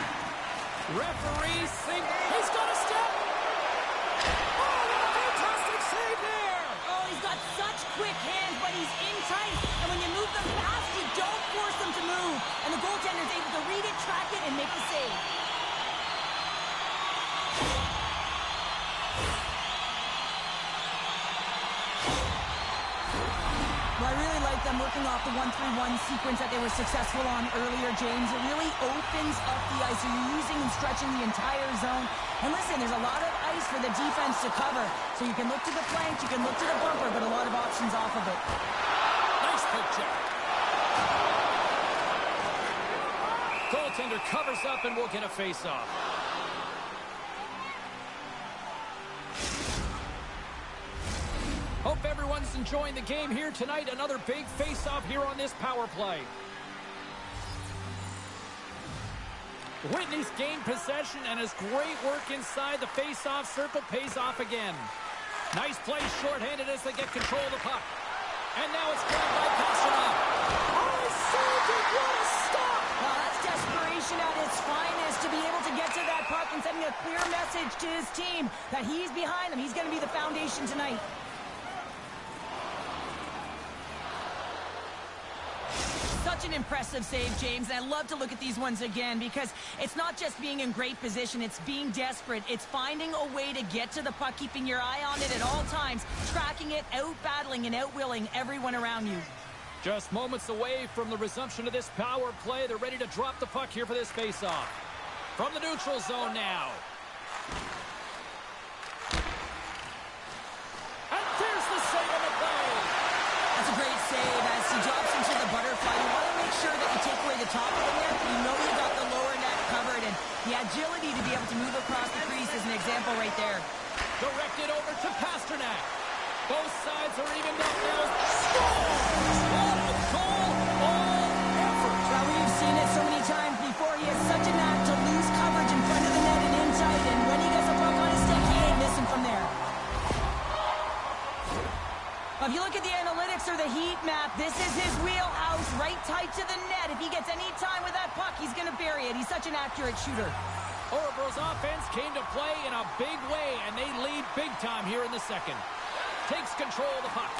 Referee sing. He's got a step. Oh, what a fantastic save there. Oh, he's got such quick hands, but he's in tight. And when you move them fast, you don't force them to move. And the goaltender's able to read it, track it, and make the save. Well, I really like them working off the 1-3-1 sequence that they were successful on earlier, James. It really opens up the ice. So you're using and stretching the entire zone. And listen, there's a lot of ice for the defense to cover. So you can look to the flank, you can look to the bumper, but a lot of options off of it. Nice poke check. Goaltender covers up and we'll get a face-off. Hope everyone's enjoying the game here tonight. Another big face-off here on this power play. Whitney's gained possession, and his great work inside the face-off circle pays off again. Nice play shorthanded as they get control of the puck. And now it's grabbed by Pasternak. Oh, saved it! What a stop! Well, that's desperation at its finest to be able to get to that puck and sending a clear message to his team that he's behind them. He's going to be the foundation tonight. Such an impressive save, James, and I love to look at these ones again because it's not just being in great position, it's being desperate. It's finding a way to get to the puck, keeping your eye on it at all times, tracking it, out-battling and out-willing everyone around you. Just moments away from the resumption of this power play. They're ready to drop the puck here for this face-off. From the neutral zone now. And there's the save of the play. That's a great save as he drops into the butterfly. You want to make sure that you take away the top of the net. You know you got the lower net covered, and the agility to be able to move across the crease is an example right there. Directed over to Pasternak. Both sides are evened up now. Scores! What a goal! All effort. Well, we've seen it so many times before. He has such a knack to lose coverage in front of the net and inside, and when he gets a puck on his stick, he ain't missing from there. If you look at the analytics or the heat map, this is his wheelhouse, right tight to the net. If he gets any time with that puck, he's going to bury it. He's such an accurate shooter. Orebro's offense came to play in a big way, and they lead big time here in the second. Takes control of the puck.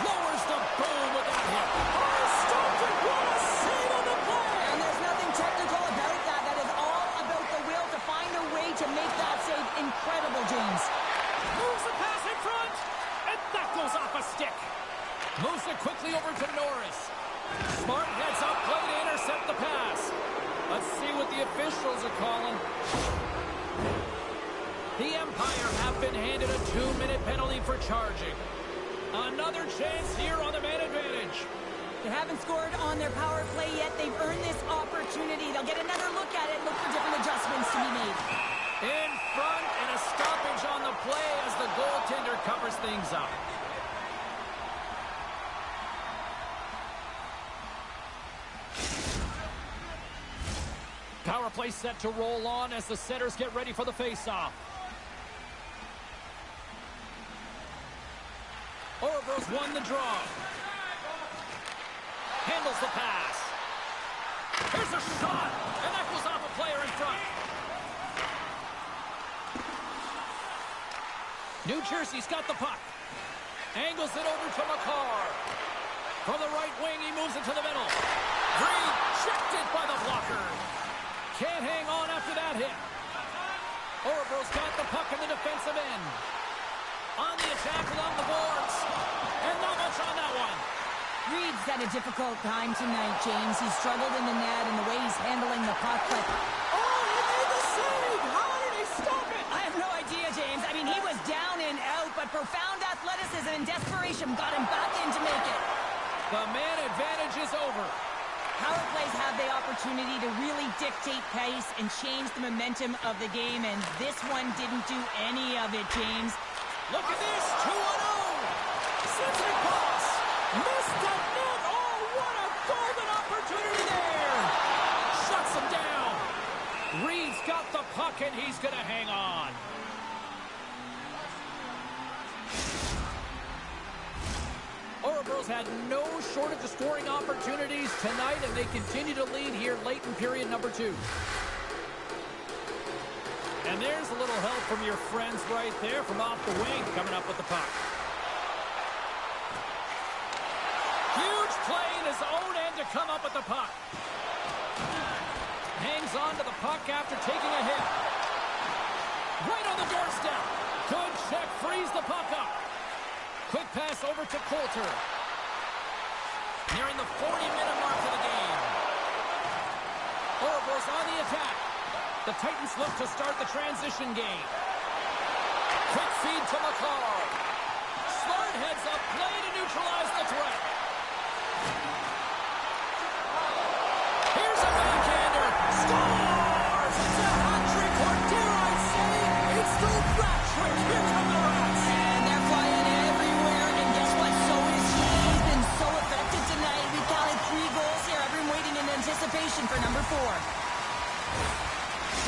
Lowers the boom with that hit. Oh, stopped it! What a save on the play! And there's nothing technical about that. That is all about the will to find a way to make that save incredible, James. Moves the pass in front, and that goes off a stick. Moves it quickly over to Norris. Smart heads up, play to intercept the pass. Let's see what the officials are calling. The Empire have been handed a 2-minute penalty for charging. Another chance here on the man advantage. They haven't scored on their power play yet. They've earned this opportunity. They'll get another look at it, look for different adjustments to be made. In front, and a stoppage on the play as the goaltender covers things up. Power play set to roll on as the setters get ready for the face-off. Orebro's won the draw. Handles the pass. Here's a shot, and that goes off a player in front. New Jersey's got the puck. Angles it over to McCarr. From the right wing, he moves it to the middle. Rejected by the blocker. Can't hang on after that hit. Orebro's got the puck in the defensive end. On the attack along the boards. And not much on that one. Reed's had a difficult time tonight, James. He's struggled in the net and the way he's handling the puck, but... Oh, he made the save! How did he stop it? I have no idea, James. profound athleticism and desperation got him back in to make it. The man advantage is over. Power plays have the opportunity to really dictate pace and change the momentum of the game, and this one didn't do any of it, James. Look at this, 2-0. Sends it across. Missed the net. Oh, what a golden opportunity there. Shuts him down. Reed's got the puck, and he's going to hang on. Oracles had no shortage of scoring opportunities tonight, and they continue to lead here late in period number 2. And there's a little help from your friends right there from off the wing coming up with the puck. Huge play in his own end to come up with the puck. Hangs on to the puck after taking a hit. Right on the doorstep. Good check, frees the puck up. Quick pass over to Coulter. Nearing the 40-minute mark of the game. Ouroboros on the attack. The Titans look to start the transition game. Quick feed to McCall. Smart heads up play to neutralize the threat. Here's a backhander. Scores! It's a hat trick, or dare I say, it's the rat trick. Here come the Rats. And they're flying everywhere, and guess what? So is he. He's been so effective tonight. We counted 3 goals here. Everyone waiting in anticipation for number 4.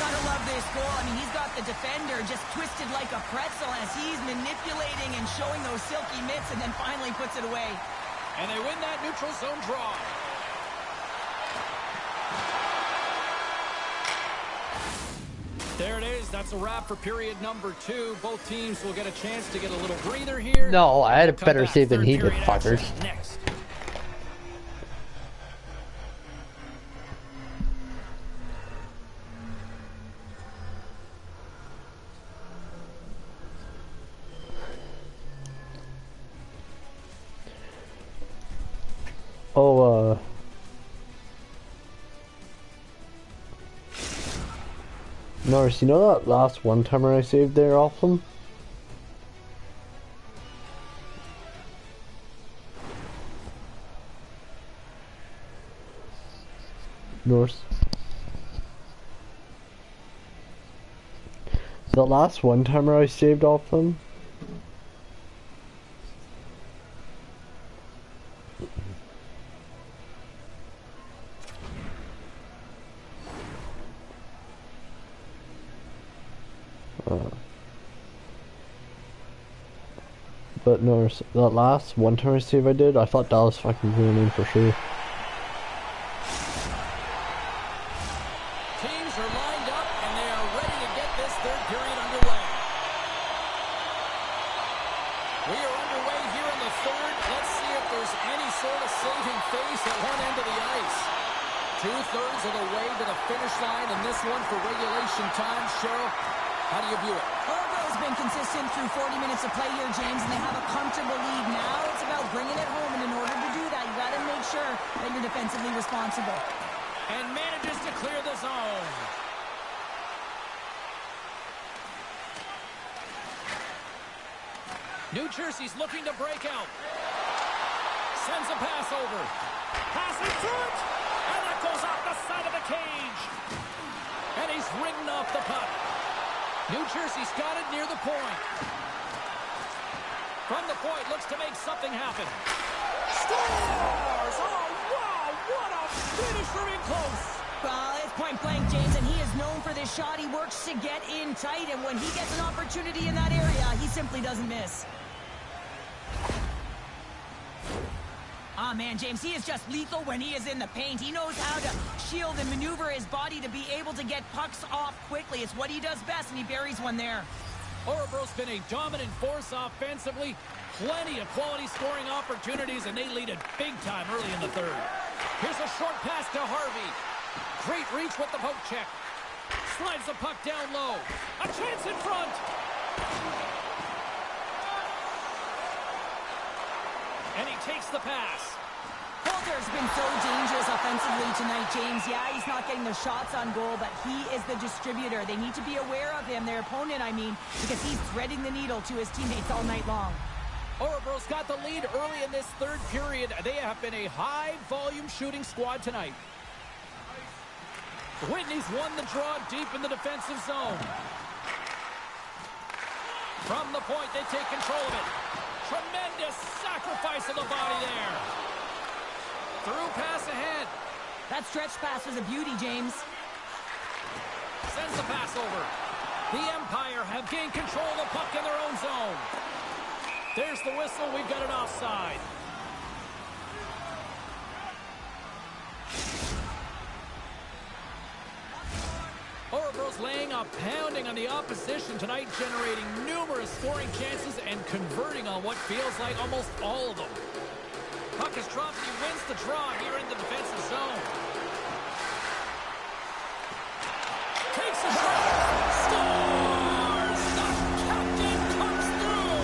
Gotta love this goal. I mean, he's got the defender just twisted like a pretzel as he's manipulating and showing those silky mitts, and then finally puts it away. And they win that neutral zone draw. There it is. That's a wrap for period number 2. Both teams will get a chance to get a little breather here. No, I had a better save than he did, fuckers. Next. Oh, Norris, you know that last one-timer I saved there off him? Norris. The last one-timer I saved off them? But no, that last one-timer save I did, I thought that was fucking going in for sure. Teams are lined up and they are ready to get this third period underway. We are underway here in the third. Let's see if there's any sort of saving face at one end of the ice. 2/3 of the way to the finish line in this one for regulation time. Cheryl, how do you view it? Oracle's been consistent through 40 minutes of play here, James, and they have a comfortable lead. Now it's about bringing it home, and in order to do that, you got to make sure that you're defensively responsible. And manages to clear the zone. New Jersey's looking to break out. Sends a pass over. Passing through it. And that goes off the side of the cage. And he's ridden off the puck. New Jersey's got it near the point. From the point, looks to make something happen. Scores! Oh, wow! What a finish from in close! Well, it's point blank, James, and he is known for this shot. He works to get in tight, and when he gets an opportunity in that area, he simply doesn't miss. Ah, man, James, he is just lethal when he is in the paint. He knows how to shield and maneuver his body to be able to get pucks off quickly. It's what he does best, and he buries one there. Oracle's been a dominant force offensively. Plenty of quality scoring opportunities, and they lead it big time early in the third. Here's a short pass to Harvey. Great reach with the poke check. Slides the puck down low. A chance in front. And he takes the pass. Pulled Coulter's been so dangerous offensively tonight, James. Yeah, he's not getting the shots on goal, but he is the distributor. They need to be aware of him, their opponent, I mean, because he's threading the needle to his teammates all night long. Orebro's got the lead early in this third period. They have been a high-volume shooting squad tonight. Whitney's won the draw deep in the defensive zone. From the point, they take control of it. Tremendous sacrifice of the body there. Through pass ahead. That stretch pass was a beauty, James. Sends the pass over. The Empire have gained control of the puck in their own zone. There's the whistle. We've got it offside. Orebro's laying a pounding on the opposition tonight, generating numerous scoring chances and converting on what feels like almost all of them. Puck is dropped and he wins the draw here in the defensive zone. Takes a shot. Scores! The captain comes through!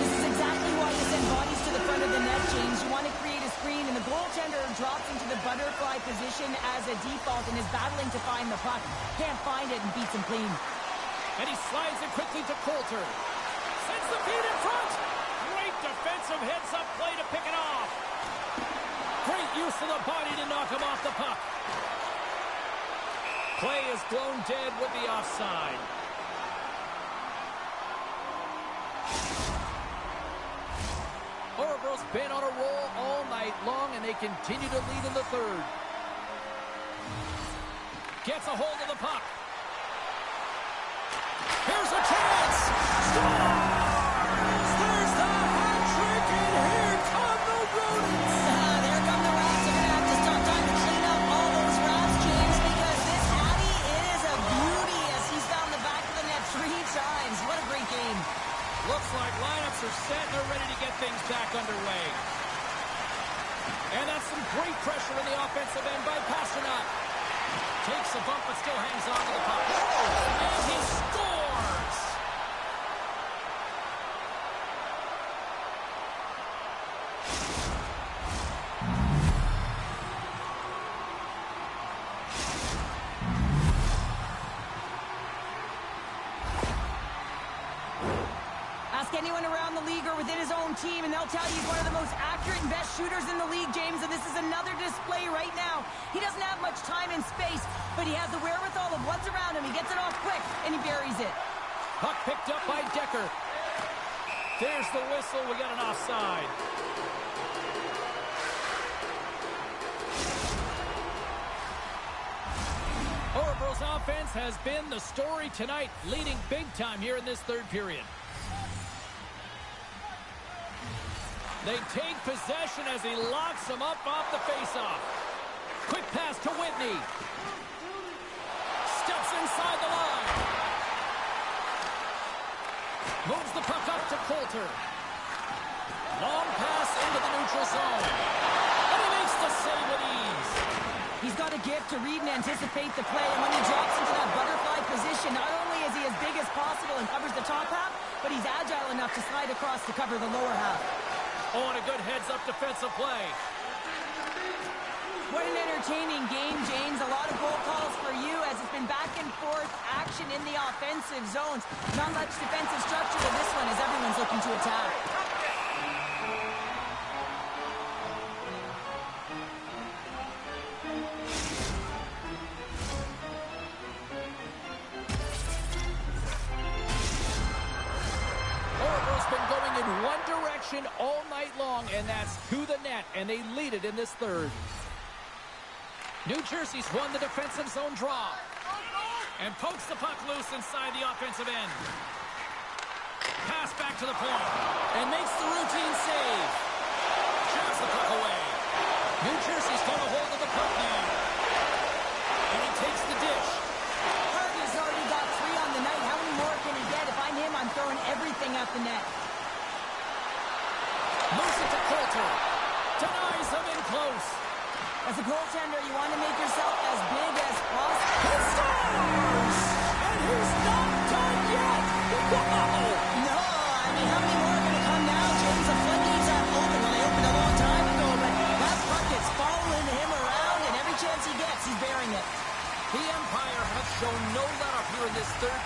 This is exactly why you send bodies to the front of the net, James. You want to create a screen, and the goaltender drops into the butterfly position as a default and is battling to find the puck. Can't find it and beats him clean. And he slides it quickly to Coulter. Sends the feed in front. Great defensive heads-up play to pick it off. Great use of the body to knock him off the puck. Play is blown dead with the offside. Orebro's been on a roll all night long, and they continue to lead in the third. Gets a hold of the puck. Here's a chance. Scores! There's the hat trick, and here come the Rodents. There come the Rats. They're going to have to stop time to clean up all those Rats, James, because this Hattie is a beauty as he's found the back of the net 3 times. What a great game. Looks like lineups are set and they're ready to get things back underway. And that's some great pressure in the offensive end by Pasternak. Takes a bump but still hangs on to the puck. And he scores! Ask anyone around the league or within his own team, and they'll tell you he's one of the most accurate and best shooters in the league, James, and this is another display right now. He doesn't have much time and space, but he has the wherewithal of what's around him. He gets it off quick, and he buries it. Puck picked up by Decker. There's the whistle. We got an offside. Orebro's offense has been the story tonight, leading big time here in this third period. They take possession as he locks him up off the faceoff. Quick pass to Whitney. Steps inside the line. Moves the puck up to Coulter. Long pass into the neutral zone. And he makes the save with ease. He's got a gift to read and anticipate the play, and when he drops into that butterfly position, not only is he as big as possible and covers the top half, but he's agile enough to slide across to cover the lower half. Oh, and a good heads-up defensive play. What an entertaining game, James. A lot of goal calls for you as it's been back and forth action in the offensive zones. Not much defensive structure to this one as everyone's looking to attack. All night long, and that's to the net, and they lead it in this third. New Jersey's won the defensive zone draw and pokes the puck loose inside the offensive end. Pass back to the point and makes the routine save. Jabs the puck away. New Jersey's got a hold of the puck now, and he takes the dish. Harvey's already got 3 on the night. How many more can he get? If I'm him, I'm throwing everything at the net. Moves it to Coulter. Denies him in close. As a goaltender, you want to make yourself as big as possible. He scores! And he's not done yet! Wow! No, I mean, how many more are going to come now, James? A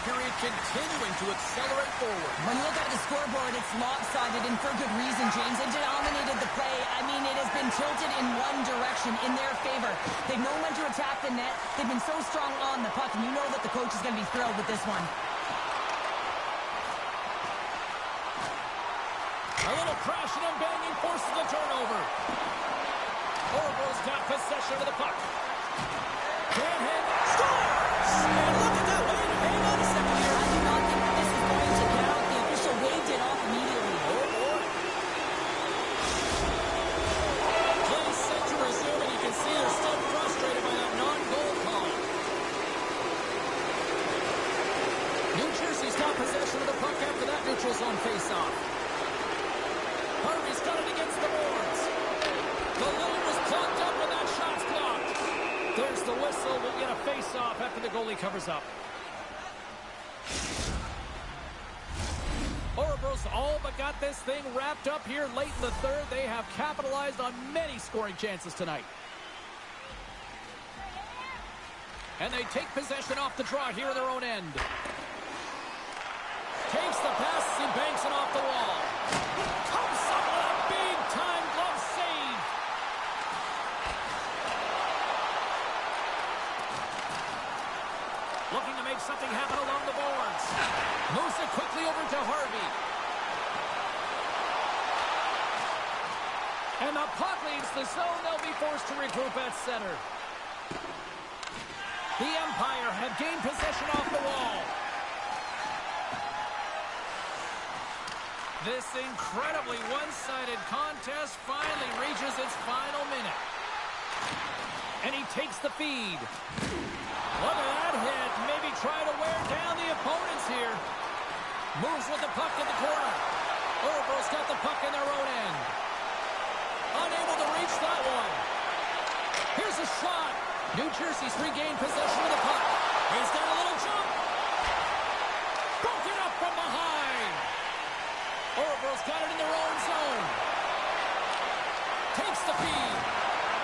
period continuing to accelerate forward. When you look at the scoreboard, it's lopsided, and for good reason, James. It dominated the play. I mean, it has been tilted in one direction in their favor. They've known when to attack the net. They've been so strong on the puck, and you know that the coach is going to be thrilled with this one. A little crashing and banging forces the turnover. Orville's got possession of the puck. Can't hit. Scores! And look at that. Wait, hang on a second here. I do not think this is going to count. The official waved it off immediately. Oh, boy. Play set to resume, and you can see they're still frustrated by that non-goal call. New Jersey's got possession of the puck after that neutral zone face-off. Harvey's got it against the boards. The lane was plugged up and that shot's blocked. There's the whistle. We'll get a face-off after the goalie covers up. Orebro's all but got this thing wrapped up here late in the third. They have capitalized on many scoring chances tonight. And they take possession off the draw here in their own end. Takes the pass as he banks it off the wall. Comes up with a big-time glove save. Looking to make something happen along the boards. Moves it quickly over to Harvey. And the puck leaves the zone. They'll be forced to regroup at center. The Empire have gained possession off the wall. This incredibly one-sided contest finally reaches its final minute. And he takes the feed. Look at that hit. Maybe try to wear down the opponents here. Moves with the puck in the corner. Orebro's got the puck in their own end. Unable to reach that one. Here's a shot. New Jersey's regained possession of the puck. He's got a little jump. Broken up from behind. Orebro's got it in their own zone. Takes the feed.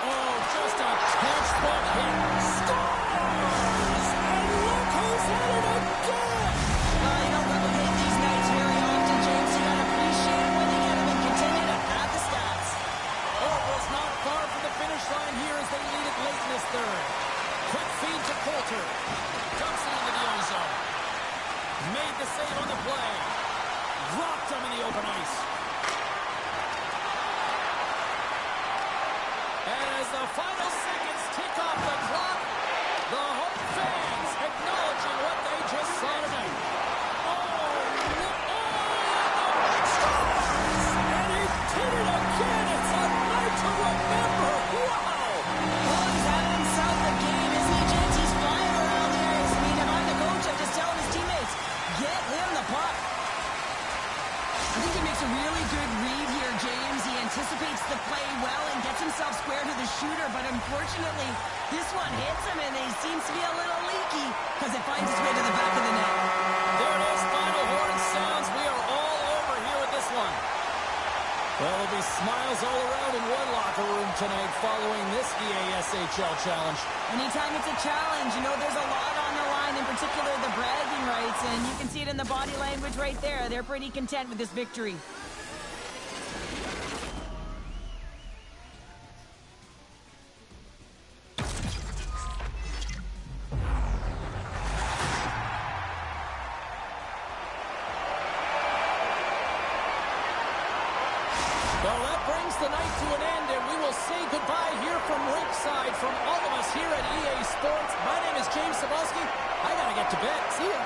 Oh, just a textbook hit. Scores! And look who's at it again! You don't replicate these nights very often, James. You got to appreciate when you get them and continue to add the stats. Orebro's not far from the finish line here as they lead it late in this third. Quick feed to Coulter. Dumps it into the own zone. Made the save on the play. Dropped him in the open ice. And as the final seconds tick off the clock, the home fans acknowledging what they just saw tonight. Scores! And he did it again. It's a night to remember. Wow! Well, he's having himself a game, isn't he, James? He's flying around the ice. I mean, if I'm the coach, I'm just telling his teammates, get him the puck. I think he makes a really good read here, James. He anticipates the play well and gets himself square to the shooter, but unfortunately, this one hits him and he seems to be a little leaky because it finds its way to the back of the net. There it is, final horn sounds. We are all over here with this one. Well, there'll be smiles all around in one locker room tonight following this EASHL challenge. Anytime it's a challenge, you know there's a lot on the line, in particular the bragging rights, and you can see it in the body language right there. They're pretty content with this victory. Well, that brings the night to an end, and we will say goodbye here from ringside from all of us here at EA Sports. My name is James Cebulski. I got to get to bed. See ya.